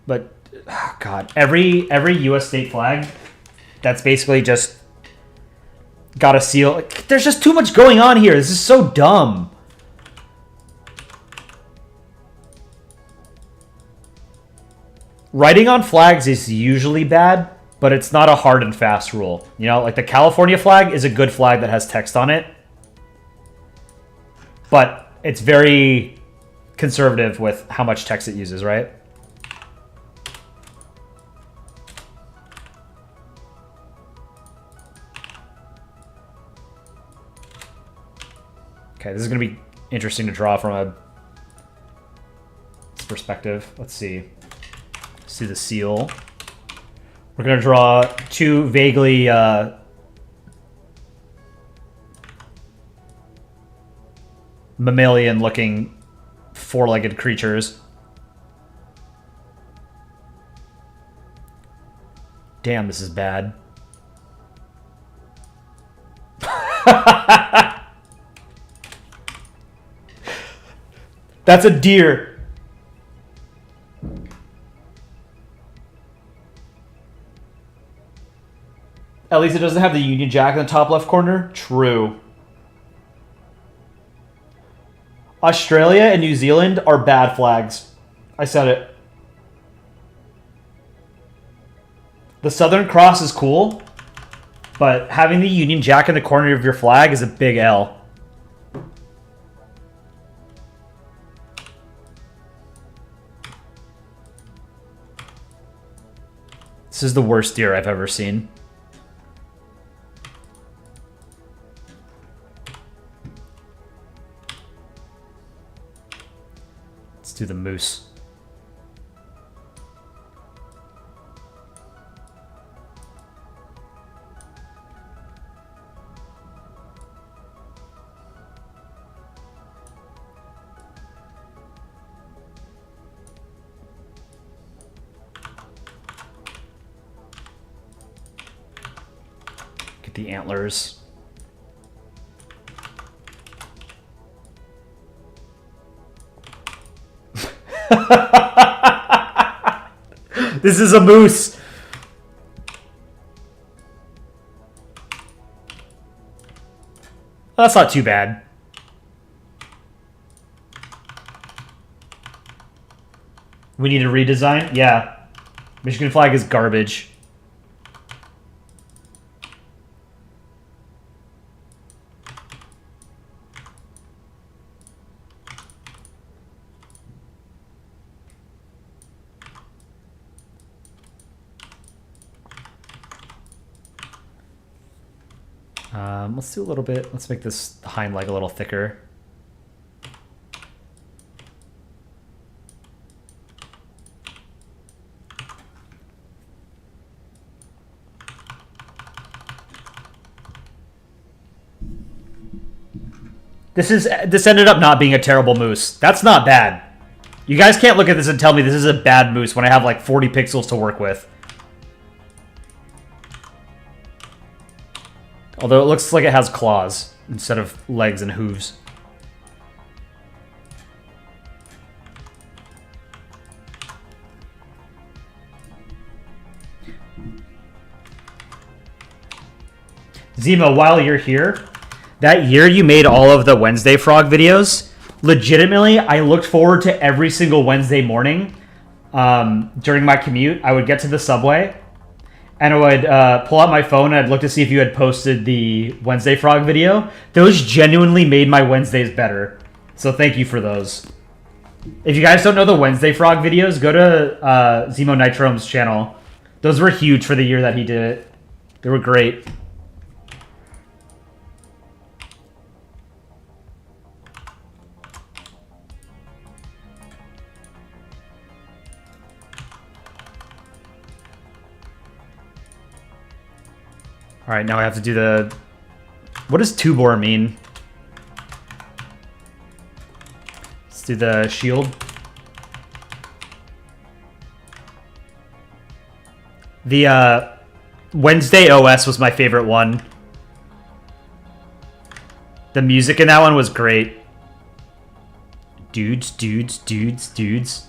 But, oh God, every US state flag that's basically just got a seal. There's just too much going on here. This is so dumb. Writing on flags is usually bad, but it's not a hard and fast rule. You know, like the California flag is a good flag that has text on it. But it's very conservative with how much text it uses, right? Okay, this is going to be interesting to draw from a perspective. Let's see. Let's do the seal. We're going to draw two vaguely mammalian-looking four-legged creatures. Damn, this is bad. That's a deer. At least it doesn't have the Union Jack in the top left corner. True. Australia and New Zealand are bad flags. I said it. The Southern Cross is cool, but having the Union Jack in the corner of your flag is a big L. This is the worst deer I've ever seen. Let's do the moose. Get the antlers. This is a moose. That's not too bad. We need a redesign? Yeah. Michigan flag is garbage. Let's do a little bit. Let's make this hind leg a little thicker. This ended up not being a terrible moose. That's not bad. You guys can't look at this and tell me this is a bad moose when I have like 40 pixels to work with. Although it looks like it has claws instead of legs and hooves. Zemo, while you're here, that year you made all of the Wednesday Frog videos. Legitimately, I looked forward to every single Wednesday morning during my commute. I would get to the subway and I would pull out my phone and I'd look to see if you had posted the Wednesday Frog video. Those genuinely made my Wednesdays better. So thank you for those. If you guys don't know the Wednesday Frog videos, go to Zemo Nitrome's channel. Those were huge for the year that he did it. They were great. All right, now I have to do the... What does Tubor mean? Let's do the shield. The Wednesday OS was my favorite one. The music in that one was great. Dudes, dudes, dudes, dudes.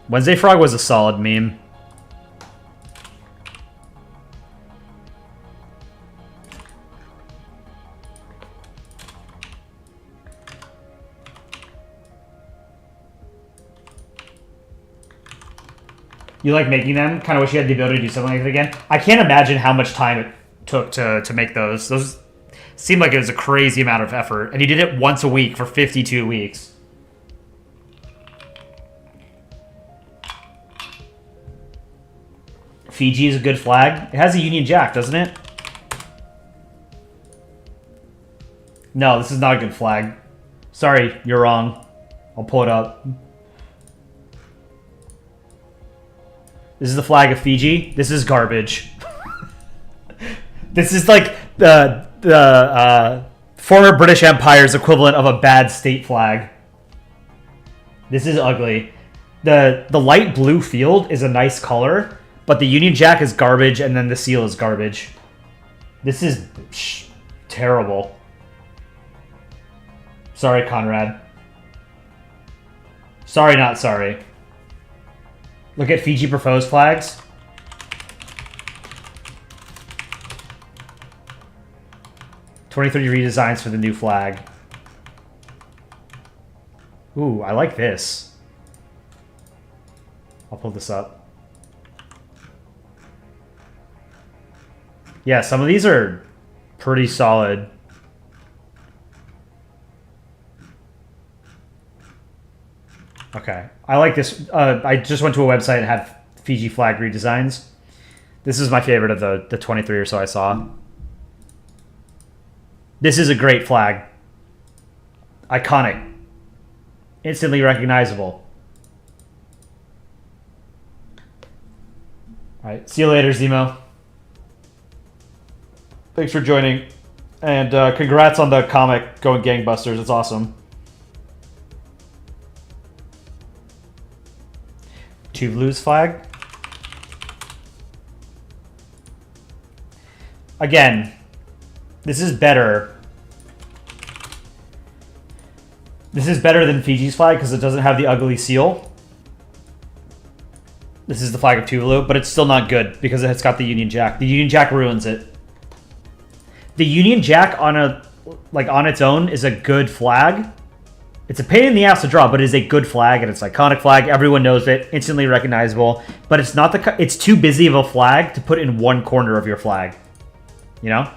Wednesday Frog was a solid meme. You like making them? Kind of wish you had the ability to do something like that again. I can't imagine how much time it took to make those. Those seemed like it was a crazy amount of effort. And he did it once a week for 52 weeks. Fiji is a good flag. It has a Union Jack, doesn't it? No, this is not a good flag. Sorry, you're wrong. I'll pull it up. This is the flag of Fiji. This is garbage. This is like the former British Empire's equivalent of a bad state flag. This is ugly. The light blue field is a nice color, but the Union Jack is garbage, and then the seal is garbage. This is terrible. Sorry, Conrad. Sorry, not sorry. Look at Fiji proposed flags. '23 redesigns for the new flag. Ooh, I like this. I'll pull this up. Yeah, some of these are pretty solid. Okay, I like this. I just went to a website and had Fiji flag redesigns. This is my favorite of the 23 or so I saw. This is a great flag. Iconic. Instantly recognizable. Alright, see you later, Zemo. Thanks for joining. And congrats on the comic going gangbusters. It's awesome. Tuvalu's flag. Again, this is better. This is better than Fiji's flag because it doesn't have the ugly seal. This is the flag of Tuvalu, but it's still not good because it's got the Union Jack. The Union Jack ruins it. The Union Jack on its own is a good flag. It's a pain in the ass to draw, but it is a good flag and it's an iconic flag. Everyone knows it, instantly recognizable. But it's not it's too busy of a flag to put in one corner of your flag. You know?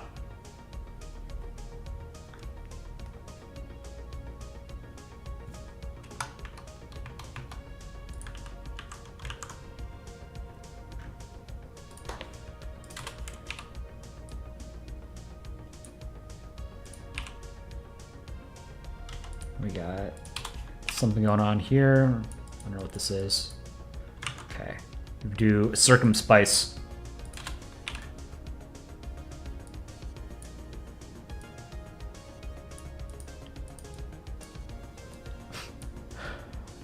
We got something going on here. I don't know what this is. Okay. Do circumspice.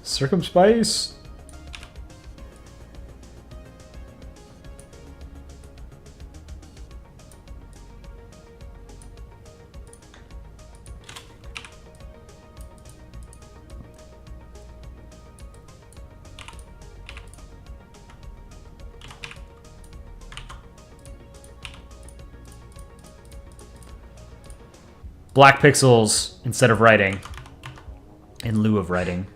Circumspice? Black pixels instead of writing. In lieu of writing.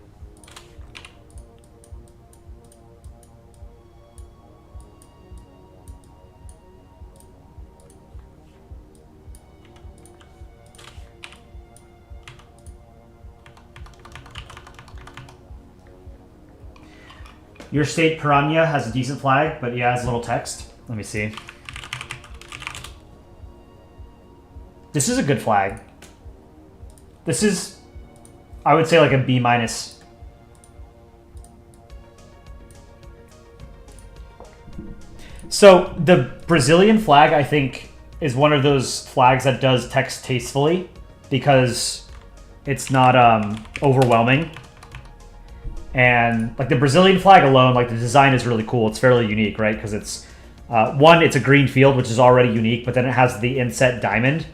Your state, Piranha, has a decent flag, but yeah, has a little text. Let me see. This is a good flag. This is, I would say, like a B-. So the Brazilian flag, I think, is one of those flags that does text tastefully because it's not overwhelming. And like the Brazilian flag alone, like the design is really cool. It's fairly unique, right? Because it's, one, it's a green field, which is already unique, but then it has the inset diamond.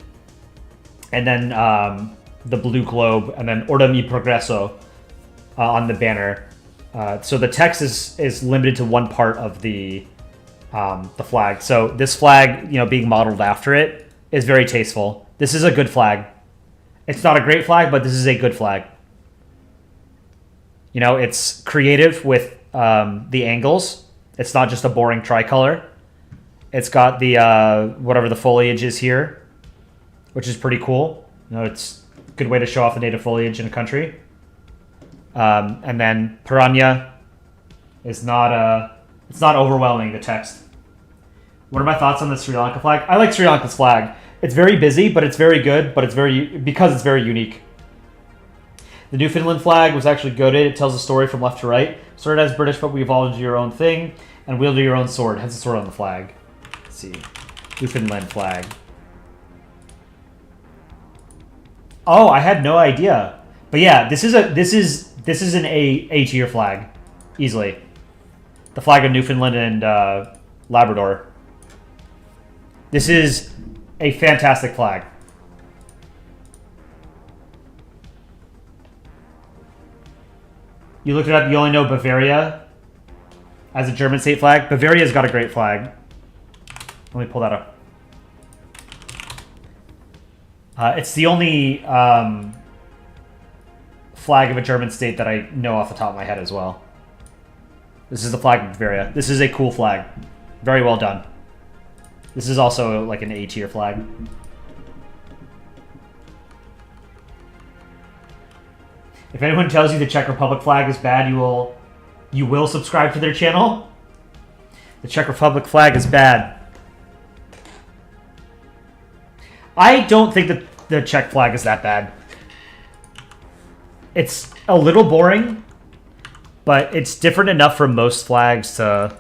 And then the blue globe, and then Ora mi progresso on the banner. So the text is limited to one part of the flag. So this flag, you know, being modeled after it is very tasteful. This is a good flag. It's not a great flag, but this is a good flag. You know, it's creative with the angles. It's not just a boring tricolor. It's got the whatever the foliage is here, which is pretty cool. You know, it's a good way to show off the native foliage in a country. And then Piranha is not it's not overwhelming, the text. What are my thoughts on the Sri Lanka flag? I like Sri Lanka's flag. It's very busy, but it's very good, but it's because it's very unique. The new Finland flag was actually goated. It tells a story from left to right. Started as British, but we evolved into your own thing and wielded your own sword. Hence the sword on the flag. Let's see. Newfoundland flag. Oh, I had no idea. But yeah, this is an A tier flag, easily. The flag of Newfoundland and Labrador. This is a fantastic flag. You looked it up, you only know Bavaria as a German state flag. Bavaria's got a great flag. Let me pull that up. It's the only flag of a German state that I know off the top of my head as well. This is the flag of Bavaria. This is a cool flag. Very well done. This is also like an A tier flag. If anyone tells you the Czech Republic flag is bad, you will subscribe to their channel. The Czech Republic flag is bad. I don't think that the Czech flag is that bad. It's a little boring, but it's different enough from most flags to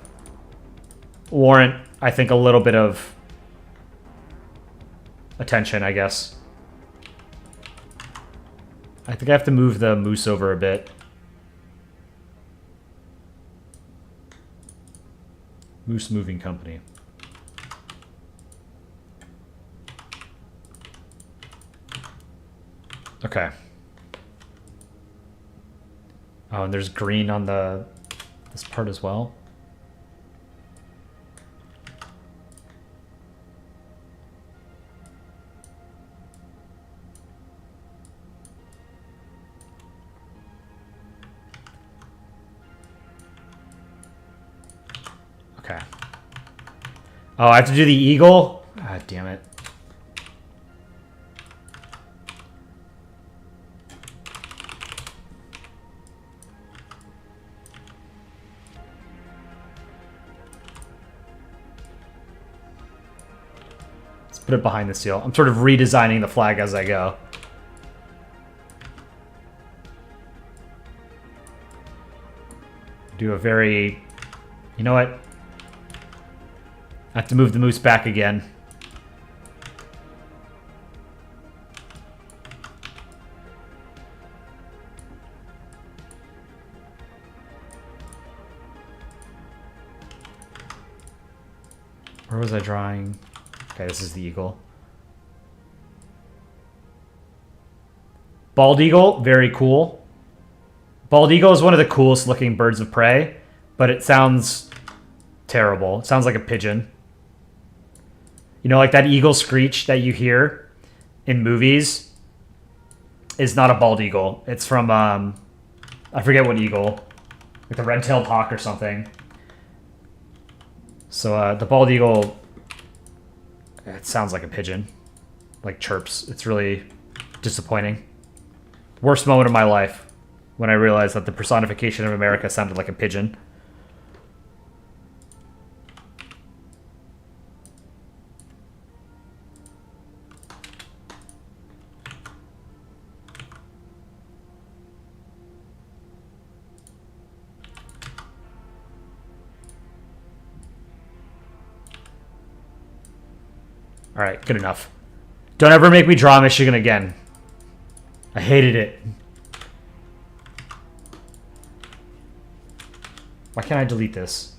warrant, I think, a little bit of attention, I guess. I think I have to move the moose over a bit. Moose Moving Company. Okay. Oh, and there's green on this part as well. Okay. Oh, I have to do the eagle? God damn it. Let's put it behind the seal. I'm sort of redesigning the flag as I go. Do a very... You know what? I have to move the moose back again. Where was I drawing? Okay, this is the eagle. Bald eagle, very cool. Bald eagle is one of the coolest looking birds of prey, but it sounds terrible. It sounds like a pigeon. You know, like that eagle screech that you hear in movies is not a bald eagle. It's from, I forget what eagle. Like the red-tailed hawk or something. So the bald eagle, it sounds like a pigeon. Like chirps. It's really disappointing. Worst moment of my life when I realized that the personification of America sounded like a pigeon. Alright, good enough. Don't ever make me draw Michigan again. I hated it. Why can't I delete this?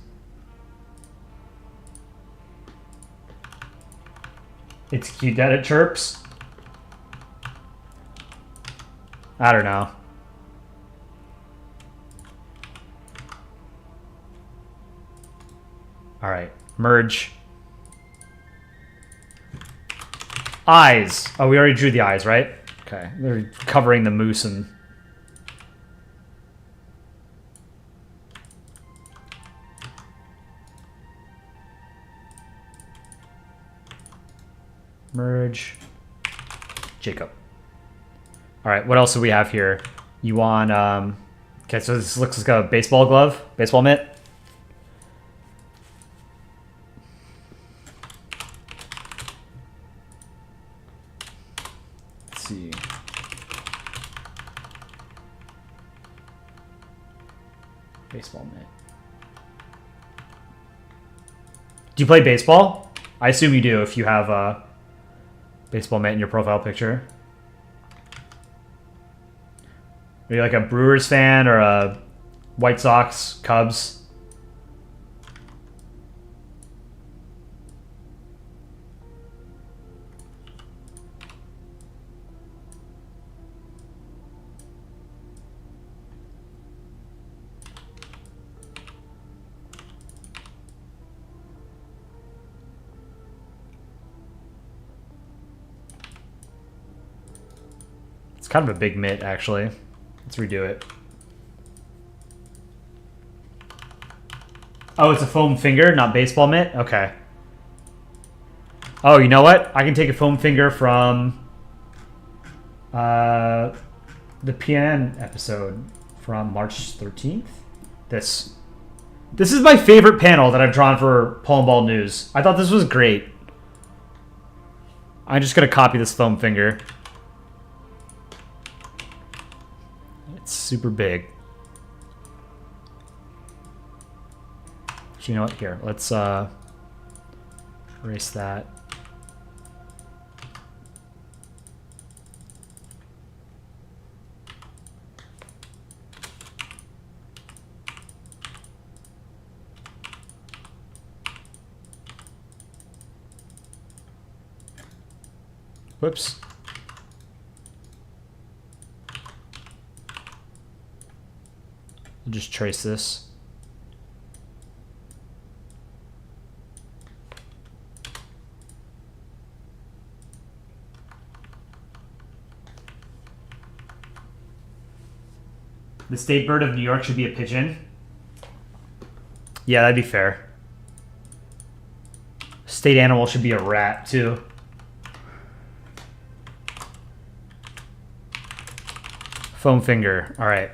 It's cute that it chirps. I don't know. Alright, merge. Eyes. Oh, we already drew the eyes, right? Okay. They're covering the moose and... Merge. Jacob. Alright, what else do we have here? You want, okay, so this looks like a baseball glove. Baseball mitt. See. Baseball mitt. Do you play baseball? I assume you do if you have a baseball mitt in your profile picture. Are you like a Brewers fan or a White Sox, Cubs? It's kind of a big mitt, actually. Let's redo it. Oh, it's a foam finger, not baseball mitt? Okay. Oh, you know what? I can take a foam finger from the PN episode from March 13th. This is my favorite panel that I've drawn for Polandball News. I thought this was great. I'm just going to copy this foam finger. It's super big. You know what? Here, let's erase that. Whoops. I'll just trace this. The state bird of New York should be a pigeon. Yeah, that'd be fair. State animal should be a rat, too. Foam finger. All right.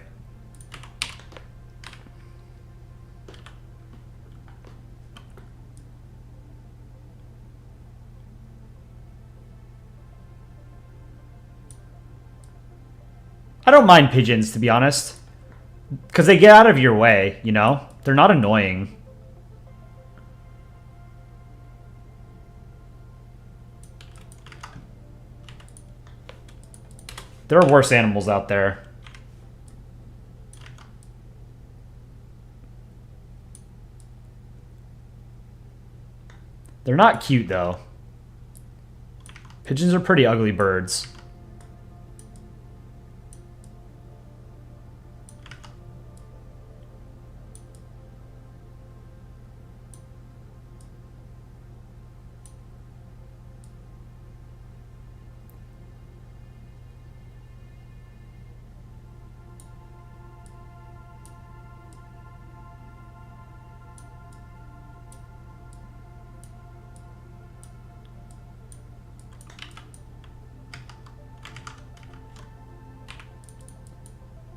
I don't mind pigeons, to be honest. Because they get out of your way, you know? They're not annoying. There are worse animals out there. They're not cute, though. Pigeons are pretty ugly birds.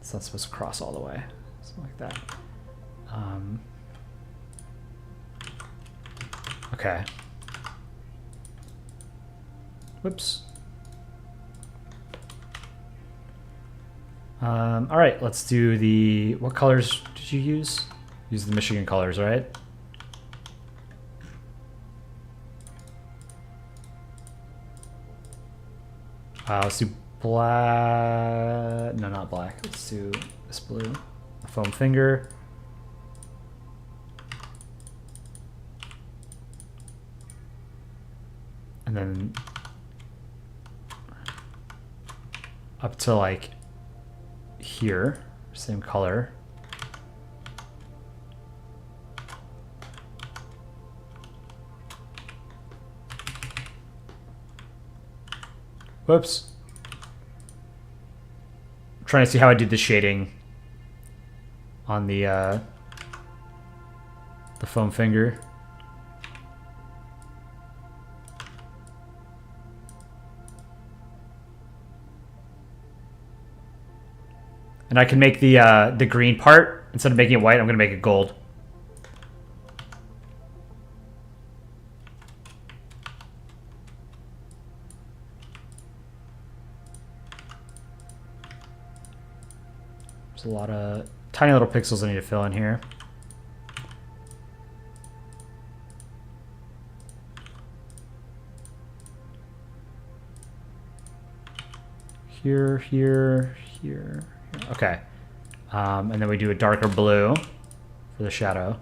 It's not supposed to cross all the way. Something like that. Okay. Whoops. All right, let's do the... What colors did you use? Use the Michigan colors, right? Let's do black. No, not black. Let's do this blue. A foam finger. And then up to like here, same color. Whoops. I'm trying to see how I did the shading on the foam finger. And I can make the green part, instead of making it white, I'm going to make it gold. There's a lot of tiny little pixels I need to fill in here. Here, here, here. Okay. And then we do a darker blue for the shadow.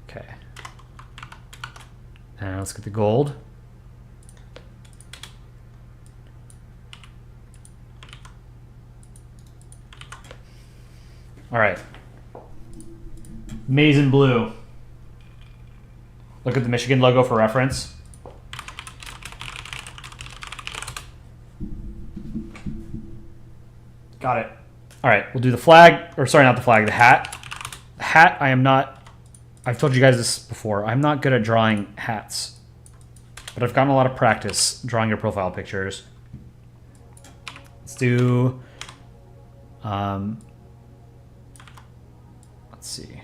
Okay. And let's get the gold. All right. Maize and blue. Look at the Michigan logo for reference. Got it. All right, we'll do the flag, or sorry, not the flag, the hat. The hat, I am not, I've told you guys this before, I'm not good at drawing hats. But I've gotten a lot of practice drawing your profile pictures. Let's do, let's see.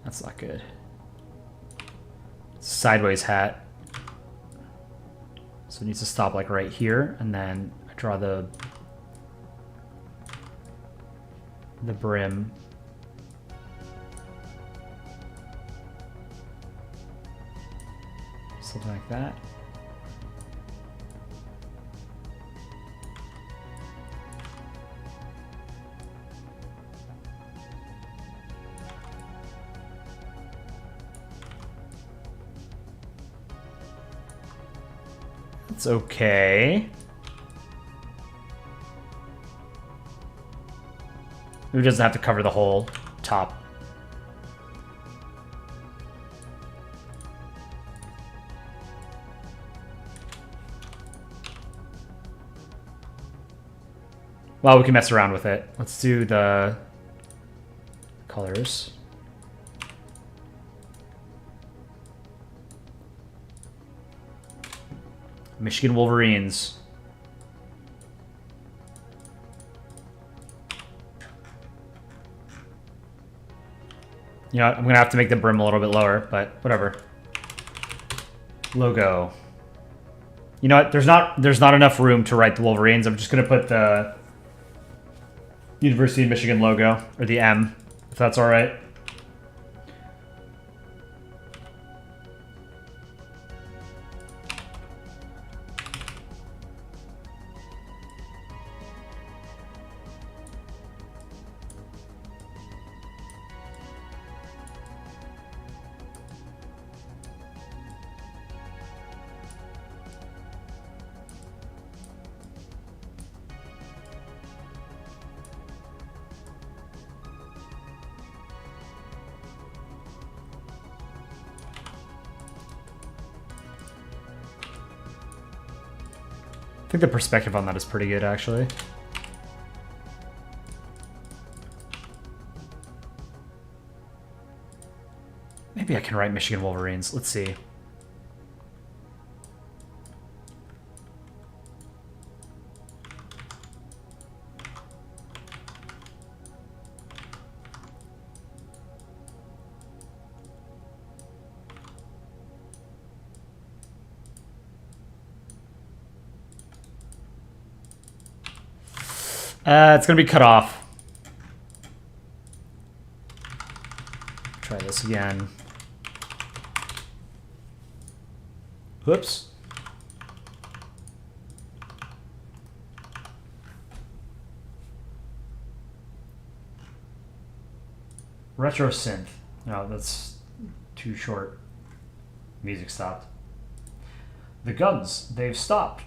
That's not good. Sideways hat. So it needs to stop like right here, and then I draw the brim. Something like that. It's okay. It doesn't have to cover the whole top. Well, we can mess around with it. Let's do the colors. Michigan Wolverines. You know what? I'm gonna have to make the brim a little bit lower, but whatever. Logo. You know what? There's not enough room to write the Wolverines. I'm just gonna put the University of Michigan logo, or the M, if that's all right. I think the perspective on that is pretty good, actually. Maybe I can write Michigan Wolverines. Let's see. It's gonna be cut off. Try this again. Whoops. Retro synth. No, that's too short. Music stopped. The guns, they've stopped.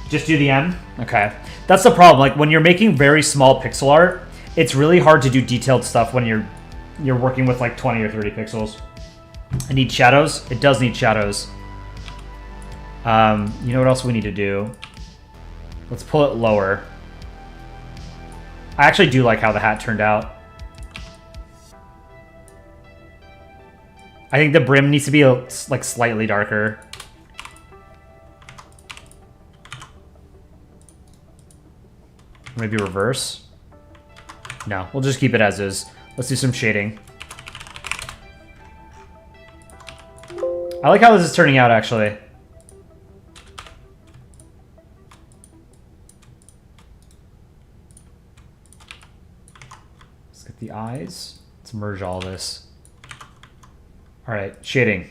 Just do the M? Okay. That's the problem. Like, when you're making very small pixel art, it's really hard to do detailed stuff when you're working with like 20 or 30 pixels. It needs shadows. It does need shadows. You know what else we need to do? Let's pull it lower. I actually do like how the hat turned out. I think the brim needs to be like slightly darker. Maybe reverse? No, we'll just keep it as is. Let's do some shading. I like how this is turning out, actually. Let's get the eyes. Let's merge all this. All right, shading.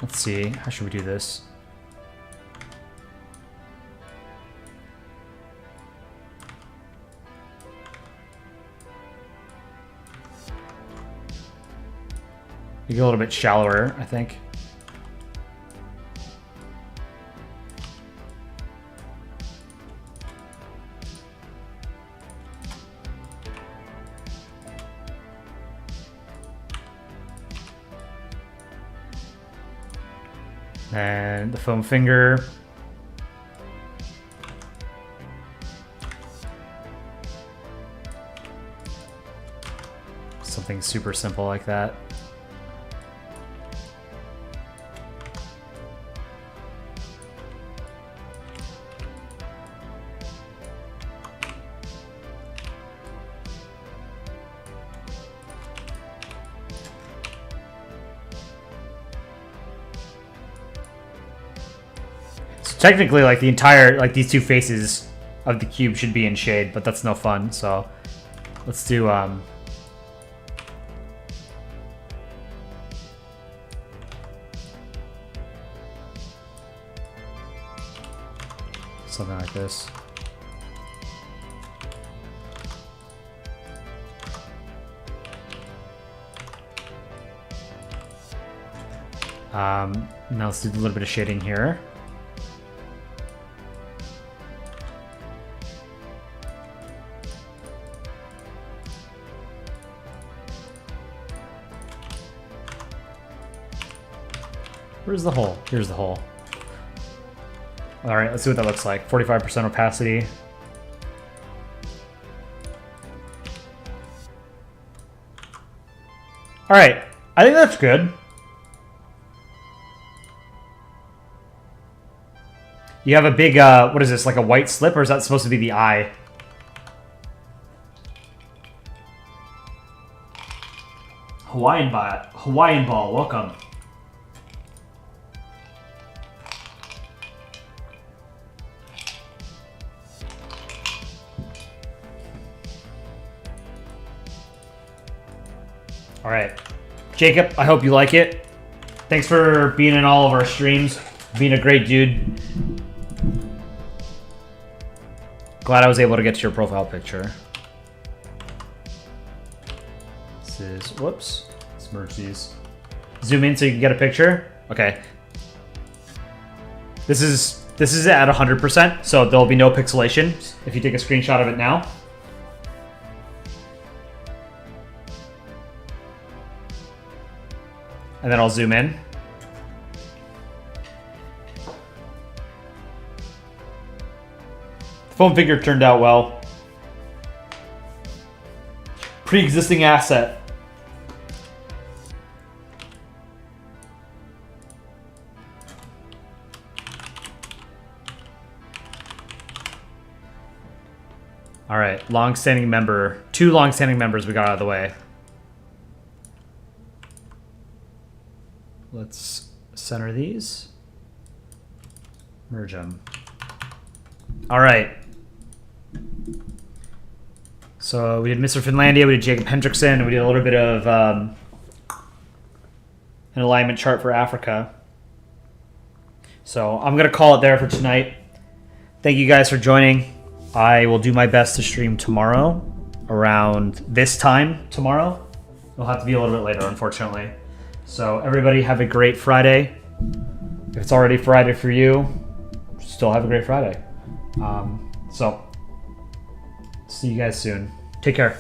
Let's see, how should we do this? Make it a little bit shallower, I think. And the foam finger. Something super simple like that. Technically, like the entire, like these two faces of the cube should be in shade, but that's no fun. So let's do something like this. Now let's do a little bit of shading here. Where's the hole? Here's the hole. All right, let's see what that looks like. 45% opacity. All right, I think that's good. You have a big, what is this, like a white slip, or is that supposed to be the eye? Hawaiian ball, welcome. All right, Jacob, I hope you like it. Thanks for being in all of our streams, being a great dude. Glad I was able to get to your profile picture. This is, whoops, let's merge these. Zoom in so you can get a picture. Okay. This is at 100%, so there'll be no pixelation if you take a screenshot of it now. And then I'll zoom in. The foam figure turned out well. Pre-existing asset. All right, long-standing member. 2 long-standing members we got out of the way. Let's center these. Merge them. All right. So we did Mr. Finlandia, we did Jacob Hendrickson, and we did a little bit of an alignment chart for Africa. So I'm going to call it there for tonight. Thank you guys for joining. I will do my best to stream tomorrow around this time tomorrow. It'll have to be a little bit later, unfortunately. So everybody have a great Friday. If it's already Friday for you, still have a great Friday. So see you guys soon. Take care.